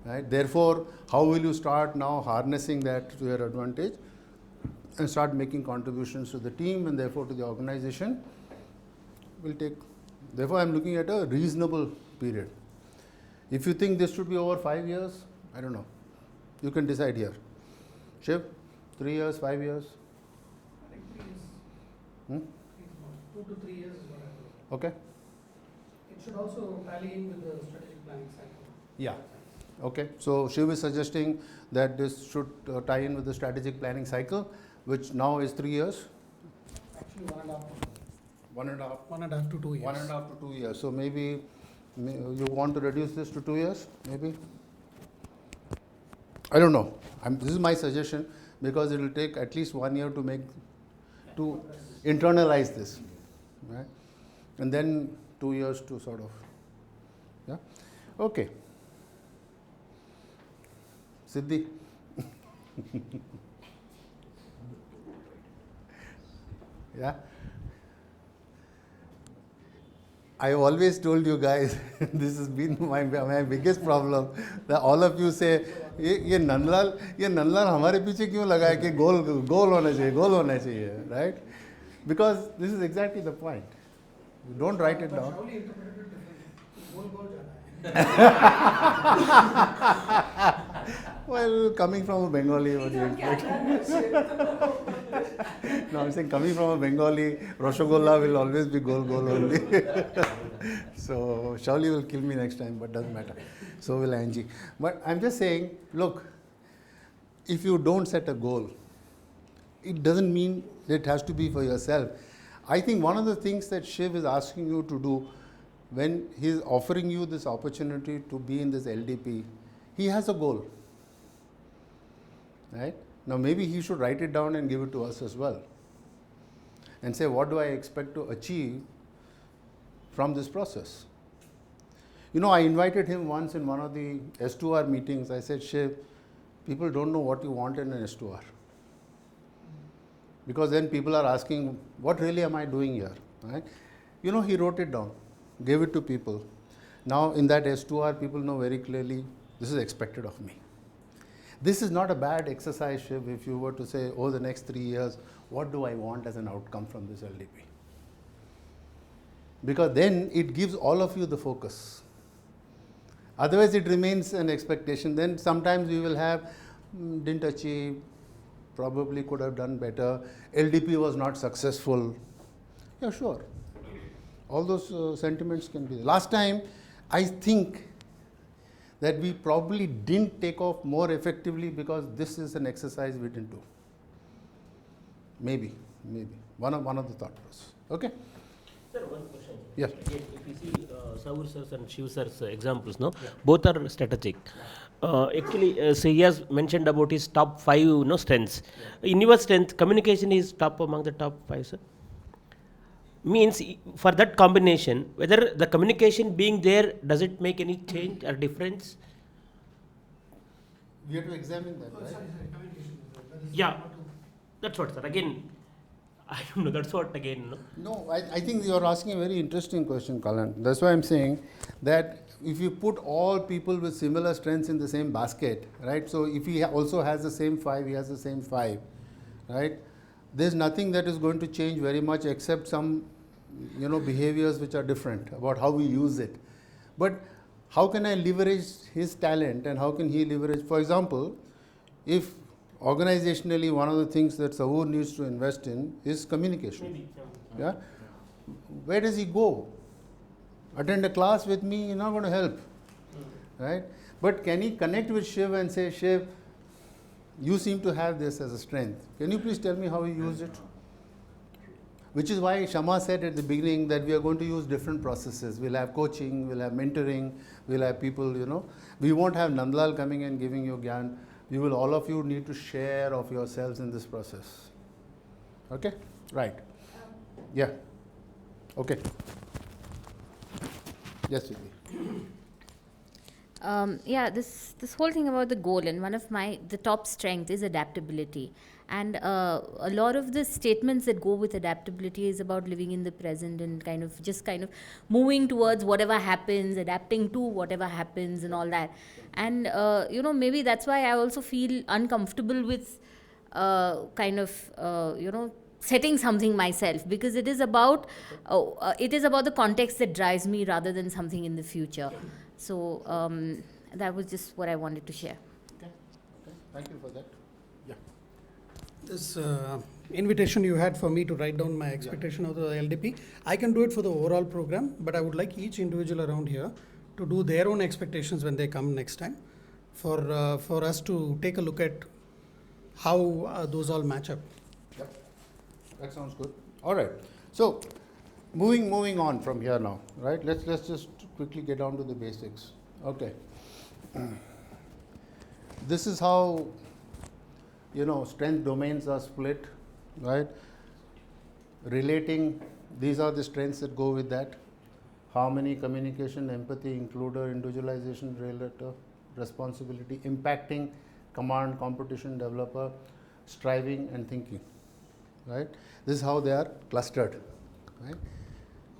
Right? Therefore, how will you start now harnessing that to your advantage and start making contributions to the team and therefore to the organization? Therefore, I'm looking at a reasonable period. If you think this should be over 5 years, I don't know. You can decide here. Shiv, 3 years, 5 years? I think 3 years. 2 to 3 years is what I think. Okay. It should also tally in with the strategic planning cycle. Yeah. Okay, so Shiv is suggesting that this should tie in with the strategic planning cycle, which now is 3 years. Actually, 1.5. 1.5. 1.5 to 2 years. 1.5 to 2 years. So maybe you want to reduce this to 2 years, maybe? I don't know. This is my suggestion because it will take at least 1 year to internalize this, right? And then 2 years to sort of, yeah. Okay. Siddhi. Yeah. I always told you guys, this has been my biggest problem, that all of you say, ये नंदलाल हमारे पीछे क्यों लगा है कि गोल होना चाहिए, right? Because this is exactly the point. You don't write it down. Well, coming from a Bengali, what do you expect? No, I'm saying coming from a Bengali, Rasgulla will always be goal only. So Shauli will kill me next time, but doesn't matter. So will Angie. But I'm just saying, look, if you don't set a goal, it doesn't mean that it has to be for yourself. I think one of the things that Shiv is asking you to do when he's offering you this opportunity to be in this LDP, he has a goal. Right? Now maybe he should write it down and give it to us as well. And say, what do I expect to achieve from this process? You know, I invited him once in one of the S2R meetings. I said, Shiv, people don't know what you want in an S2R. Because then people are asking, what really am I doing here? Right? You know, he wrote it down, gave it to people. Now in that S2R, people know very clearly, this is expected of me. This is not a bad exercise, Shiv, if you were to say, oh, the next 3 years, what do I want as an outcome from this LDP? Because then it gives all of you the focus. Otherwise, it remains an expectation. Then sometimes we will have, didn't achieve, probably could have done better, LDP was not successful. Yeah, sure. All those sentiments can be there. Last time, I think that we probably didn't take off more effectively because this is an exercise we didn't do. Maybe. One of the thought process. Okay? Sir, one question. Yes. Again, if you see Saur sir's and Shiv sir's examples, no, both are strategic. Actually, so he has mentioned about his top 5 strengths. In your strength, communication is top among the top 5, sir. Means for that combination, whether the communication being there, does it make any change or difference? We have to examine that, right? Yeah, that's what, sir. Again, I don't know, that's what again. No, I think you are asking a very interesting question, Kalan. That's why I'm saying that if you put all people with similar strengths in the same basket, right? So if he also has the same 5, he has the same 5, right? There's nothing that is going to change very much except some, behaviors which are different about how we use it. But how can I leverage his talent and how can he leverage, for example, if organizationally one of the things that Saur needs to invest in is communication. Yeah? Where does he go? Attend a class with me, you're not going to help. Right? But can he connect with Shiv and say, Shiv, you seem to have this as a strength. Can you please tell me how you use it? Which is why Shama said at the beginning that we are going to use different processes. We'll have coaching, we'll have mentoring, we'll have people, We won't have Nandlal coming and giving you gyan. All of you need to share of yourselves in this process. Okay? Right. Yeah. Okay. Yes, Vicky. Yeah, this whole thing about the goal, and one of the top strength is adaptability. And a lot of the statements that go with adaptability is about living in the present and kind of moving towards whatever happens, adapting to whatever happens and all that. And, maybe that's why I also feel uncomfortable with setting something myself, because it is about the context that drives me rather than something in the future. So that was just what I wanted to share. Okay. Thank you for that. Yeah. This invitation you had for me to write down my expectation of the LDP, I can do it for the overall program, but I would like each individual around here to do their own expectations when they come next time. for us to take a look at how those all match up. Yep. That sounds good. All right. So moving on from here now, right? Let's just quickly get down to the basics. Okay. This is how, strength domains are split, right? Relating, these are the strengths that go with that. Harmony, communication, empathy, includer, individualization, relator, responsibility, impacting, command, competition, developer, striving, and thinking, right? This is how they are clustered, right?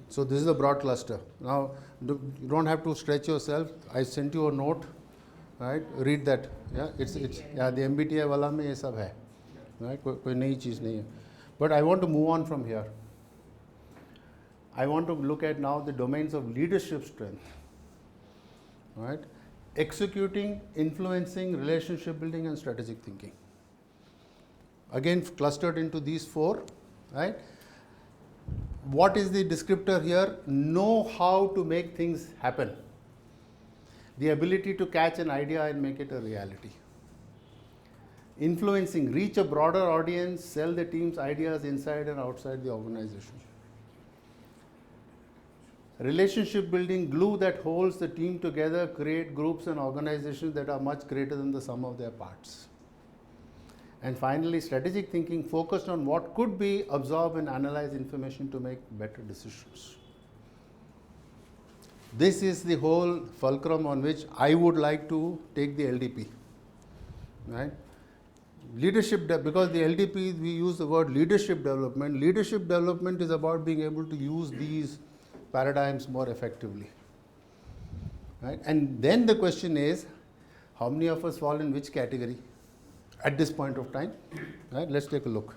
So this is a broad cluster. Now, you don't have to stretch yourself. I sent you a note, right? Read that. Yeah, it's yeah, the MBTI वाला में ये सब है, right? कोई नई चीज़ नहीं है. But I want to move on from here. I want to look at now the domains of leadership strength, right? Executing, influencing, relationship building, and strategic thinking. Again, clustered into these four, right? What is the descriptor here? Know how to make things happen. The ability to catch an idea and make it a reality. Influencing, reach a broader audience, sell the team's ideas inside and outside the organization. Relationship building, glue that holds the team together, create groups and organizations that are much greater than the sum of their parts. And finally, strategic thinking, focused on what could be, absorb and analyze information to make better decisions. This is the whole fulcrum on which I would like to take the LDP, right? Leadership, because the LDP, we use the word leadership development. Leadership development is about being able to use these paradigms more effectively, right? And then the question is, how many of us fall in which category at this point of time, right? Let's take a look.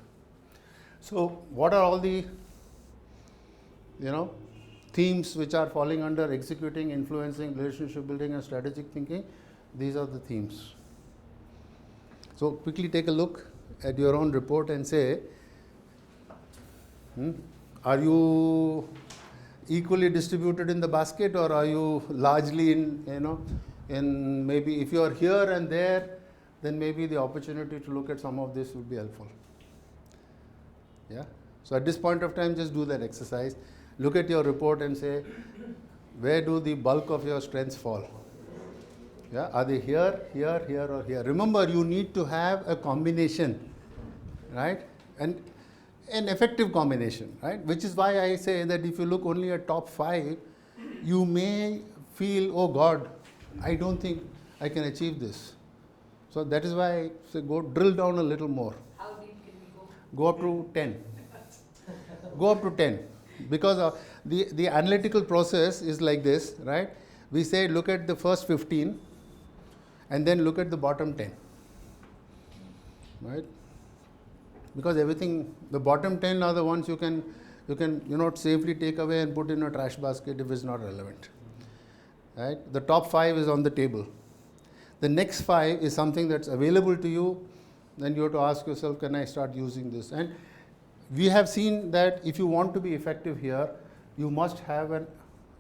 So what are all the, themes which are falling under executing, influencing, relationship building, and strategic thinking? These are the themes. So quickly take a look at your own report and say, are you equally distributed in the basket, or are you largely in maybe if you are here and there, then maybe the opportunity to look at some of this would be helpful. Yeah. So at this point of time, just do that exercise. Look at your report and say, where do the bulk of your strengths fall? Yeah. Are they here, here, here, or here? Remember, you need to have a combination, right? And an effective combination, right? Which is why I say that if you look only at top 5, you may feel, oh God, I don't think I can achieve this. So that is why I say go drill down a little more. How deep can we go? Go up to 10. Go up to 10. Because the analytical process is like this, right? We say look at the first 15 and then look at the bottom 10, right? Because everything, the bottom 10 are the ones you can safely take away and put in a trash basket if it's not relevant, right? The top 5 is on the table. The next 5 is something that's available to you. Then you have to ask yourself, can I start using this? And we have seen that if you want to be effective here, you must have a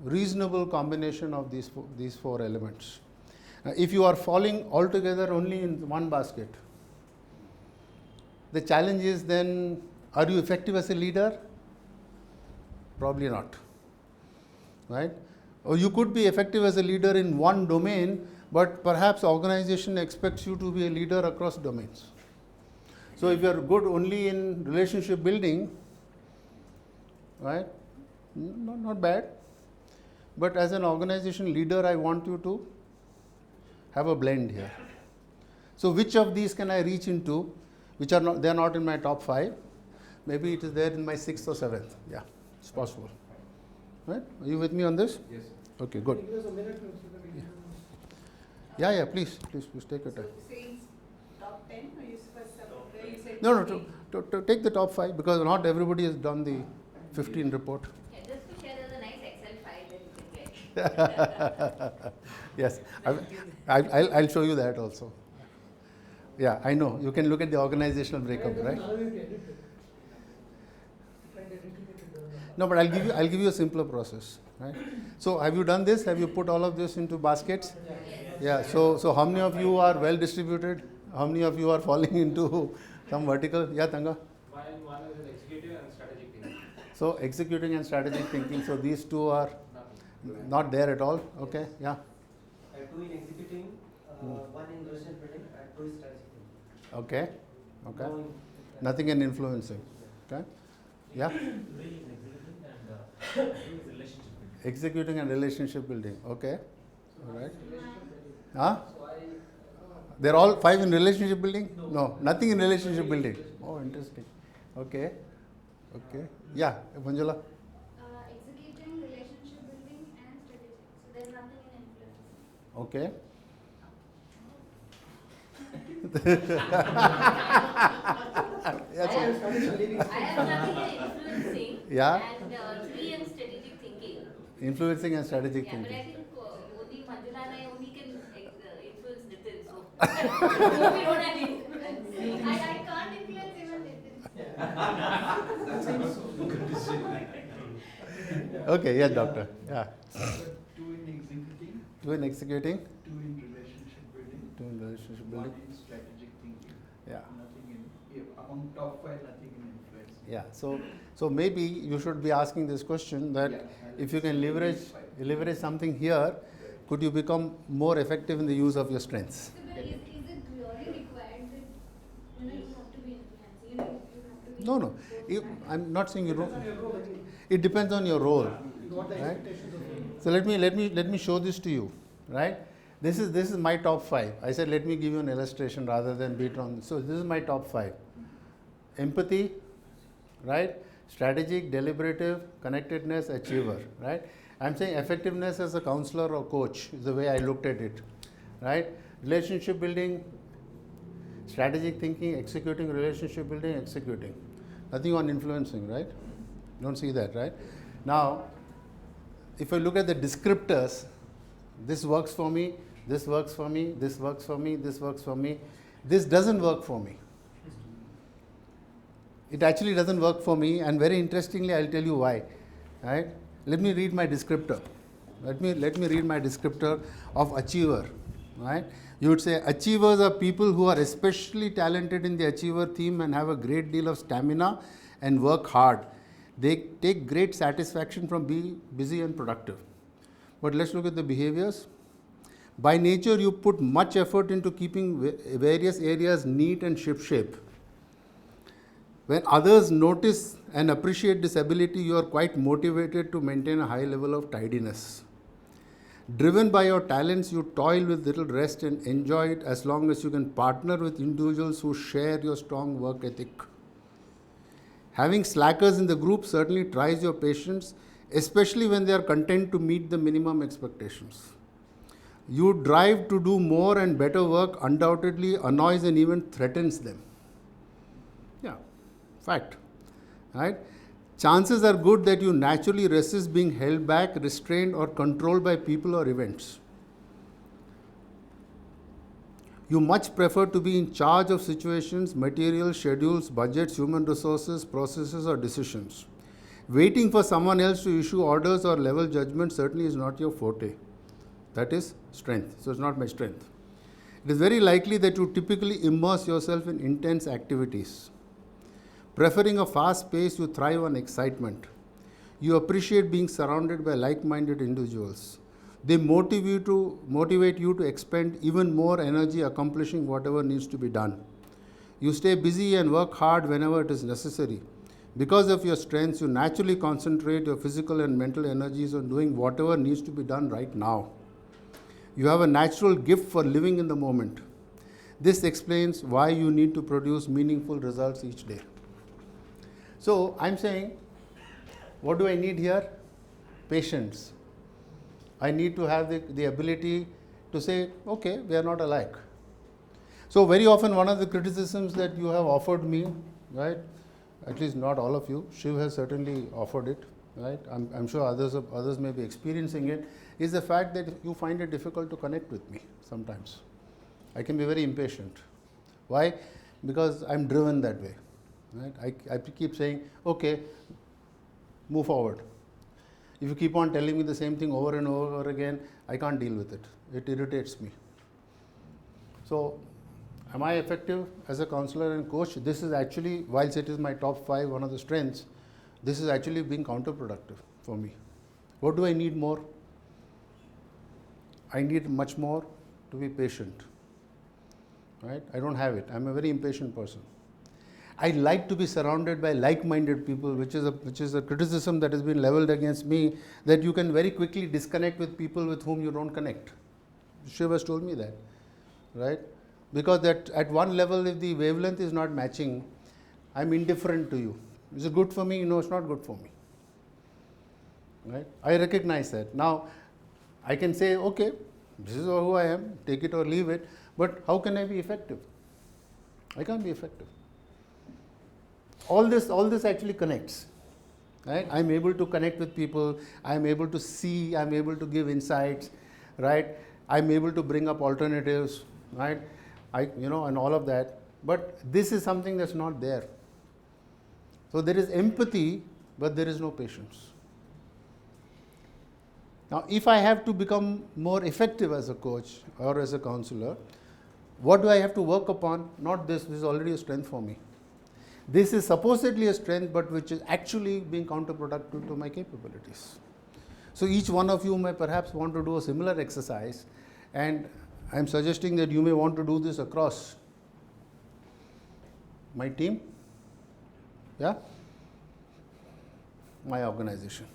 reasonable combination of these four elements. If you are falling altogether only in one basket, the challenge is then, are you effective as a leader? Probably not, right? Or you could be effective as a leader in one domain, but perhaps organization expects you to be a leader across domains. So if you are good only in relationship building, right, not bad. But as an organization leader, I want you to have a blend here. So which of these can I reach into? Which are not, they are not in my top 5. Maybe it is there in my 6th or 7th. Yeah, it's possible. Right? Are you with me on this? Yes. Okay, good. Yeah, please take your time. So saying top 10 or you first where you said No, to take the top 5 because not everybody has done the 15 report. Yeah, just to share, there's a nice Excel file that you can get. Yes, I'll show you that also. Yeah, I know. You can look at the organizational breakup, right? No, but I'll give you a simpler process, right? So have you done this? Have you put all of this into baskets? Yeah, so how many of you are well distributed? How many of you are falling into some vertical? Yeah, Tanga? One is executive and strategic thinking. So executing and strategic thinking, so these two are not there at all, okay, yeah. Two in executing, one in relationship building, and two in strategic thinking. Okay, okay. Nothing in influencing, okay, yeah. Executing and relationship building, okay, all right. Huh? They're all 5 in relationship building? No, nothing in relationship building. Oh, interesting. Okay, okay. Yeah, Manjula? Executing, relationship building, and strategic. So there's nothing in influence. Okay. I have nothing in influencing Yeah. and 3 in strategic thinking. Influencing and strategic Yeah, but I thinking. think only Manjula and I only can influence Nitin, so we don't have influence. I can't influence even Okay, yeah, doctor. Yeah. 2 in executing, 2 in executing, 2 in relationship building, 2 in relationship 1 building. in strategic thinking. Yeah. Nothing in, among top 5, nothing in influence. Yeah, so maybe you should be asking this question that if you can leverage something here, could you become more effective in the use of your strengths? Is it really required that you have to be influencing? You have to be. No. I'm not saying you don't. It depends on your role, right? So let me show this to you, right? This is my top 5. I said let me give you an illustration rather than beat on. So this is my top 5. Empathy, right? Strategic, deliberative, connectedness, achiever, right? I'm saying effectiveness as a counselor or coach is the way I looked at it, right? Relationship building, strategic thinking, executing, relationship building, executing. Nothing on influencing, right? You don't see that, right? Now, if I look at the descriptors, this works for me, this works for me, this works for me, this works for me, this doesn't work for me. It actually doesn't work for me, and very interestingly, I'll tell you why, right? Let me read my descriptor. Let me read my descriptor of achiever, right? You would say achievers are people who are especially talented in the achiever theme and have a great deal of stamina and work hard. They take great satisfaction from being busy and productive. But let's look at the behaviors. By nature, you put much effort into keeping various areas neat and shipshape. When others notice and appreciate this ability, you are quite motivated to maintain a high level of tidiness. Driven by your talents, you toil with little rest and enjoy it as long as you can partner with individuals who share your strong work ethic. Having slackers in the group certainly tries your patience, especially when they are content to meet the minimum expectations. Your drive to do more and better work undoubtedly annoys and even threatens them. Yeah, fact, right? Chances are good that you naturally resist being held back, restrained, or controlled by people or events. You much prefer to be in charge of situations, materials, schedules, budgets, human resources, processes, or decisions. Waiting for someone else to issue orders or level judgment certainly is not your forte. That is strength. So it's not my strength. It is very likely that you typically immerse yourself in intense activities. Preferring a fast pace, you thrive on excitement. You appreciate being surrounded by like-minded individuals. They motivate you to expend even more energy accomplishing whatever needs to be done. You stay busy and work hard whenever it is necessary. Because of your strengths, you naturally concentrate your physical and mental energies on doing whatever needs to be done right now. You have a natural gift for living in the moment. This explains why you need to produce meaningful results each day. So I'm saying, what do I need here? Patience. I need to have the ability to say, okay, we are not alike. So very often one of the criticisms that you have offered me, right, at least not all of you, Shiv has certainly offered it, right, I'm sure others may be experiencing it, is the fact that you find it difficult to connect with me sometimes. I can be very impatient. Why? Because I'm driven that way. Right? I keep saying, okay, move forward. If you keep on telling me the same thing over and over again, I can't deal with it. It irritates me. So, am I effective as a counselor and coach? This is actually, whilst it is my top 5, one of the strengths, this is actually being counterproductive for me. What do I need more? I need much more to be patient. Right? I don't have it. I'm a very impatient person. I like to be surrounded by like-minded people, which is a criticism that has been leveled against me, that you can very quickly disconnect with people with whom you don't connect. Shiv has told me that, right? Because that at one level, if the wavelength is not matching, I'm indifferent to you. Is it good for me? No, it's not good for me. Right? I recognize that. Now, I can say, okay, this is who I am, take it or leave it, but how can I be effective? I can't be effective. All this actually connects. Right? I'm able to connect with people, I'm able to see, I'm able to give insights, right? I'm able to bring up alternatives, right? And all of that. But this is something that's not there. So there is empathy, but there is no patience. Now, if I have to become more effective as a coach or as a counselor, what do I have to work upon? Not this is already a strength for me. This is supposedly a strength, but which is actually being counterproductive to my capabilities. So each one of you may perhaps want to do a similar exercise, and I'm suggesting that you may want to do this across my team, yeah, my organization.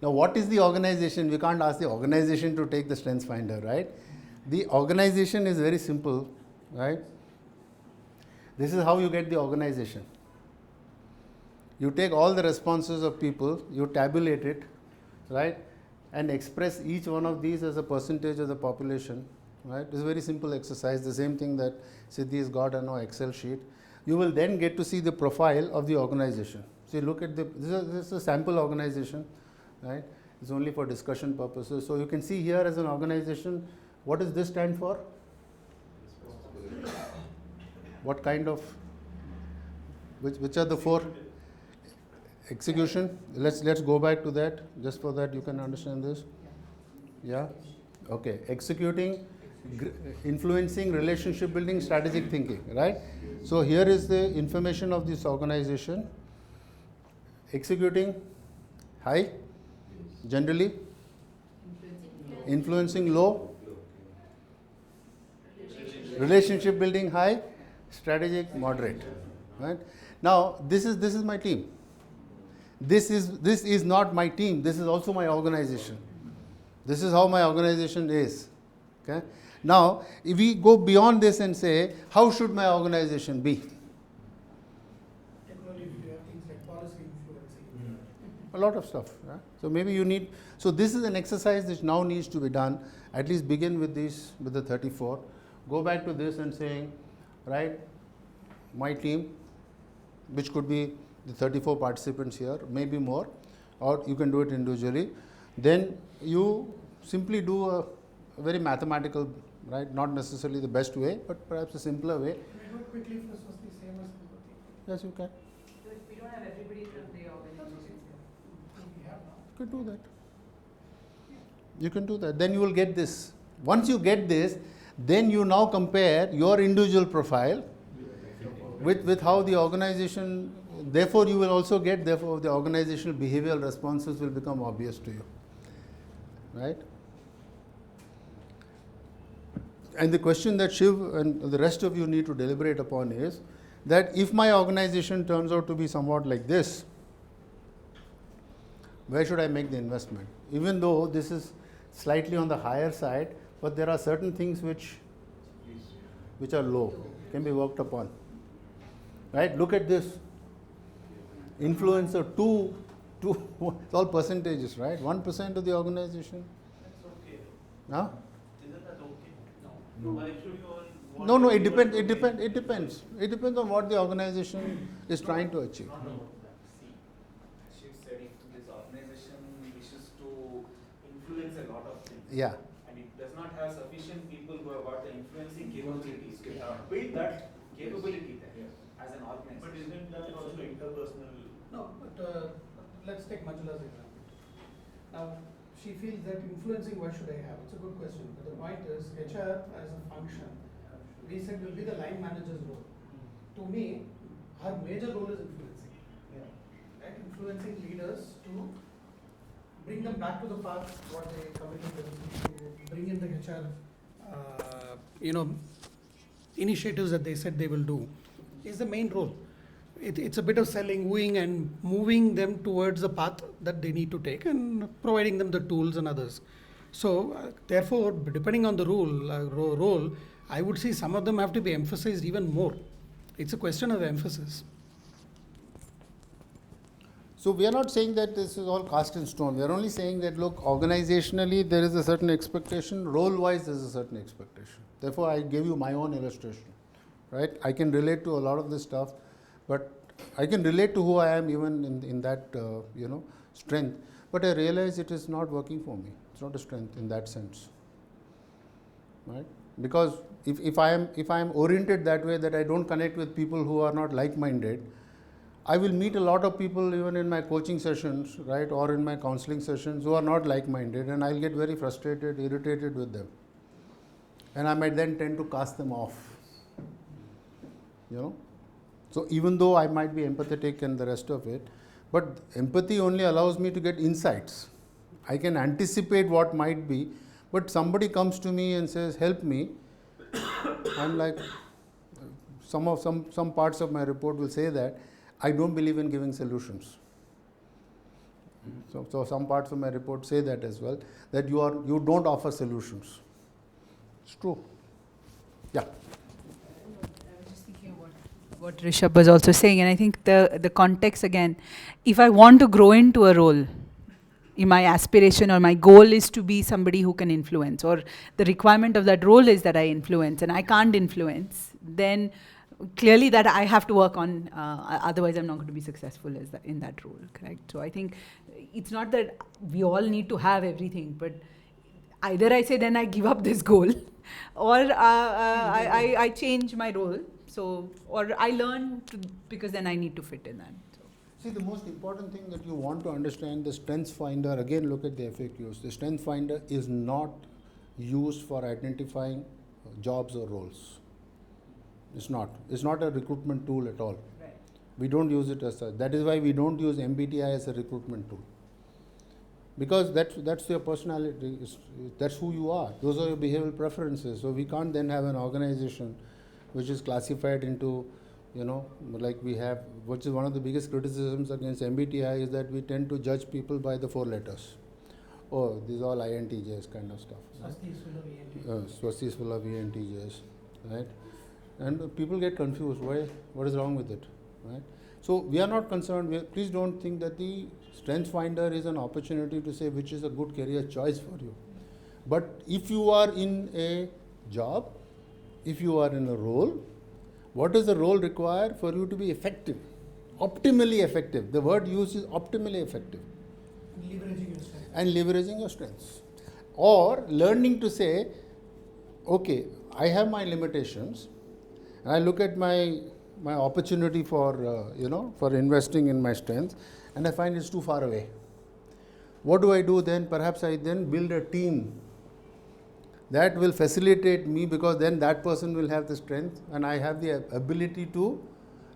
Now, what is the organization? We can't ask the organization to take the strengths finder, right? The organization is very simple, right? This is how you get the organization. You take all the responses of people, you tabulate it, right? And express each one of these as a percentage of the population, right? It's a very simple exercise, the same thing that Siddhi has got on our Excel sheet. You will then get to see the profile of the organization. So you look at this is a sample organization, right? It's only for discussion purposes. So you can see here as an organization, what does this stand for? What kind of, which are the 4? Execution. Let's go back to that, just for that you can understand this. Yeah? Okay. Executing, influencing, relationship building, strategic thinking, right? So here is the information of this organization. Executing, high, generally. Influencing, low. Relationship building, high. Strategic, moderate, right? Now, this is my team. This is not my team. This is also my organization. This is how my organization is. Okay. Now, if we go beyond this and say, how should my organization be? A lot of stuff. Right? So maybe you need. So this is an exercise which now needs to be done. At least begin with this, with the 34. Go back to this and saying, right, my team, which could be the 34 participants here, maybe more, or you can do it individually. Then you simply do a very mathematical, right, not necessarily the best way, but perhaps a simpler way. Can we do it quickly if this was the same as the Yes, you can. So if we don't have everybody from the organization here. we have now? You can do that. You can do that. Then you will get this. Once you get this, then you now compare your individual profile with how the organization, therefore you will also get, therefore the organizational behavioral responses will become obvious to you, right? And the question that Shiv and the rest of you need to deliberate upon is that if my organization turns out to be somewhat like this, where should I make the investment? Even though this is slightly on the higher side, but there are certain things which are low, can be worked upon. Right? Look at this. Influencer 2, it's all percentages, right? 1% of the organization. That's okay. Huh? Isn't that okay? No. Why should you all No, it depends. It depends on what the organization is trying to achieve. She said if this organization wishes to influence a lot of things. Yeah. And it does not have sufficient people who have got the influencing capabilities to build that capability there as an organization. But isn't that also interpersonal? No, but let's take Manjula's example. Now, she feels that influencing, why should I have? It's a good question. But the point is, HR as a function, we said will be the line manager's role. To me, her major role is influencing. Right? Influencing leaders to bring them back to the path what they committed themselves to, bring in the HR, initiatives that they said they will do, is the main role. It's a bit of selling, wooing, and moving them towards the path that they need to take, and providing them the tools and others. So, therefore, depending on the role, I would say some of them have to be emphasized even more. It's a question of emphasis. So we are not saying that this is all cast in stone. We are only saying that, look, organizationally there is a certain expectation, role-wise there is a certain expectation. Therefore, I gave you my own illustration, right? I can relate to a lot of this stuff, but I can relate to who I am even in that, strength. But I realize it is not working for me. It's not a strength in that sense, right? Because if I am oriented that way, that I don't connect with people who are not like-minded, I will meet a lot of people even in my coaching sessions, right, or in my counseling sessions who are not like-minded, and I'll get very frustrated, irritated with them. And I might then tend to cast them off, So even though I might be empathetic and the rest of it, but empathy only allows me to get insights. I can anticipate what might be, but somebody comes to me and says, help me. I'm like, some parts of my report will say that I don't believe in giving solutions. So some parts of my report say that as well, that you don't offer solutions. It's true. Yeah. I was just thinking about what Rishabh was also saying, and I think the context again, if I want to grow into a role, my aspiration or my goal is to be somebody who can influence, or the requirement of that role is that I influence, and I can't influence, then clearly that I have to work on, otherwise I'm not going to be successful in that role, correct? So I think it's not that we all need to have everything, but either I say then I give up this goal, or I change my role, so, or I learn because then I need to fit in that. So. See, the most important thing that you want to understand, the Strengths Finder, again look at the FAQs, the Strengths Finder is not used for identifying jobs or roles. It's not a recruitment tool at all. Right. We don't use it as such. That is why we don't use MBTI as a recruitment tool. Because that's your personality, that's who you are. Those are your behavioral preferences. So we can't then have an organization which is classified into, like we have, which is one of the biggest criticisms against MBTI is that we tend to judge people by the 4 letters. Oh, these are all INTJs kind of stuff. Swasti is full of ENTJs. Swasti is full of ENTJs, right? And people get confused. Why? What is wrong with it? Right? So we are not concerned. Please don't think that the Strengths Finder is an opportunity to say which is a good career choice for you. But if you are in a job, if you are in a role, what does the role require for you to be effective? Optimally effective. The word used is optimally effective. Leveraging your strengths. And leveraging your strengths. Or learning to say, okay, I have my limitations, and I look at my opportunity for, for investing in my strengths, and I find it's too far away. What do I do then? Perhaps I then build a team that will facilitate me, because then that person will have the strength and I have the ability to.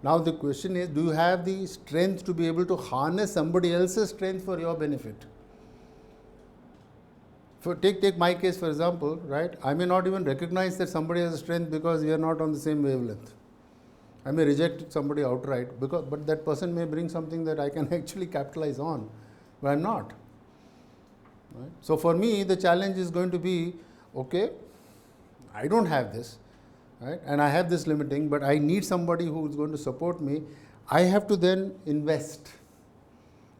Now the question is, do you have the strength to be able to harness somebody else's strength for your benefit? Take my case for example, right? I may not even recognize that somebody has a strength because we are not on the same wavelength. I may reject somebody outright, but that person may bring something that I can actually capitalize on, but I'm not. Right? So for me, the challenge is going to be, okay, I don't have this, right? And I have this limiting, but I need somebody who is going to support me. I have to then invest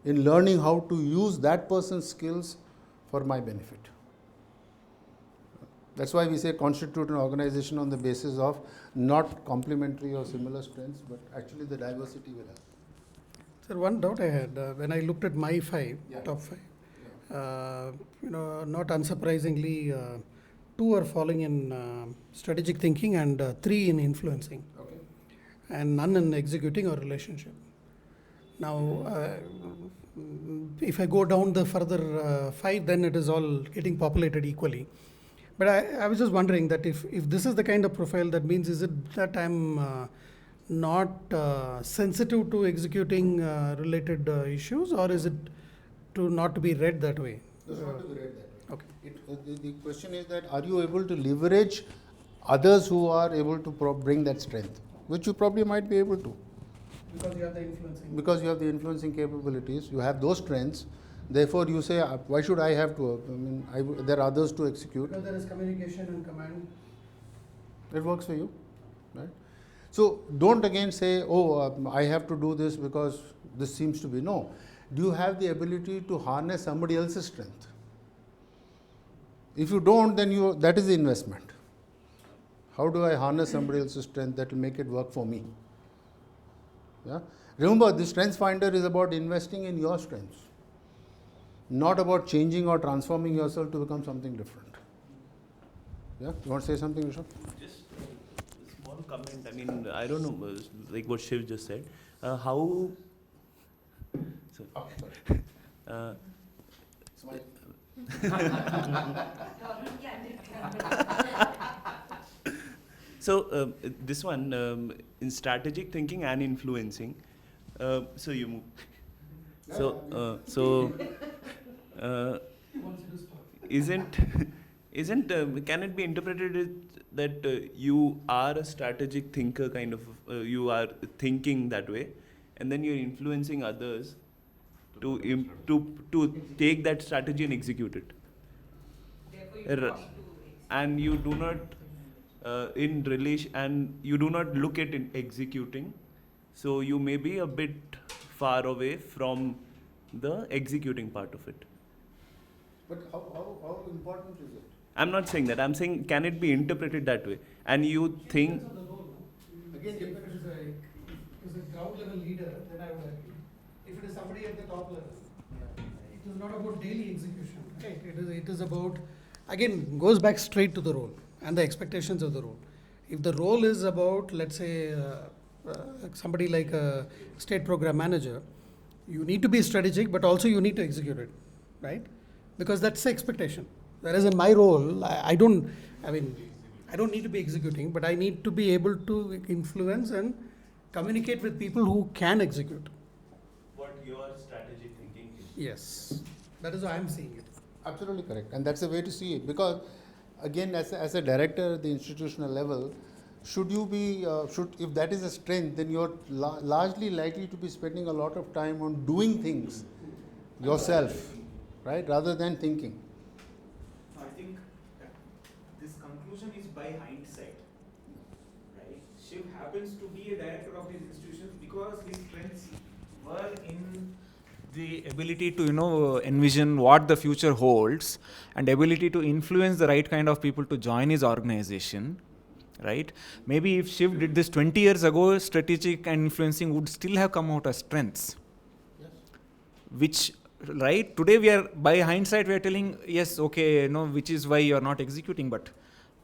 in learning how to use that person's skills for my benefit. That's why we say constitute an organization on the basis of not complementary or similar strengths, but actually the diversity will help. Sir, one doubt I had when I looked at my top 5, not unsurprisingly, 2 are falling in strategic thinking and 3 in influencing, and none in executing or relationship. Now, if I go down the further 5, then it is all getting populated equally. But I was just wondering that if this is the kind of profile, that means is it that I'm not sensitive to executing related issues, or is it not to be read that way? It's not to be read that way. Okay. The question is that are you able to leverage others who are able to bring that strength, which you probably might be able to. Because you have the influencing. Because you have the influencing capabilities, you have those strengths. Therefore, you say, why should I have to? I mean, there are others to execute. Because there is communication and command. It works for you, right? So don't again say, oh, I have to do this because this seems to be. No. Do you have the ability to harness somebody else's strength? If you don't, then that is the investment. How do I harness somebody else's strength that will make it work for me? Yeah? Remember, the Strengths Finder is about investing in your strengths, not about changing or transforming yourself to become something different. Yeah? You want to say something, Rishabh? Just a small comment. I mean, I don't know, like what Shiv just said. How... Sorry. Oh, sorry. So this one, in strategic thinking and influencing, so you move. Isn't can it be interpreted that you are a strategic thinker, kind of, you are thinking that way, and then you're influencing others to take that strategy and execute it. And you do not in relation, and you do not look at in executing, so you may be a bit far away from the executing part of it. But how important is it? I'm not saying that. I'm saying, can it be interpreted that way? And you think... Again, if it is a ground level leader, then I would agree. If it is somebody at the top level, it is not about daily execution. Right? It is about, again, goes back straight to the role and the expectations of the role. If the role is about, let's say, somebody like a state program manager, you need to be strategic, but also you need to execute it, right? Because that's the expectation. Whereas in my role, I don't need to be executing, but I need to be able to influence and communicate with people who can execute. What your strategic thinking is. Yes, that is how I'm seeing it. Absolutely correct, and that's the way to see it. Because again, as a director at the institutional level, should you be, if that is a strength, then you're largely likely to be spending a lot of time on doing things yourself, right, rather than thinking. I think this conclusion is by hindsight, right? Shiv happens to be a director of his institution because his strengths were in the ability to, envision what the future holds, and ability to influence the right kind of people to join his organization, right? Maybe if Shiv did this 20 years ago, strategic and influencing would still have come out as strengths. Yes. Which, right, today we are, by hindsight, we are telling, yes, okay, which is why you are not executing, but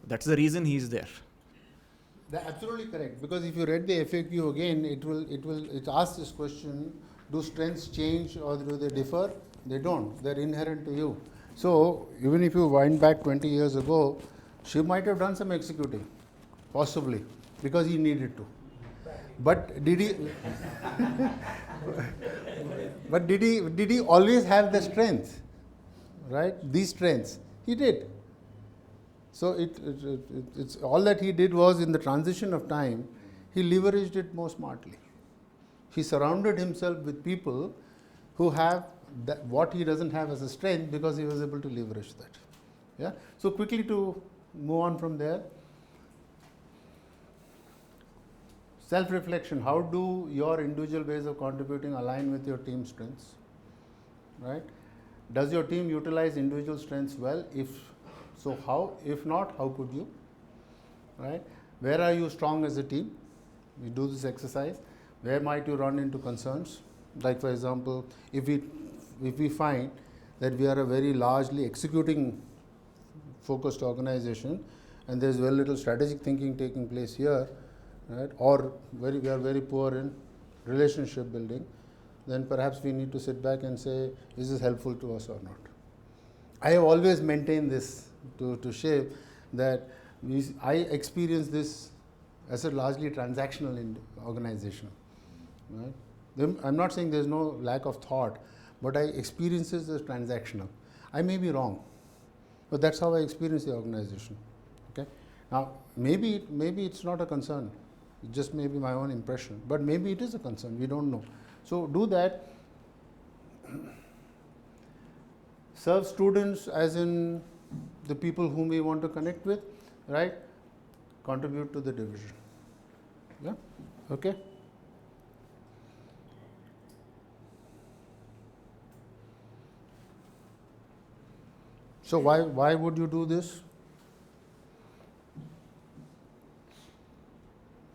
that's the reason he is there. That's absolutely correct, because if you read the FAQ again, it asks this question: do strengths change or do they differ? They don't. They're inherent to you. So even if you wind back 20 years ago, Shiv might have done some executing, possibly, because he needed to. But did he? But did he always have the strength? Right? These strengths. He did. So it's all that he did was, in the transition of time, he leveraged it more smartly. He surrounded himself with people who have what he doesn't have as a strength, because he was able to leverage that. Yeah. So quickly to move on from there. Self-reflection. How do your individual ways of contributing align with your team strengths? Right? Does your team utilize individual strengths well? If so, how? If not, how could you? Right? Where are you strong as a team? We do this exercise. Where might you run into concerns? Like, for example, if we find that we are a very largely executing focused organization, and there is very little strategic thinking taking place here, right? Or we are very poor in relationship building, then perhaps we need to sit back and say, is this helpful to us or not? I have always maintained this to Shiv, that I experience this as a largely transactional organization. Right? I'm not saying there's no lack of thought, but I experience this as transactional. I may be wrong, but that's how I experience the organization. Okay? Now, maybe it's not a concern. It just may be my own impression, but maybe it is a concern. We don't know. So do that. Serve students as in the people whom we want to connect with, right? Contribute to the division. Yeah? Okay? So why would you do this?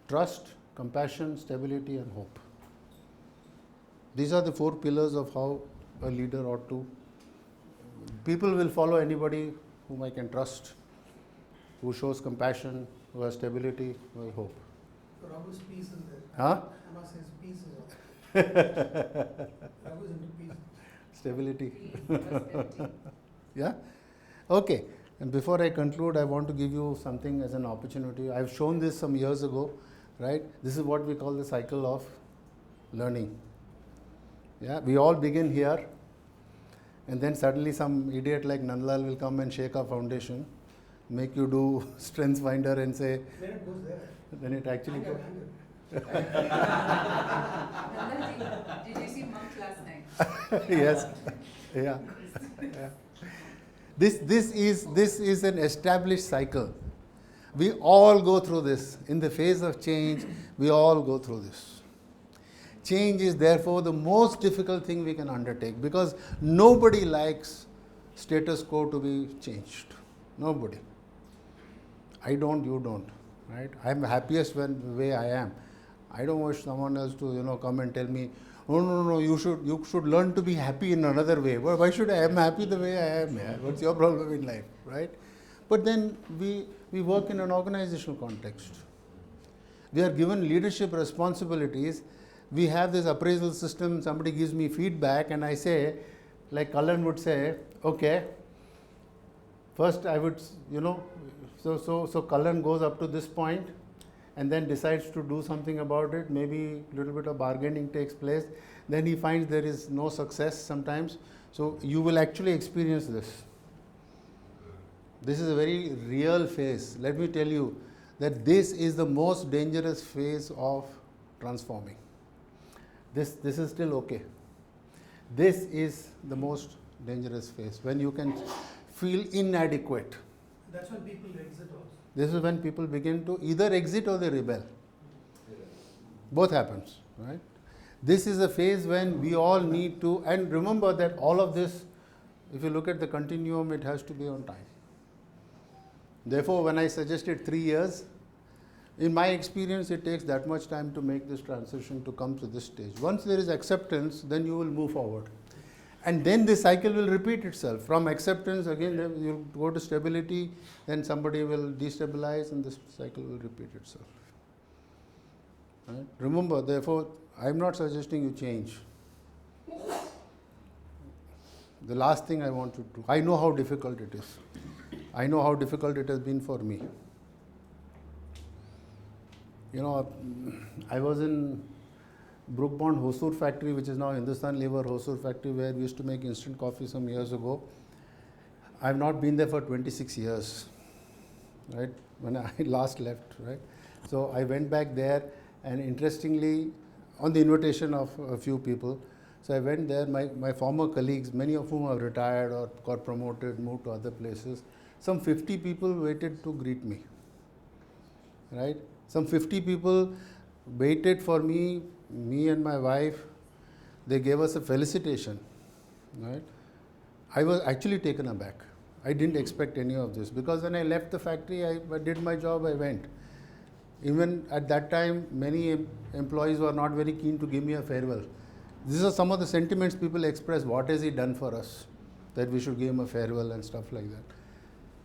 Trust, compassion, stability, and hope. These are the 4 pillars of how a leader ought to. People will follow anybody whom I can trust, who shows compassion, who has stability, who has hope. Raghu's peace is there. Huh? Shama says peace is there. Raghu's into peace. Stability. Yeah? Okay. And before I conclude, I want to give you something as an opportunity. I've shown this some years ago, right? This is what we call the cycle of learning. Yeah? We all begin here, and then suddenly some idiot like Nandlal will come and shake our foundation, make you do Strengths Finder and say, Then it goes there. then it actually goes. Did you see Monk last night? Yes. Yeah. Yeah. This is an established cycle. We all go through this. In the phase of change, we all go through this. Change is therefore the most difficult thing we can undertake, because nobody likes status quo to be changed. Nobody. I don't, you don't. Right? I'm happiest when the way I am. I don't wish someone else to come and tell me, no, you should learn to be happy in another way. Well, why should I am happy the way I am? Yeah? What's your problem in life, right? But then we work in an organizational context. We are given leadership responsibilities. We have this appraisal system. Somebody gives me feedback, and I say, like Cullen would say, okay. First, I would, so Cullen goes up to this point, and then decides to do something about it. Maybe a little bit of bargaining takes place. Then he finds there is no success sometimes. So you will actually experience this. This is a very real phase. Let me tell you that this is the most dangerous phase of transforming. This is still okay. This is the most dangerous phase, when you can feel inadequate. That's when people exit also. This is when people begin to either exit or they rebel. Both happens, right? This is a phase when we all need to, and remember that all of this, if you look at the continuum, it has to be on time. Therefore, when I suggested 3 years, in my experience, it takes that much time to make this transition to come to this stage. Once there is acceptance, then you will move forward. And then the cycle will repeat itself. From acceptance, again, you go to stability, then somebody will destabilize, and this cycle will repeat itself. Right? Remember, therefore, I'm not suggesting you change. The last thing I want to do, I know how difficult it is. I know how difficult it has been for me. I was in Brook Bond Hosur factory, which is now Hindustan Lever Hosur factory, where we used to make instant coffee some years ago. I have not been there for 26 years, right, when I last left, right. So I went back there, and interestingly, on the invitation of a few people, so I went there, my former colleagues, many of whom have retired or got promoted, moved to other places, some 50 people waited to greet me, right. Some 50 people waited for me and my wife. They gave us a felicitation, right. I was actually taken aback. I didn't expect any of this, because when I left the factory, I did my job, I went. Even at that time, many employees were not very keen to give me a farewell. These are some of the sentiments people express. What has he done for us that we should give him a farewell and stuff like that.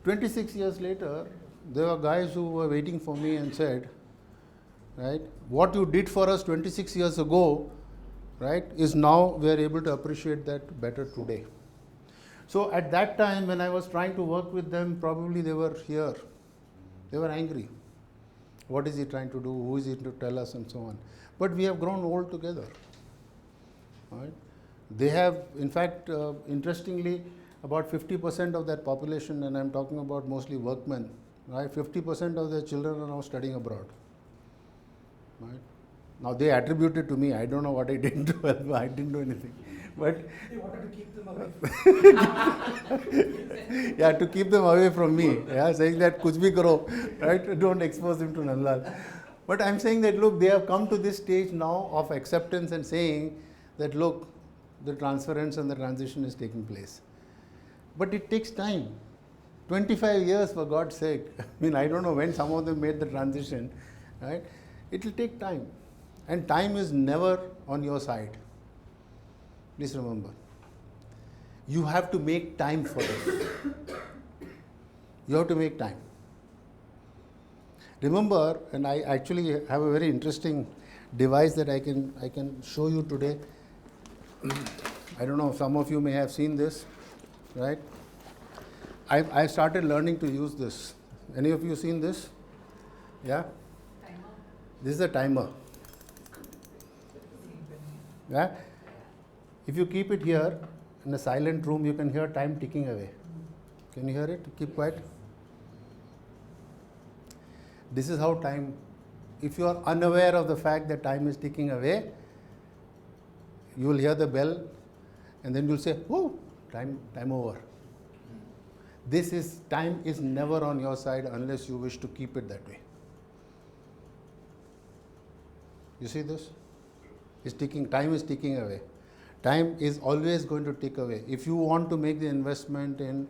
26 years later, there were guys who were waiting for me and said, right, what you did for us 26 years ago, right, is now we are able to appreciate that better today. So at that time when I was trying to work with them, probably they were here. They were angry. What is he trying to do? Who is he to tell us and so on? But we have grown old together. Right? They have, in fact, interestingly, about 50% of that population, and I'm talking about mostly workmen, right? 50% of their children are now studying abroad. Right? Now they attribute it to me. I don't know what I didn't do. I didn't do anything. But They wanted to keep them away. yeah, to keep them away from me. Yeah, saying that kuch bhi karo, right? Don't expose him to Nandlal. But I'm saying that look, they have come to this stage now of acceptance and saying that look, the transference and the transition is taking place. But it takes time. 25 years for God's sake. I mean, I don't know when some of them made the transition, right? It will take time. And time is never on your side. Please remember. You have to make time for it. You have to make time. Remember, and I actually have a very interesting device that I can show you today. I don't know, some of you may have seen this, right? I started learning to use this. Any of you seen this? Yeah? This is a timer. Yeah? If you keep it here in a silent room, you can hear time ticking away. Can you hear it? Keep quiet. This is how time, if you are unaware of the fact that time is ticking away, you will hear the bell and then you'll say, oh, time over. This is, time is never on your side unless you wish to keep it that way. You see this? It's ticking, time is ticking away. Time is always going to tick away. If you want to make the investment in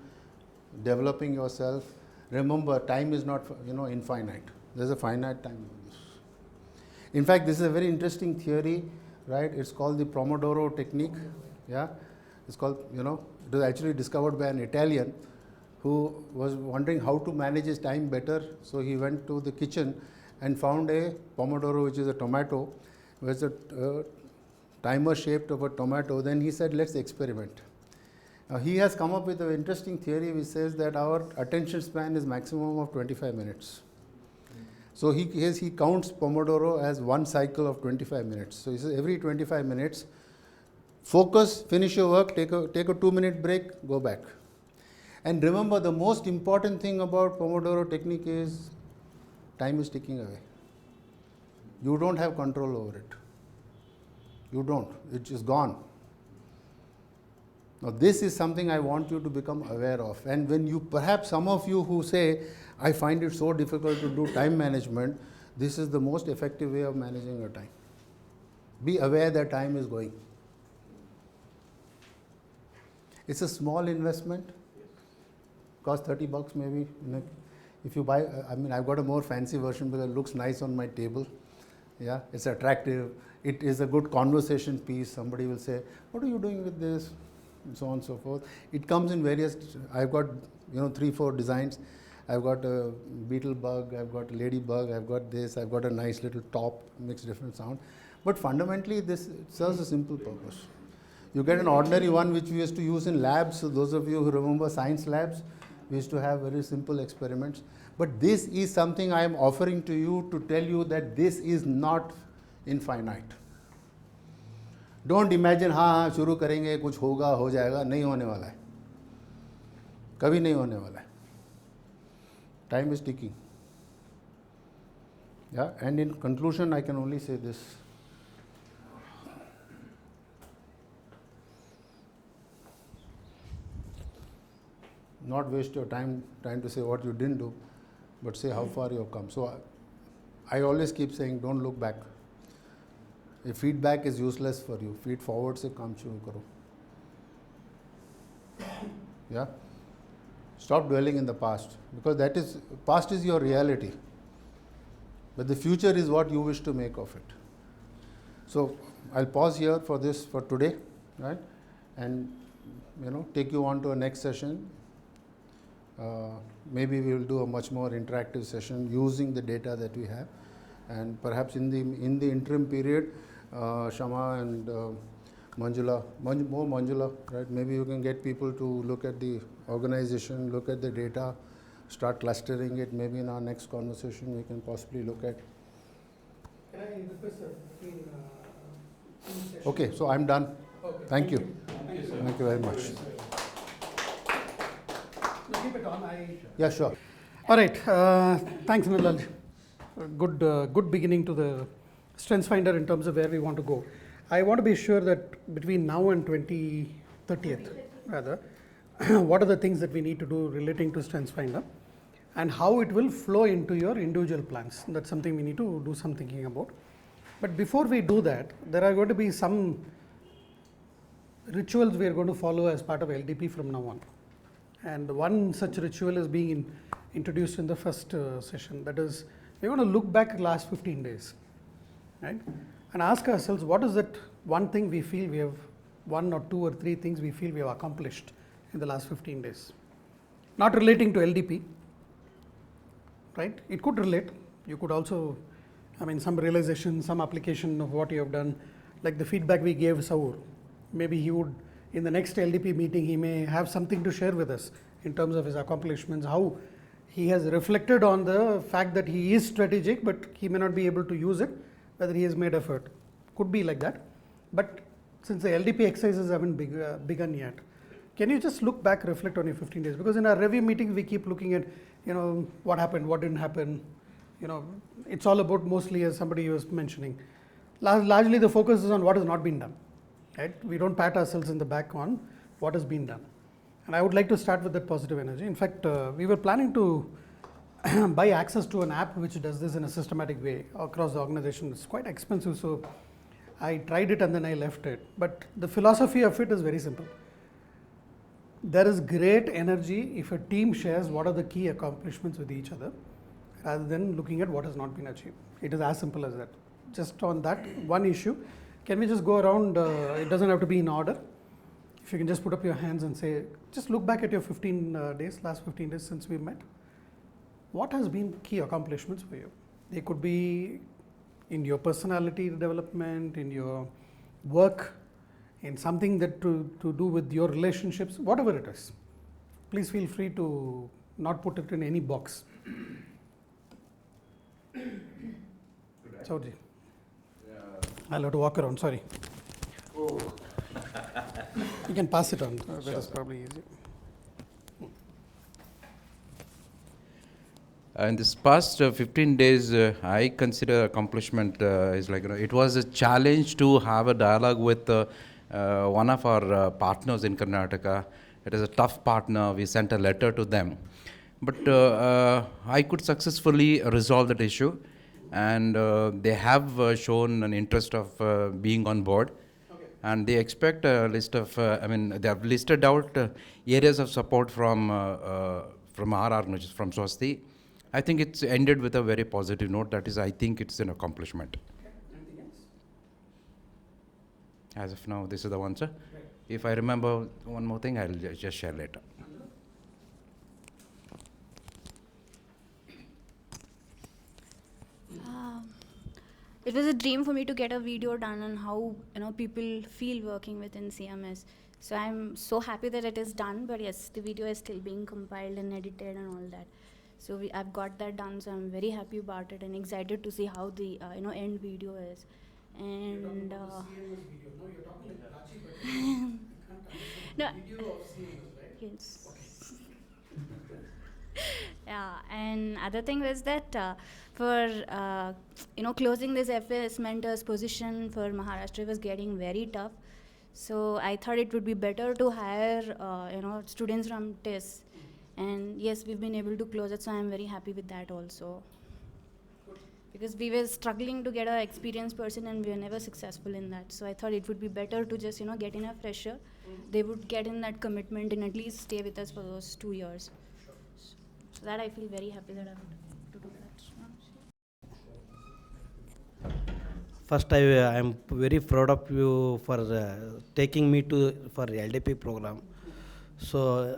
developing yourself, remember time is not, infinite. There's a finite time on this. In fact, this is a very interesting theory, right? It's called the Pomodoro technique. Yeah, it's called, it was actually discovered by an Italian who was wondering how to manage his time better. So he went to the kitchen and found a Pomodoro, which is a tomato, which is a timer shaped of a tomato. Then he said, let's experiment. Now he has come up with an interesting theory which says that our attention span is maximum of 25 minutes. So he counts Pomodoro as one cycle of 25 minutes. So he says every 25 minutes, focus, finish your work, take a 2-minute break, go back. And remember, the most important thing about Pomodoro technique is time is ticking away. You don't have control over it. You don't. It is gone. Now this is something I want you to become aware of. And when you, perhaps some of you who say, I find it so difficult to do time management, this is the most effective way of managing your time. Be aware that time is going. It's a small investment. Cost $30 maybe. If you buy, I've got a more fancy version because it looks nice on my table. Yeah, it's attractive. It is a good conversation piece. Somebody will say, what are you doing with this? And so on and so forth. It comes in various, I've got 3-4 designs. I've got a beetle bug, I've got a ladybug, I've got this, I've got a nice little top, makes different sound. But fundamentally this serves a simple purpose. You get an ordinary one which we used to use in labs. So those of you who remember science labs, we used to have very simple experiments. But this is something I am offering to you to tell you that this is not infinite. Don't imagine, हाँ शुरू करेंगे कुछ होगा हो जाएगा, नहीं होने वाला है, कभी नहीं होने वाला है. Time is ticking. Yeah, and in conclusion, I can only say this. Not waste your time trying to say what you didn't do, but say how far you have come. So I always keep saying, don't look back. If feedback is useless for you, feed forward से काम शुरू करो. Yeah. Stop dwelling in the past, because past is your reality. But the future is what you wish to make of it. So I'll pause here for today, right? And take you on to a next session. Maybe we will do a much more interactive session using the data that we have, and perhaps in the interim period, Shama and Manjula, more Manjula, right? Maybe you can get people to look at the organization, look at the data, start clustering it. Maybe in our next conversation we can possibly look at. Can I request Okay, so I'm done. Okay. Thank you. Thank you very much. Keep it on. Yeah, sure. All right. Thanks, Nilal. Good beginning to the StrengthsFinder in terms of where we want to go. I want to be sure that between now and 2030th, rather, what are the things that we need to do relating to StrengthsFinder and how it will flow into your individual plans. That's something we need to do some thinking about. But before we do that, there are going to be some rituals we are going to follow as part of LDP from now on. And one such ritual is being introduced in the first session. That is, we're going to look back at last 15 days, right? And ask ourselves, what is that one thing we feel we have, one or two or three things we feel we have accomplished in the last 15 days? Not relating to LDP, right? It could relate. You could also, some realization, some application of what you have done, like the feedback we gave Saur. Maybe he would, in the next LDP meeting, he may have something to share with us in terms of his accomplishments, how he has reflected on the fact that he is strategic, but he may not be able to use it, whether he has made effort. Could be like that. But since the LDP exercises haven't begun yet, can you just look back, reflect on your 15 days? Because in our review meetings, we keep looking at, what happened, what didn't happen. It's all about mostly, as somebody was mentioning, largely the focus is on what has not been done. Right? We don't pat ourselves in the back on what has been done. And I would like to start with that positive energy. In fact, we were planning to buy access to an app which does this in a systematic way across the organization. It's quite expensive, so I tried it and then I left it. But the philosophy of it is very simple. There is great energy if a team shares what are the key accomplishments with each other, rather than looking at what has not been achieved. It is as simple as that. Just on that one issue, can we just go around, it doesn't have to be in order. If you can just put up your hands and say, just look back at your 15 days, last 15 days since we met. What has been key accomplishments for you? They could be in your personality development, in your work, in something that to do with your relationships, whatever it is. Please feel free to not put it in any box. Saurji. I'll have to walk around, sorry. Oh. You can pass it on, that is probably easy. In this past 15 days, I consider accomplishment is like, it was a challenge to have a dialogue with one of our partners in Karnataka. It is a tough partner. We sent a letter to them. But I could successfully resolve that issue. And they have shown an interest of being on board. Okay. And they expect a list of, they have listed out areas of support from our organization, from Swasti. I think it's ended with a very positive note. That is, I think it's an accomplishment. Okay. Anything else? As of now, this is the answer. Right. If I remember one more thing, I'll just share later. It was a dream for me to get a video done on how people feel working within CMS. So I'm so happy that it is done. But yes, the video is still being compiled and edited and all that. So I've got that done. So I'm very happy about it and excited to see how the end video is. And you're talking about the CMS video. No, you're talking like Rachi, but you can't video of CMS, right? Yes. Yeah, and other thing was that for closing this FS mentors position for Maharashtra was getting very tough. So I thought it would be better to hire students from TIS. And yes, we've been able to close it, so I'm very happy with that also. Because we were struggling to get an experienced person and we were never successful in that. So I thought it would be better to just get in a fresher. They would get in that commitment and at least stay with us for those 2 years. So that I feel very happy that I'm able to do that. First, I am very proud of you for taking me for LDP program. So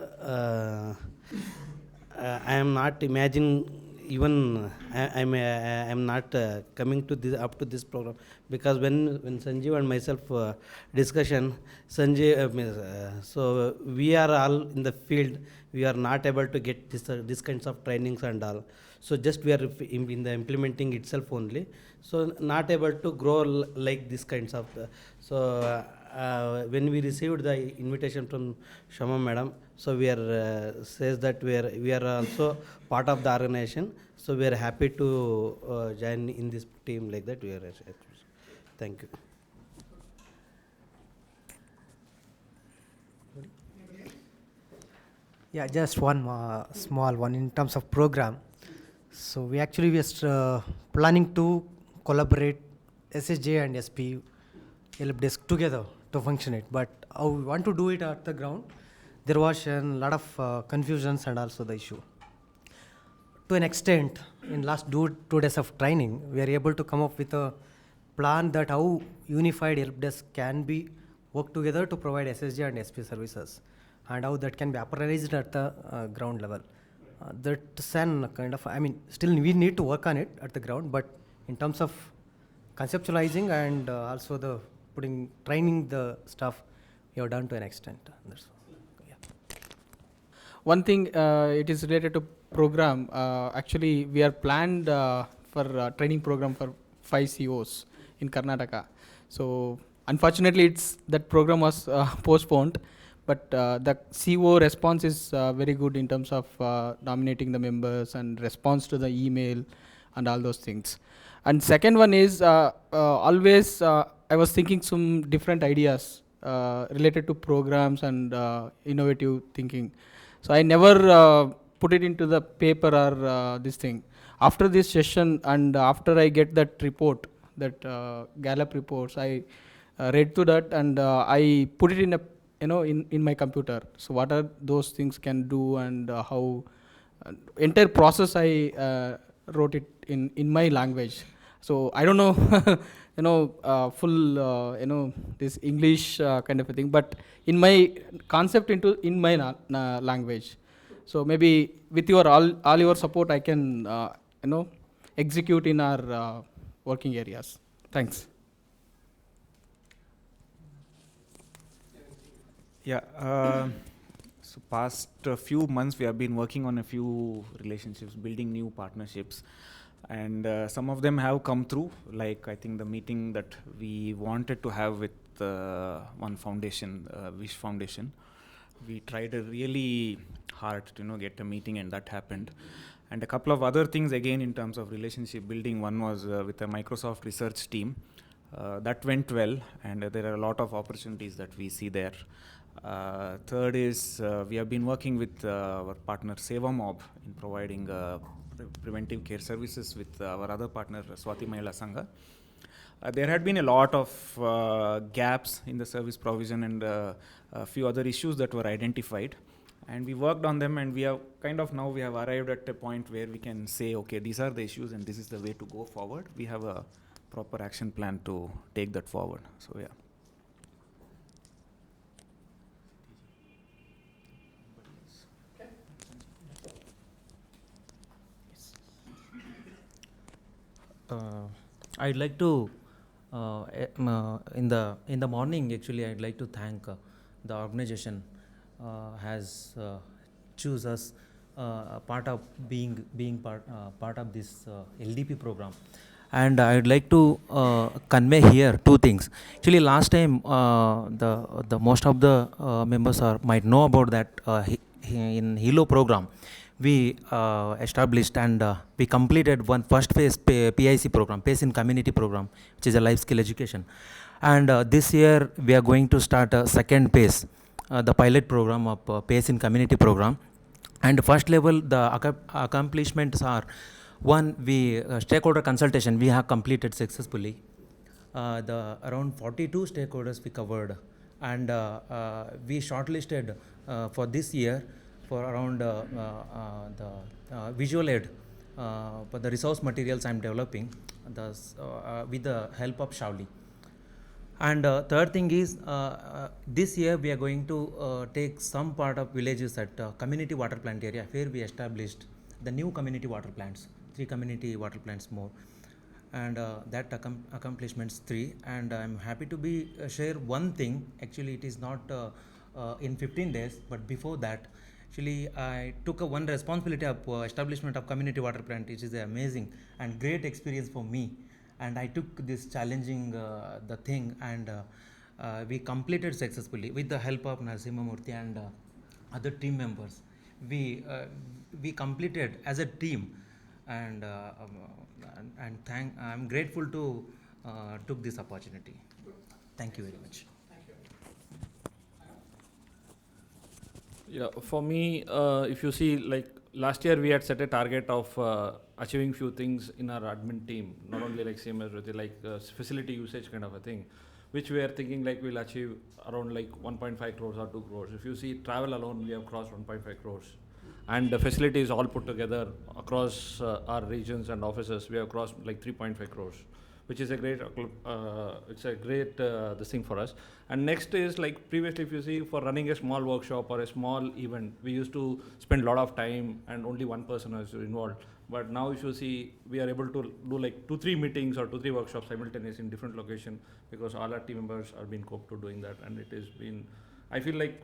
I am not imagining even I'm not coming to this up to this program, because when Sanjeev and myself discussion, Sanjay so we are all in the field, we are not able to get this kinds of trainings and all. So just we are in the implementing itself only. So not able to grow like this kinds of. When we received the invitation from Shama Madam, so we are says that we are also part of the organization. So we are happy to join in this team like that. We are. Thank you. Yeah, just one small one in terms of program. So we actually were planning to collaborate SSJ and SP help desk together to function it, but how we want to do it at the ground, there was a lot of confusions and also the issue. To an extent, in last 2 days of training, we are able to come up with a plan that how unified help desk can be work together to provide SSJ and SP services, and how that can be operationalized at the ground level. That's an kind of, I mean, still we need to work on it at the ground, but in terms of conceptualizing and also the training the staff, we have done to an extent. That's all. Yeah. One thing, it is related to program. Actually, we are planned for training program for 5 COs in Karnataka. So unfortunately, that program was postponed. But the CO response is very good in terms of nominating the members and response to the email and all those things. And second one is always I was thinking some different ideas related to programs and innovative thinking. So I never put it into the paper or this thing. After this session and after I get that report, that Gallup reports, I read through that and I put it in in my computer. So what are those things can do and how entire process I wrote it in my language. So I don't know full this English kind of a thing, but in my concept in my language. So maybe with your all your support I can execute in our working areas. Thanks. Yeah, so past few months we have been working on a few relationships, building new partnerships, and some of them have come through, like I think the meeting that we wanted to have with one foundation, Wish Foundation. We tried really hard to get a meeting, and that happened. And a couple of other things again in terms of relationship building. One was with a Microsoft research team. That went well, and there are a lot of opportunities that we see there. Third is we have been working with our partner SevaMob in providing preventive care services with our other partner Swati Mahila Sangha. There had been a lot of gaps in the service provision and a few other issues that were identified, and we worked on them, and we have now we have arrived at a point where we can say, okay, these are the issues and this is the way to go forward. We have a proper action plan to take that forward. So yeah. I'd like to in the morning actually I'd like to thank the organization has choose us part of being part of this LDP program, and I'd like to convey here two things. Actually, last time the most of the members might know about that in HELO program. We established and we completed one first phase PIC program, PACE in Community program, which is a life skill education. And this year we are going to start a second PACE, the pilot program of PACE in Community program. And first level, the accomplishments are, one, we stakeholder consultation we have completed successfully. The around 42 stakeholders we covered, and we shortlisted for this year for around the visual aid for the resource materials I'm developing with the help of Shawli. And third thing is this year we are going to take some part of villages at community water plant area where we established the new community water plants 3 community water plants more, and that accomplishments 3. And I'm happy to be share one thing. Actually, it is not in 15 days, but before that, actually I took one responsibility of establishment of community water plant, which is amazing and great experience for me. And I took this challenging the thing, and we completed successfully with the help of Narasimha Murthy and other team members. We completed as a team, and I'm grateful to took this opportunity. Thank you very much. Yeah, for me, if you see, like last year we had set a target of achieving few things in our admin team, not only like same as with like facility usage kind of a thing, which we are thinking like we'll achieve around like 1.5 crores or 2 crores. If you see travel alone, we have crossed 1.5 crores. And the facilities all put together across our regions and offices, we have crossed like 3.5 crores, which is a great, it's a great this thing for us. And next is like previously, if you see, for running a small workshop or a small event, we used to spend a lot of time and only one person was involved. But now if you see, we are able to do like 2-3 meetings or 2-3 workshops simultaneously in different locations, because all our team members are being coped to doing that. And it has been, I feel like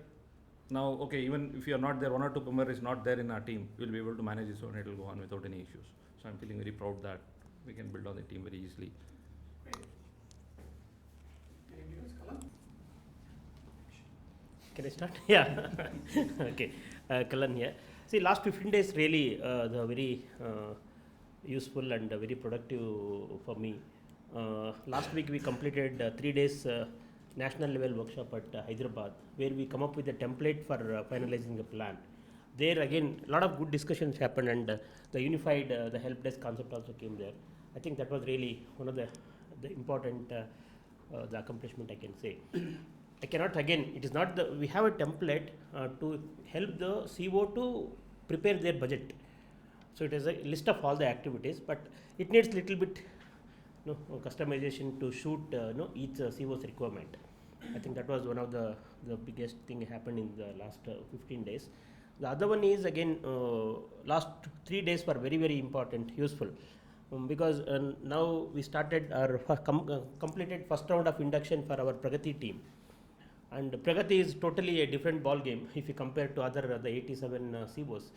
now, okay, even if you are not there, 1 or 2 members is not there in our team, we'll be able to manage this and it will go on without any issues. So I'm feeling very proud that we can build on the team very easily. Can I start? Yeah. Okay. Kallan here. See, last 15 days really the very useful and very productive for me. Last week we completed 3 days national level workshop at Hyderabad, where we come up with a template for finalizing the plan. There again, a lot of good discussions happened, and the unified the help desk concept also came there. I think that was really one of the important the accomplishment I can say. I cannot again, it is not the, we have a template to help the CO to prepare their budget. So it is a list of all the activities, but it needs little bit customization to suit each CO's requirement. I think that was one of the biggest thing happened in the last 15 days. The other one is again last 3 days were very, very important, useful. Because now we started our completed first round of induction for our Pragati team. And Pragati is totally a different ball game if you compare to other the 87 COs.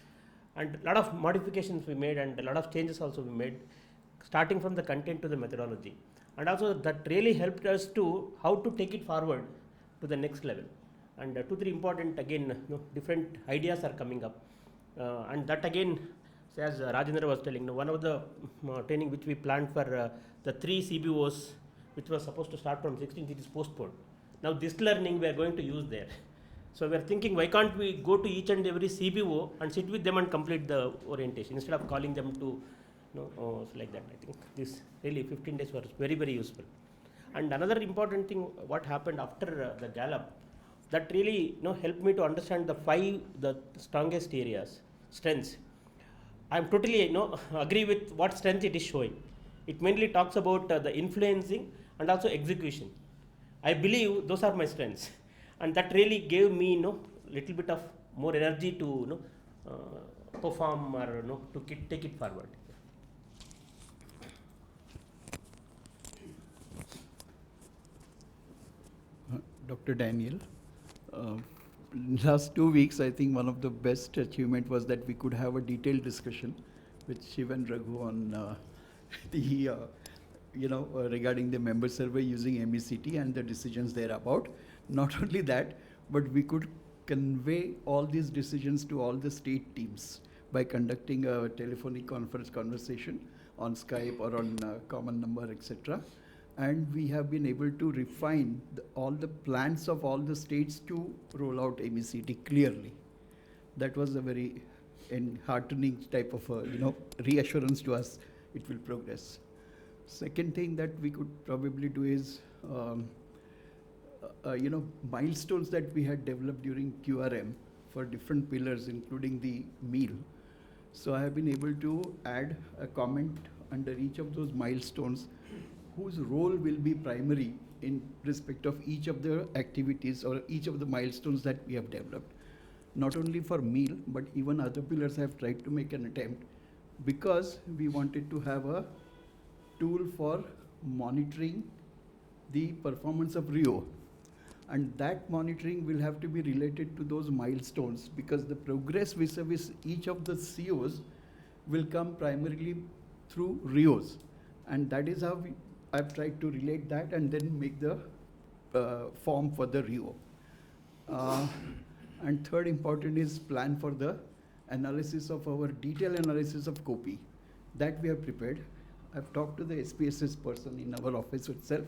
And a lot of modifications we made and a lot of changes also we made, starting from the content to the methodology. And also that really helped us to how to take it forward to the next level. And 2-3 important again different ideas are coming up. And that again, as Rajendra was telling, one of the training which we planned for the 3 CBOs, which was supposed to start from 16th, it is postponed. Now this learning we are going to use there. So we are thinking, why can't we go to each and every CBO and sit with them and complete the orientation instead of calling them to, so like that. I think this really 15 days was very, very useful. And another important thing, what happened after the Gallup, that really helped me to understand the strongest areas, strengths. I am totally agree with what strength it is showing. It mainly talks about the influencing and also execution. I believe those are my strengths, and that really gave me little bit of more energy to perform or to take it forward. Dr. Daniel, last 2 weeks, I think one of the best achievement was that we could have a detailed discussion with Shiv and Raghu on the regarding the member survey using MECT and the decisions thereabout. Not only that, but we could convey all these decisions to all the state teams by conducting a telephonic conversation on Skype or on common number, etc. And we have been able to refine all the plans of all the states to roll out MECT clearly. That was a very heartening type of reassurance to us. It will progress. Second thing that we could probably do is, milestones that we had developed during QRM for different pillars, including the meal. So I have been able to add a comment under each of those milestones whose role will be primary in respect of each of the activities or each of the milestones that we have developed. Not only for meal, but even other pillars have tried to make an attempt because we wanted to have a tool for monitoring the performance of Rio. And that monitoring will have to be related to those milestones, because the progress vis-a-vis each of the COs will come primarily through Rios. And that is how I've tried to relate that and then make the form for the Rio. And third important is plan for the analysis of our detailed analysis of copy. That we have prepared. I've talked to the SPSS person in our office itself,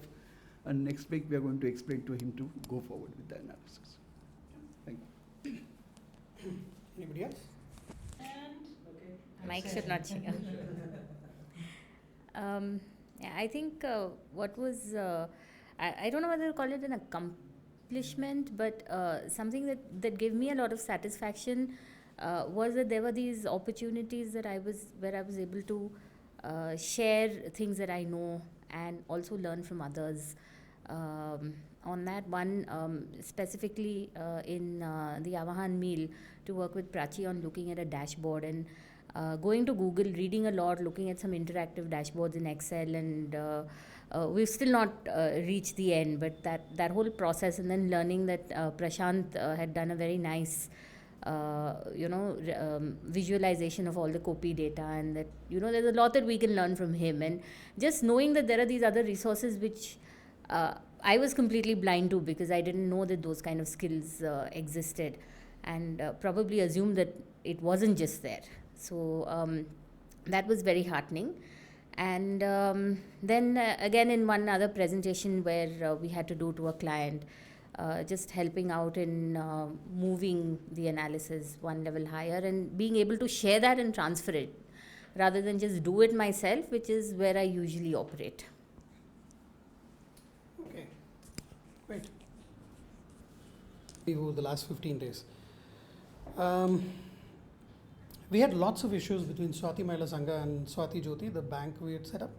and next week we are going to explain to him to go forward with the analysis. Thank you. Anybody else? Mike should not share. Yeah, I think what was, I don't know whether to call it an accomplishment, but something that gave me a lot of satisfaction was that there were these opportunities that where I was able to share things that I know and also learn from others. On that one, specifically in the Avahan meal, to work with Prachi on looking at a dashboard and going to Google, reading a lot, looking at some interactive dashboards in Excel, and we've still not reached the end, but that whole process, and then learning that Prashant had done a very nice visualization of all the copy data, and that there's a lot that we can learn from him, and just knowing that there are these other resources which I was completely blind to, because I didn't know that those kind of skills existed, and probably assumed that it wasn't just there. So that was very heartening. And then again in one other presentation where we had to do to a client, just helping out in moving the analysis one level higher and being able to share that and transfer it rather than just do it myself, which is where I usually operate. Okay, great. Over the last 15 days. We had lots of issues between Swati Mahila Sangha and Swati Jyoti, the bank we had set up.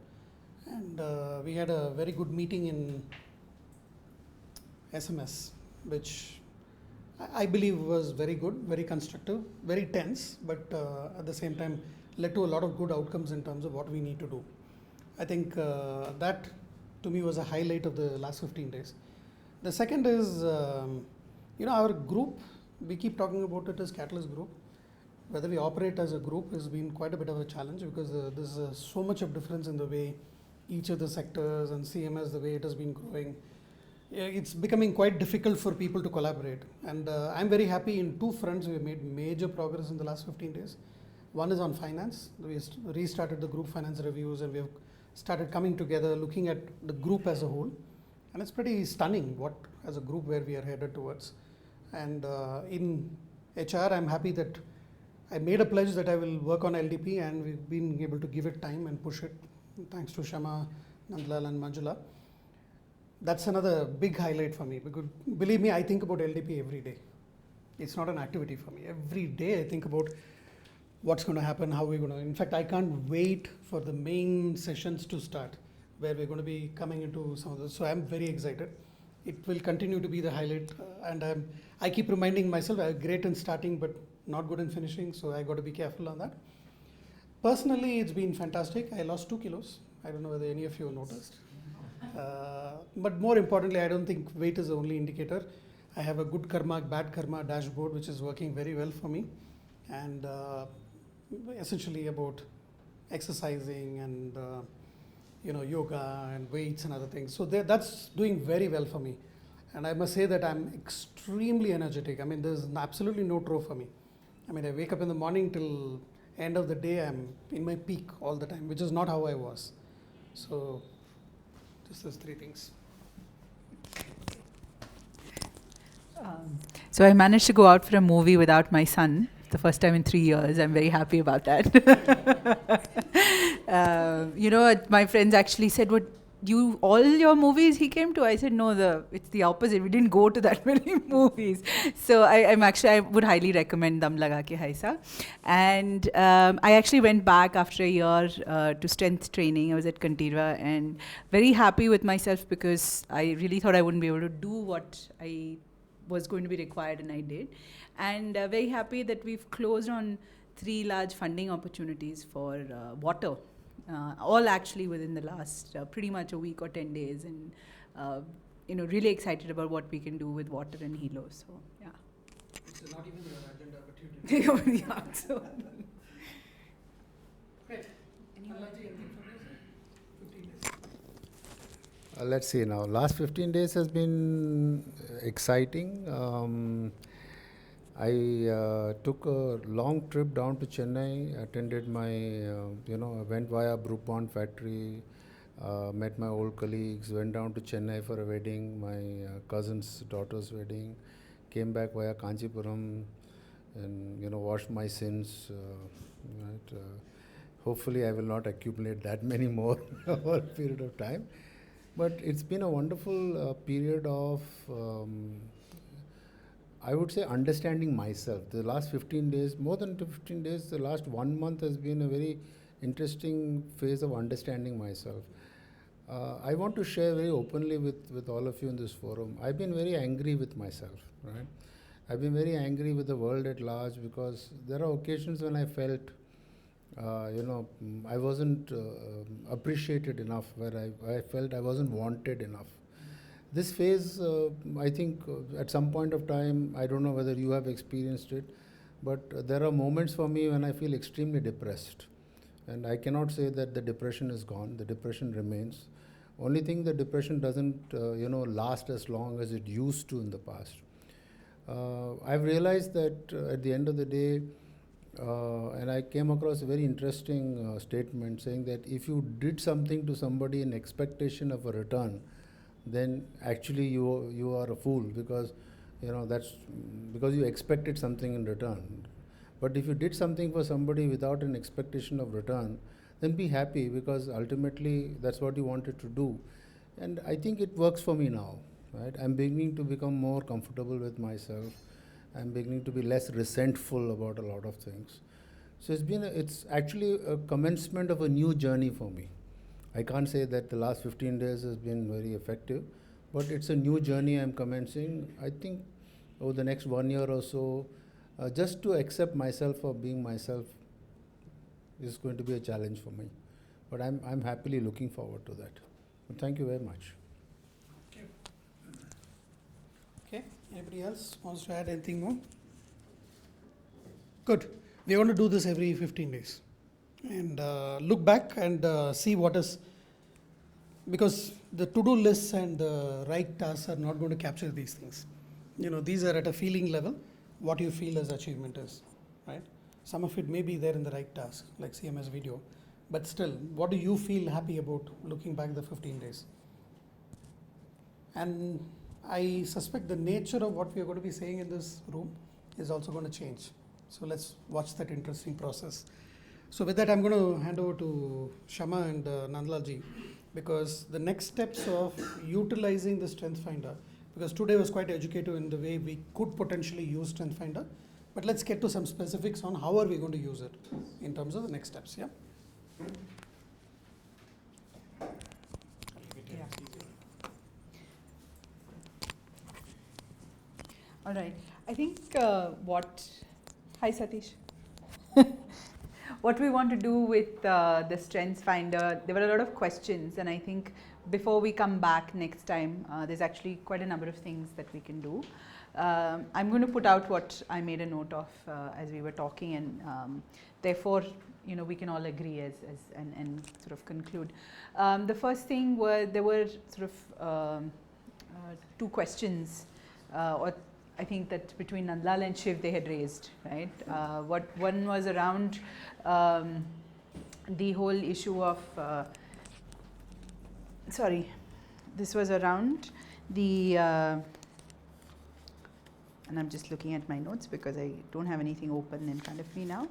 And we had a very good meeting in SMS, which I believe was very good, very constructive, very tense, but at the same time led to a lot of good outcomes in terms of what we need to do. I think that to me was a highlight of the last 15 days. The second is, our group, we keep talking about it as Catalyst Group. Whether we operate as a group has been quite a bit of a challenge, because there's so much of difference in the way each of the sectors and CMS, the way it has been growing. It's becoming quite difficult for people to collaborate. And I'm very happy in two fronts we have made major progress in the last 15 days. One is on finance. We restarted the group finance reviews, and we have started coming together, looking at the group as a whole. And it's pretty stunning what, as a group, where we are headed towards. And in HR, I'm happy that I made a pledge that I will work on LDP, and we've been able to give it time and push it, thanks to Shama, Nandlal and Manjula. That's another big highlight for me, because believe me, I think about LDP every day. It's not an activity for me. Every day I think about what's going to happen, how we're going to. In fact, I can't wait for the main sessions to start, where we're going to be coming into some of this. So I'm very excited. It will continue to be the highlight, and I keep reminding myself I'm great in starting, but not good in finishing, so I got to be careful on that. Personally, it's been fantastic. I lost 2 kilos. I don't know whether any of you have noticed. But more importantly, I don't think weight is the only indicator. I have a good karma, bad karma dashboard, which is working very well for me, and essentially about exercising and yoga and weights and other things. So that's doing very well for me, and I must say that I'm extremely energetic. I mean, there's absolutely no trough for me. I mean, I wake up in the morning till end of the day, I'm in my peak all the time, which is not how I was. So just those 3 things. So I managed to go out for a movie without my son, the first time in 3 years. I'm very happy about that. My friends actually said, "What? All your movies he came to?" I said, "No, it's the opposite. We didn't go to that many movies." So I would highly recommend Dam Laga Ke Haisa. And I actually went back after a year to strength training. I was at Kantirva, and very happy with myself, because I really thought I wouldn't be able to do what I was going to be required, and I did. And very happy that we've closed on 3 large funding opportunities for water, all actually within the last pretty much a week or 10 days, and really excited about what we can do with water and Hilo. So yeah. It's not even your agenda, but you did. Yeah, so. Great. Anlaji, anything from you, sir? 15 days. Let's see now. Last 15 days has been exciting. I took a long trip down to Chennai, attended my, I went via Brook Bond factory, met my old colleagues, went down to Chennai for a wedding, my cousin's daughter's wedding, came back via Kanchipuram and, washed my sins. Right? Hopefully I will not accumulate that many more over a period of time. But it's been a wonderful period of, I would say, understanding myself. The last 15 days, more than 15 days, the last 1 month has been a very interesting phase of understanding myself. I want to share very openly with all of you in this forum. I've been very angry with myself, right? I've been very angry with the world at large because there are occasions when I felt, I wasn't appreciated enough, where I felt I wasn't wanted enough. This phase, I think at some point of time, I don't know whether you have experienced it, but there are moments for me when I feel extremely depressed. And I cannot say that the depression is gone, the depression remains. Only thing, the depression doesn't, last as long as it used to in the past. I've realized that at the end of the day, and I came across a very interesting statement saying that if you did something to somebody in expectation of a return, then actually you are a fool, because that's because you expected something in return. But if you did something for somebody without an expectation of return, then be happy, because ultimately that's what you wanted to do. And I think it works for me now, right? I'm beginning to become more comfortable with myself. I'm beginning to be less resentful about a lot of things. So it's actually a commencement of a new journey for me. I can't say that the last 15 days has been very effective, but it's a new journey I'm commencing. I think over the next 1 year or so, just to accept myself for being myself is going to be a challenge for me. But I'm happily looking forward to that. But thank you very much. Okay, anybody else wants to add anything more? Good. We're going to do this every 15 days. And look back and see what is, because the to-do lists and the right tasks are not going to capture these things. These are at a feeling level, what you feel as achievement is, right? Some of it may be there in the right task, like CMS video, but still, what do you feel happy about looking back the 15 days? And I suspect the nature of what we are going to be saying in this room is also going to change. So let's watch that interesting process. So with that, I'm going to hand over to Shama and Nandlalji, because the next steps of utilizing the Strength Finder, because today was quite educative in the way we could potentially use Strength Finder, but let's get to some specifics on how are we going to use it in terms of the next steps. Yeah. All right. I think hi Satish. What we want to do with the Strengths Finder, there were a lot of questions, and I think before we come back next time, there's actually quite a number of things that we can do. I'm going to put out what I made a note of as we were talking, and therefore, we can all agree and sort of conclude. The first thing there were sort of 2 questions, or I think that between Nandlal and Shiv they had raised, right? One was around the whole issue of, this was around the, and I'm just looking at my notes because I don't have anything open in front of me now.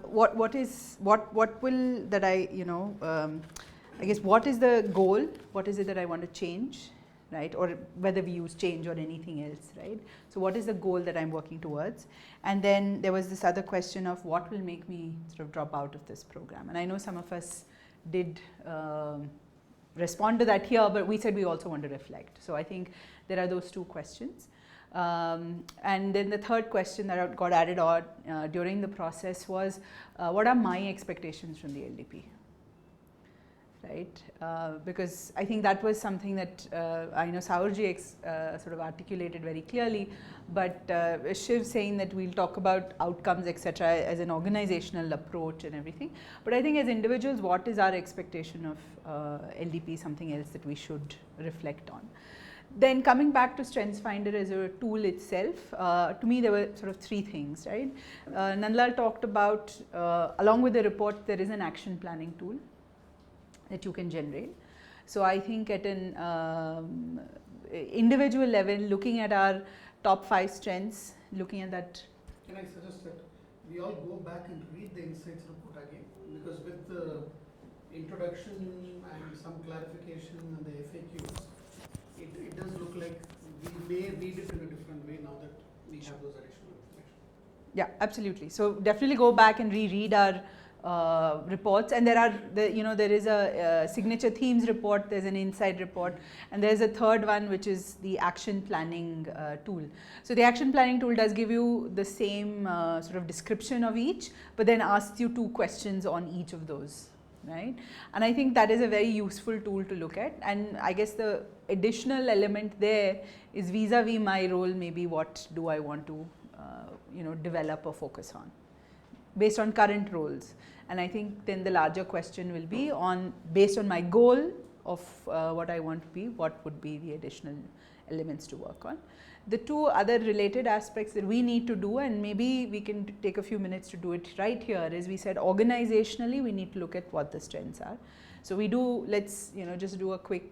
What will that I guess what is the goal? What is it that I want to change? Right, or whether we use change or anything else, right? So what is the goal that I'm working towards? And then there was this other question of what will make me sort of drop out of this program. And I know some of us did respond to that here, but we said we also want to reflect. So I think there are those 2 questions. And then the third question that got added on during the process was, what are my expectations from the LDP? Right? Because I think that was something that I know Saurji sort of articulated very clearly, but Shiv saying that we'll talk about outcomes, etc., as an organizational approach and everything. But I think as individuals, what is our expectation of LDP, something else that we should reflect on. Then coming back to StrengthsFinder as a tool itself, to me there were sort of three things, right? Nandlal talked about, along with the report, there is an action planning tool that you can generate. So I think at an individual level, looking at our top 5 strengths, looking at that. Can I suggest that we all go back and read the insights report again? Because with the introduction and some clarification and the FAQs, it does look like we may read it in a different way now that we have those additional information. Yeah, absolutely. So definitely go back and reread our reports, and there are there is a signature themes report, there's an insight report, and there's a third one which is the action planning tool. So the action planning tool does give you the same sort of description of each, but then asks you 2 questions on each of those, right? And I think that is a very useful tool to look at, and I guess the additional element there is vis-a-vis my role, maybe what do I want to develop or focus on based on current roles. And I think then the larger question will be on, based on my goal of what I want to be, what would be the additional elements to work on. The 2 other related aspects that we need to do, and maybe we can take a few minutes to do it right here, is we said organizationally we need to look at what the strengths are. So we do, let's just do a quick,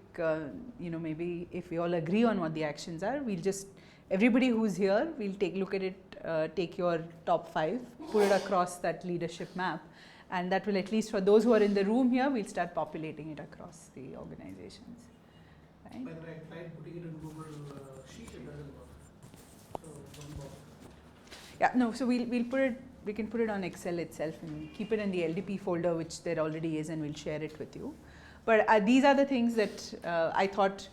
maybe if we all agree on what the actions are, we'll just, everybody who's here, we'll look at it, take your top 5, put it across that leadership map, and that will, at least for those who are in the room here, we'll start populating it across the organizations. Right? By the way, I tried putting it in Google Sheet, it doesn't work. So one more. Yeah, no, so we'll put it, we can put it on Excel itself and keep it in the LDP folder, which there already is, and we'll share it with you. But these are the things that I thought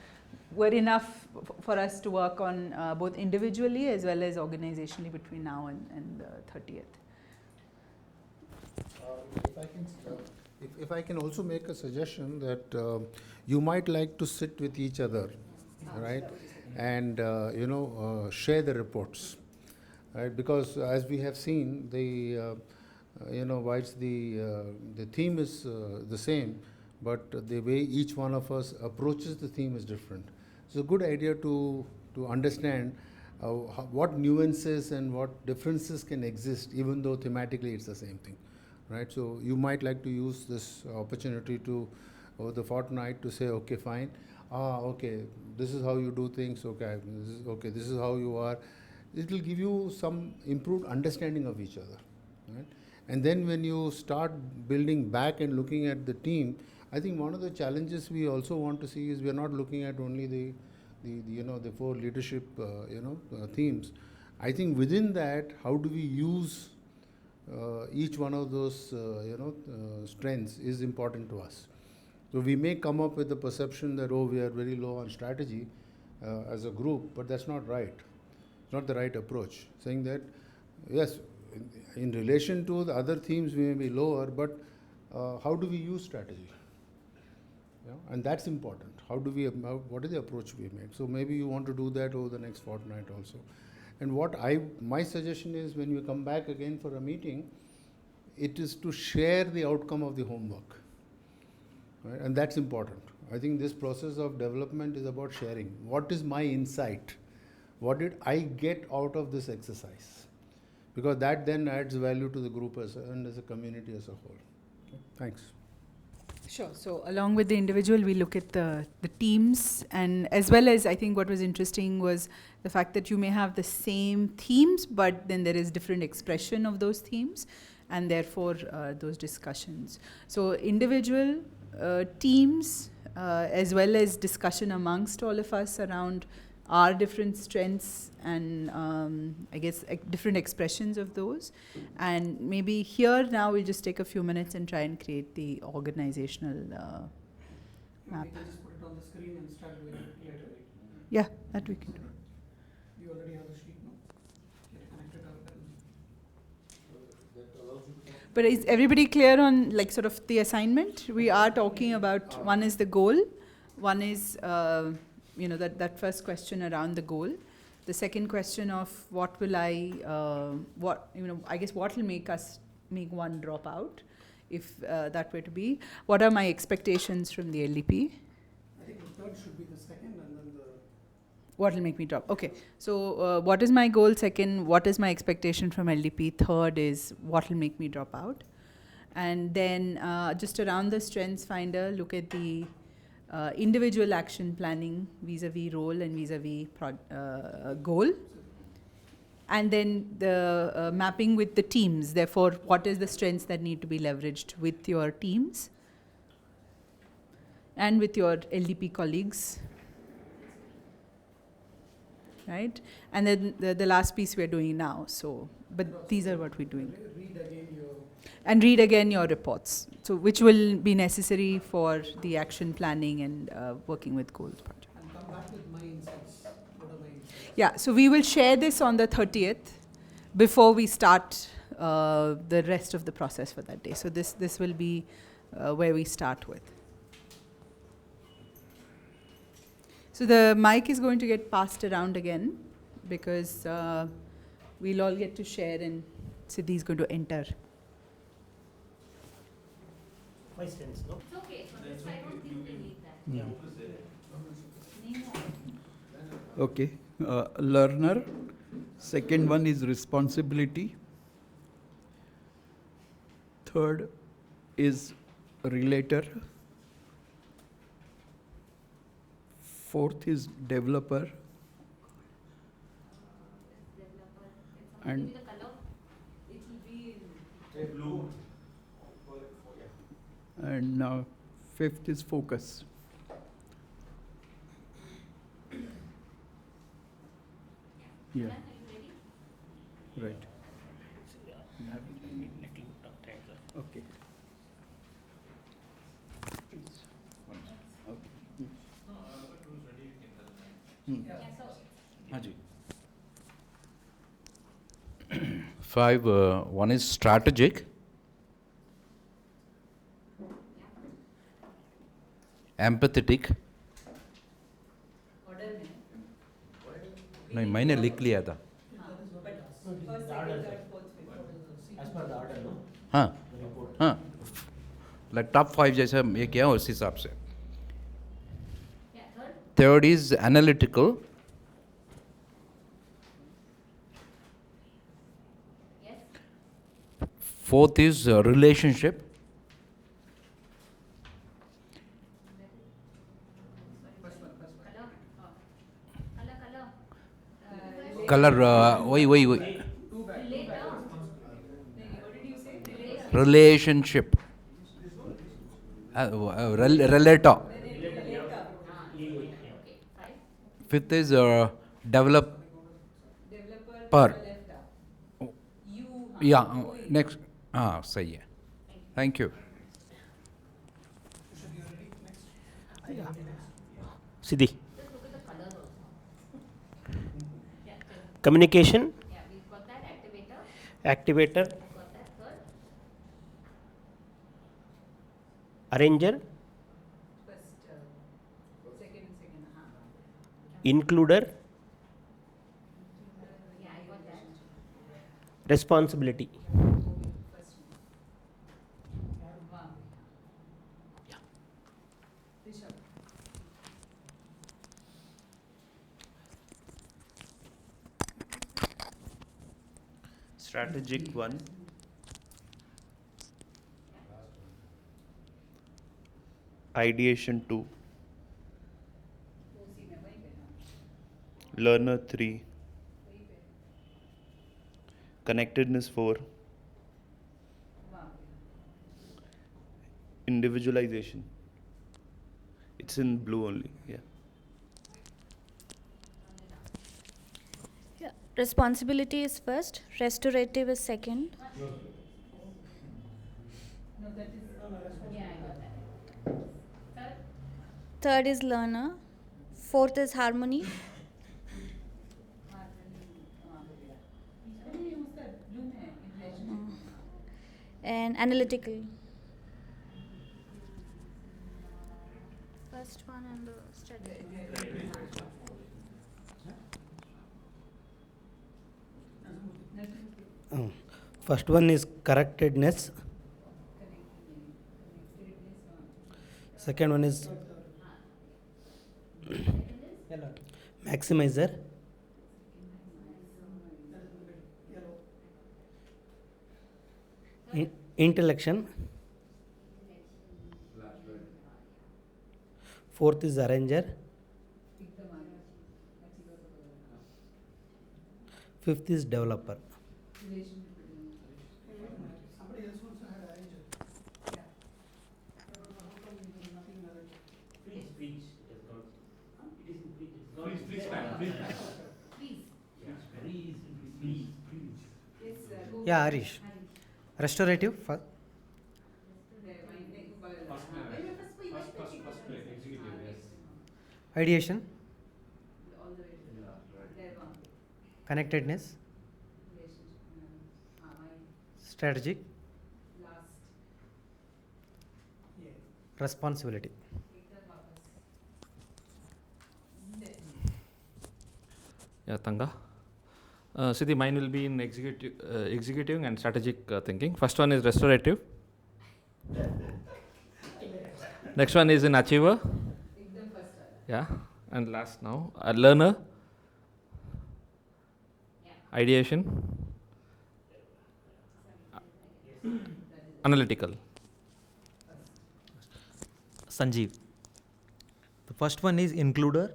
were enough for us to work on both individually as well as organizationally between now and the 30th. If I can also make a suggestion that you might like to sit with each other, right, and share the reports, right? Because as we have seen, the whilst the theme is the same, but the way each one of us approaches the theme is different. It's a good idea to understand what nuances and what differences can exist, even though thematically it's the same thing, right? So you might like to use this opportunity to, over the fortnight, to say, okay, fine, okay, this is how you do things, okay, this is how you are. It will give you some improved understanding of each other, right? And then when you start building back and looking at the team, I think one of the challenges we also want to see is we are not looking at only the 4 leadership themes. I think within that, how do we use each one of those strengths is important to us. So we may come up with the perception that, oh, we are very low on strategy as a group, but that's not right. It's not the right approach. Saying that, yes, in relation to the other themes we may be lower, but how do we use strategy? And that's important. How do we, what is the approach we make? So maybe you want to do that over the next fortnight also. And my suggestion is, when you come back again for a meeting, it is to share the outcome of the homework, right? And that's important. I think this process of development is about sharing. What is my insight? What did I get out of this exercise? Because that then adds value to the group and as a community as a whole. Okay. Thanks. Sure. So along with the individual, we look at the teams, and as well as, I think what was interesting was the fact that you may have the same themes, but then there is different expression of those themes, and therefore those discussions. So individual, teams, as well as discussion amongst all of us around our different strengths and I guess different expressions of those. And maybe here now we'll just take a few minutes and try and create the organizational map. We can just put it on the screen and start doing it later. Yeah, that we can do. You already have But is everybody clear on like sort of the assignment? We are talking about, one is the goal, one is, that first question around the goal. The second question of what will I guess what will make one drop out, if that were to be. What are my expectations from the LDP? I think the third should be the second and then the... What will make me drop? Okay. So what is my goal? Second, what is my expectation from LDP? Third is what will make me drop out? And then just around the strengths finder, look at the individual action planning vis-a-vis role and vis-a-vis goal. And then the mapping with the teams. Therefore, what is the strengths that need to be leveraged with your teams and with your LDP colleagues? Right? And then the last piece we're doing now. So, but these are what we're doing. Read again your reports. So, which will be necessary for the action planning and working with goals project. And come back with my insights. What are my insights? Yeah, so we will share this on the 30th before we start the rest of the process for that day. So this will be where we start with. So the mic is going to get passed around again because we'll all get to share and Siddhi is going to enter. My sense, no? It's okay. For this, I don't think they need that. Okay. Learner. Second one is responsibility. Third is relator. Fourth is developer. And now fifth is focus. Yeah. Right. Okay. Five, one is strategic, empathetic. नहीं मैंने लिख लिया था हाँ हाँ like top 5 जैसा ये किया उस हिसाब से third is analytical fourth is relationship color wait relationship relator fifth is developer yeah next सही है thank you Siddhi. Communication. Yeah, we've got that. Activator. Activator. We've got that. Third. Arranger. First, second. Includer. Yeah, I got that. Responsibility. Strategic 1. Ideation 2. Learner 3. Connectedness 4. Individualization. It's in blue only, yeah. Responsibility is first, restorative is second. No, that is, yeah, I got that. Third is learner. Fourth is harmony. and analytical. First one and the strategy. First one is correctedness. Second one is maximizer. Intellection. Fourth is arranger. Fifth is developer. Yeah, Harish. Restorative. Ideation. Connectedness. Strategic. Responsibility. Yeah, Tanga. Siddhi, mine will be in executive and strategic thinking. First one is restorative. Next one is in achiever. Yeah, and last now learner. Ideation. Analytical. Sanjeev. The first one is includer.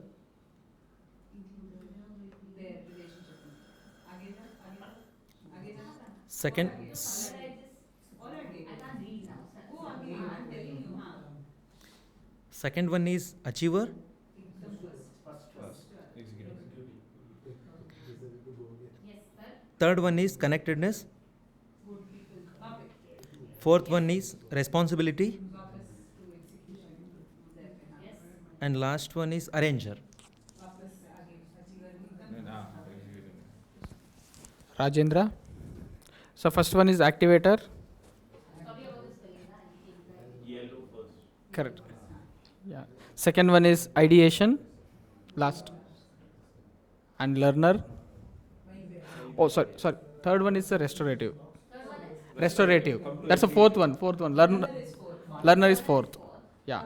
Second. Second one is achiever. Third one is connectedness. Fourth one is responsibility. And last one is arranger. Rajendra. So first one is activator. Correct. Yeah. Second one is ideation. Last. And learner. Oh, sorry. Third one is the restorative. Restorative. That's the fourth one. Learner is fourth. Yeah.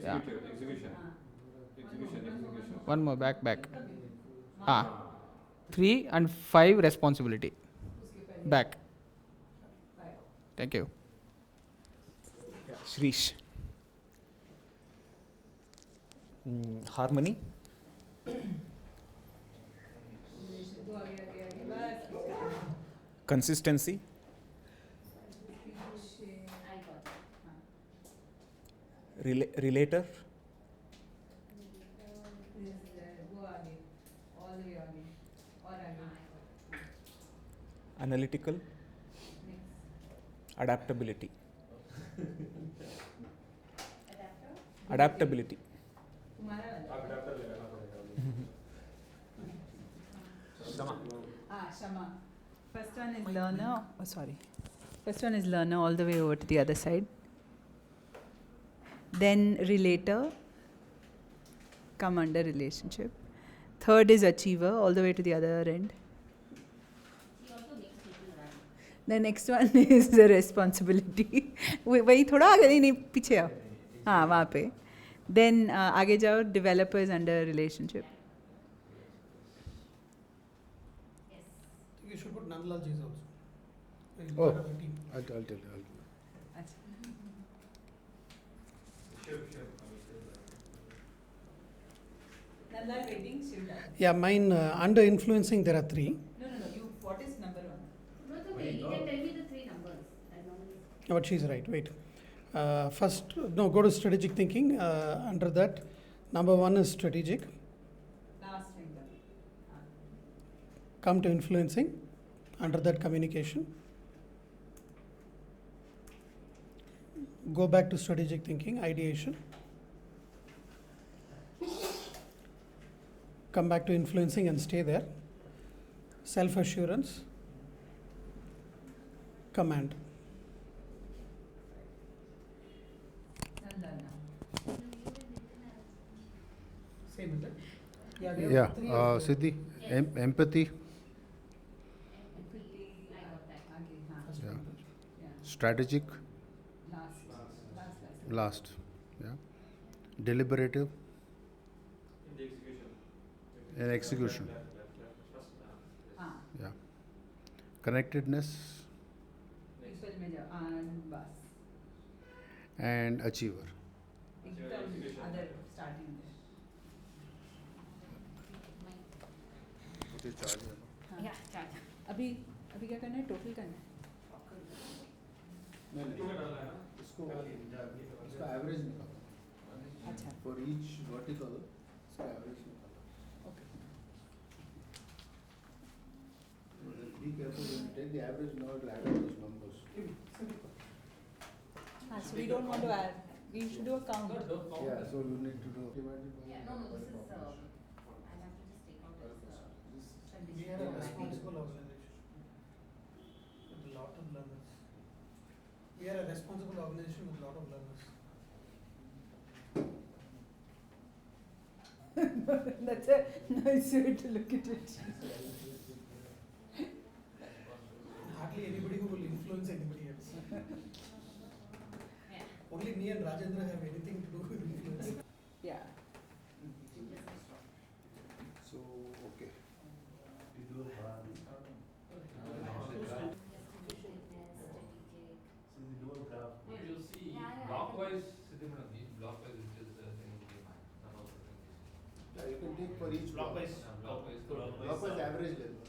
Yeah. One more, back. 3 and 5 responsibility. Back. Thank you. Shrish. Harmony. Consistency. Relator. Analytical. Adaptability. Adaptability. Shama. First one is learner. Oh, sorry. First one is learner all the way over to the other side. Then relator. Come under relationship. Third is achiever all the way to the other end. The next one is the responsibility. वही थोड़ा आगे नहीं पीछे आओ. हाँ वहाँ पे. Then आगे जाओ, developer is under relationship. You should put Nandlalji's also. Oh, I'll tell you. Nandlal waiting, Shivda. Yeah, mine under influencing there are 3. No. What is number 1? No, it's okay. You can tell me the 3 numbers. But she's right. Wait. First, go to strategic thinking. Under that, number 1 is strategic. Last finger. Come to influencing. Under that, communication. Go back to strategic thinking, ideation. Come back to influencing and stay there. Self-assurance. Command. Same, is it? Yeah, we have three of those. Siddhi, empathy. Yeah. Strategic. Last. Yeah. Deliberative. And execution. Yeah. Connectedness and achiever. Yeah, अभी अभी क्या करना है total करना है इसको average निकालो अच्छा फॉर ईच वर्टिकल इसका एवरेज निकालो okay be careful when you take the average now it will add up those numbers. so we don't want to add we should do a count Yeah, so you need to do divided by Yeah, no, this is, I'll have to just take out this. We are a responsible organization with a lot of learners. We are a responsible organization with a lot of learners. that's a nice way to look at it Hardly anybody who will influence anybody else. Only me and Rajendra have anything to do with influence. yeah So okay. No, you'll see block-wise, block-wise is just the thing will be mine. None of the things. Yeah, you can take for each block. Block-wise average level.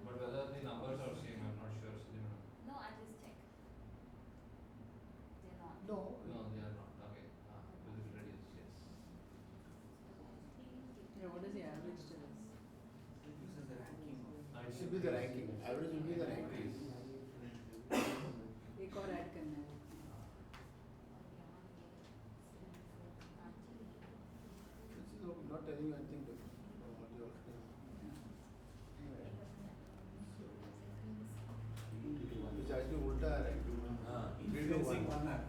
But whether the numbers are same, I'm not sure. No, I'll just check. They're not. No, they are not. Okay. Will it reduce? Yes. yeah what is the average to this It should be the ranking. Average will be the ranking. एक और add करना है This is not telling you anything different from what you are doing. Which actually ulta है ranking. Influencing one app.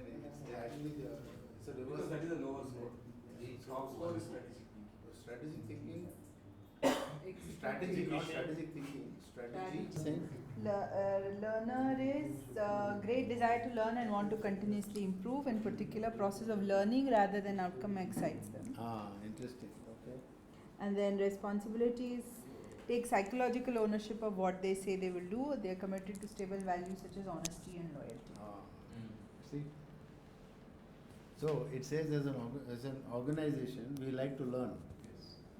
It's actually it's a reverse. Because that is the lower score. The top score is strategic. Strategic thinking. Strategic, not strategic thinking. Strategy. Learner is great desire to learn and want to continuously improve. In particular, process of learning rather than outcome excites them. Interesting. Okay. And then responsibilities take psychological ownership of what they say they will do. They are committed to stable values such as honesty and loyalty. See. So it says as an organization we like to learn.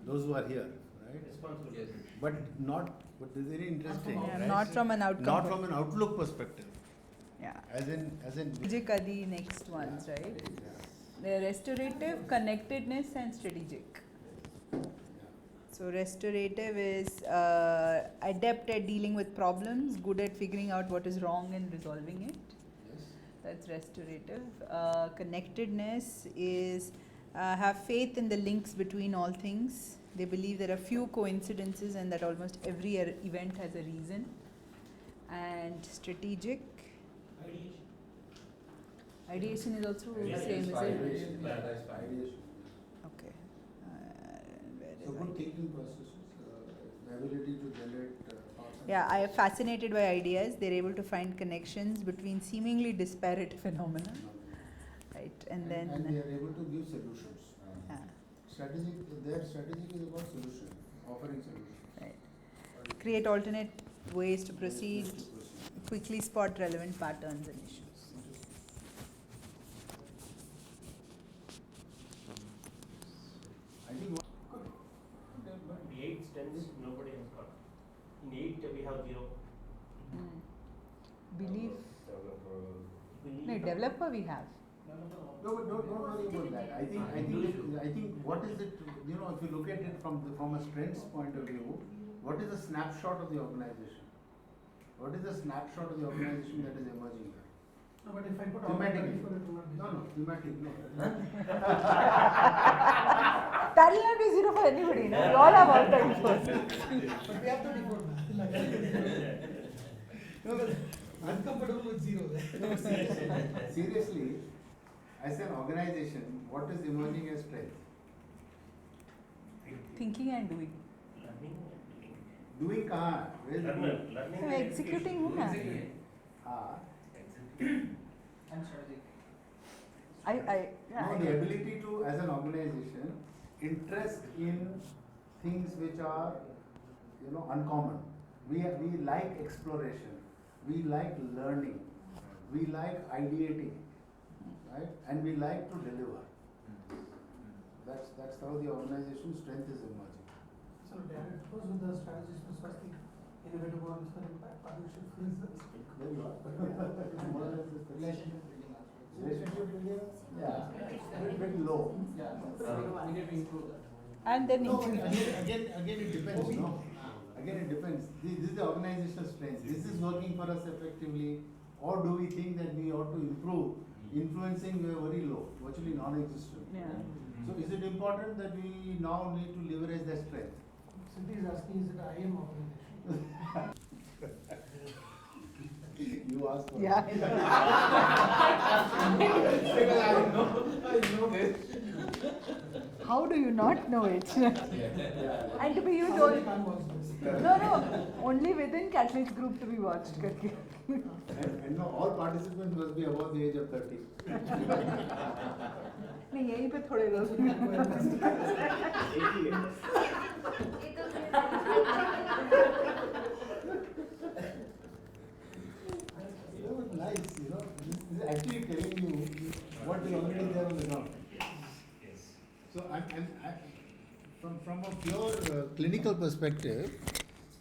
Those who are here. Right? Responsible. Yes. But this is very interesting. Yeah, right? not from an outcome. Not from an outlook perspective. Yeah. As in. Strategic are the next ones, right? They're restorative, connectedness, and strategic. So restorative is adept at dealing with problems, good at figuring out what is wrong and resolving it. Yes. That's restorative. Connectedness is have faith in the links between all things. They believe there are few coincidences and that almost every event has a reason. And strategic. Ideation is also the same, is it? Ideation. Okay. So good thinking processes, the ability to generate thoughts. Yeah, I am fascinated by ideas. They're able to find connections between seemingly disparate phenomena. Right, and then. And they are able to give solutions. Yeah. Their strategy is about solution, offering solutions. Right. Create alternate ways to proceed, quickly spot relevant patterns and issues. I think In 8 strengths, nobody has got. In 8, we have 0. Belief. No, developer we have. No, but don't worry about that. I think what is it? You know, if you look at it from a strengths point of view, what is the snapshot of the organization? What is the snapshot of the organization that is emerging here? No, but if I put Thematic. all for it will not be No, thematic, no. That will not be zero for anybody, no? We all have all time first. But we have 34 now. No, but uncomfortable with zero. No, seriously, as an organization, what is emerging as strength? Thinking and doing. Doing kahan? Where is the doing? So executing who na? Ah. And strategic. No, the ability to, as an organization, interest in things which are, uncommon. We like exploration. We like learning. We like ideating, right? And we like to deliver. That's how the organization's strength is emerging. So, Darren, it goes with the strategies for Swasti, innovative ones for impact, partnership for results. There you are. Relationship building also. Relationship building? Yeah. A bit low. We need to improve that. And then No, again it depends, no? Again it depends. This is the organizational strength. This is working for us effectively, or do we think that we ought to improve? Influencing, we are very low, virtually non-existent. Yeah. So is it important that we now need to leverage that strength? Cindy is asking, is it an IM organization? You asked for Yeah. it. I know this. How do you not know it? And to be you don't. No, only within Catalyst Group to be watched. करके. And no, all participants must be above the age of 30. नहीं यहीं पे थोड़े लोग. Nice, this is actually telling you what is already there on the ground. So, from a pure clinical perspective,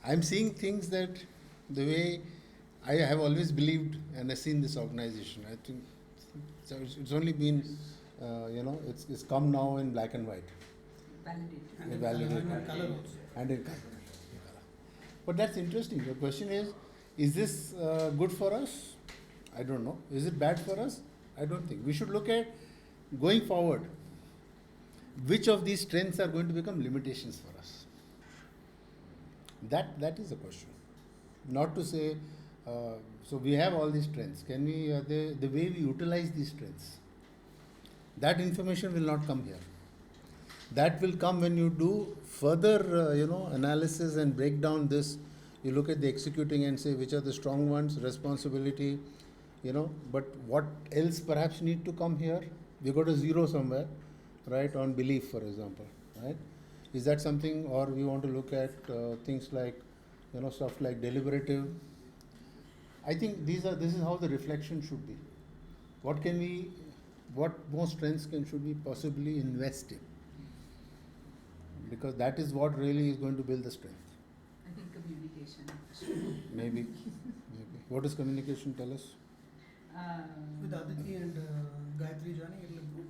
I'm seeing things that the way I have always believed and I've seen this organization. I think so it's only been, it's come now in black and white. Validated. Validated. And in color also. And in color. But that's interesting. The question is this good for us? I don't know. Is it bad for us? I don't think. We should look at, going forward, which of these strengths are going to become limitations for us. That is the question. Not to say, so we have all these strengths. Can we, the way we utilize these strengths, that information will not come here. That will come when you do further, analysis and break down this. You look at the executing and say which are the strong ones, responsibility, but what else perhaps need to come here? We got a zero somewhere, right, on belief, for example, right? Is that something, or we want to look at things like, stuff like deliberative? I think this is how the reflection should be. What more strengths should we possibly invest in? Because that is what really is going to build the strength. I think communication. Maybe. What does communication tell us? With Aditi and Gayatri joining, it will improve.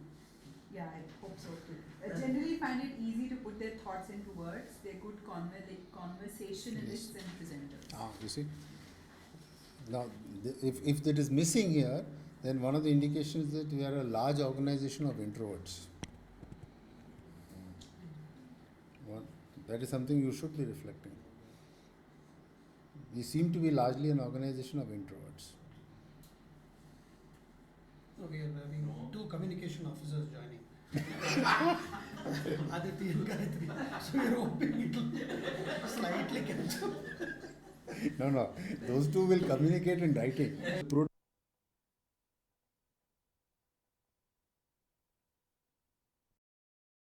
Yeah, I hope so too. I generally find it easy to put their thoughts into words. They're good conversationalists and presenters. You see. Now, if that is missing here, then one of the indications that we are a large organization of introverts. That is something you should be reflecting. We seem to be largely an organization of introverts. So we are having two communication officers joining. Aditi and Gayatri. So we are hoping it will slightly catch up. No, those two will communicate in writing.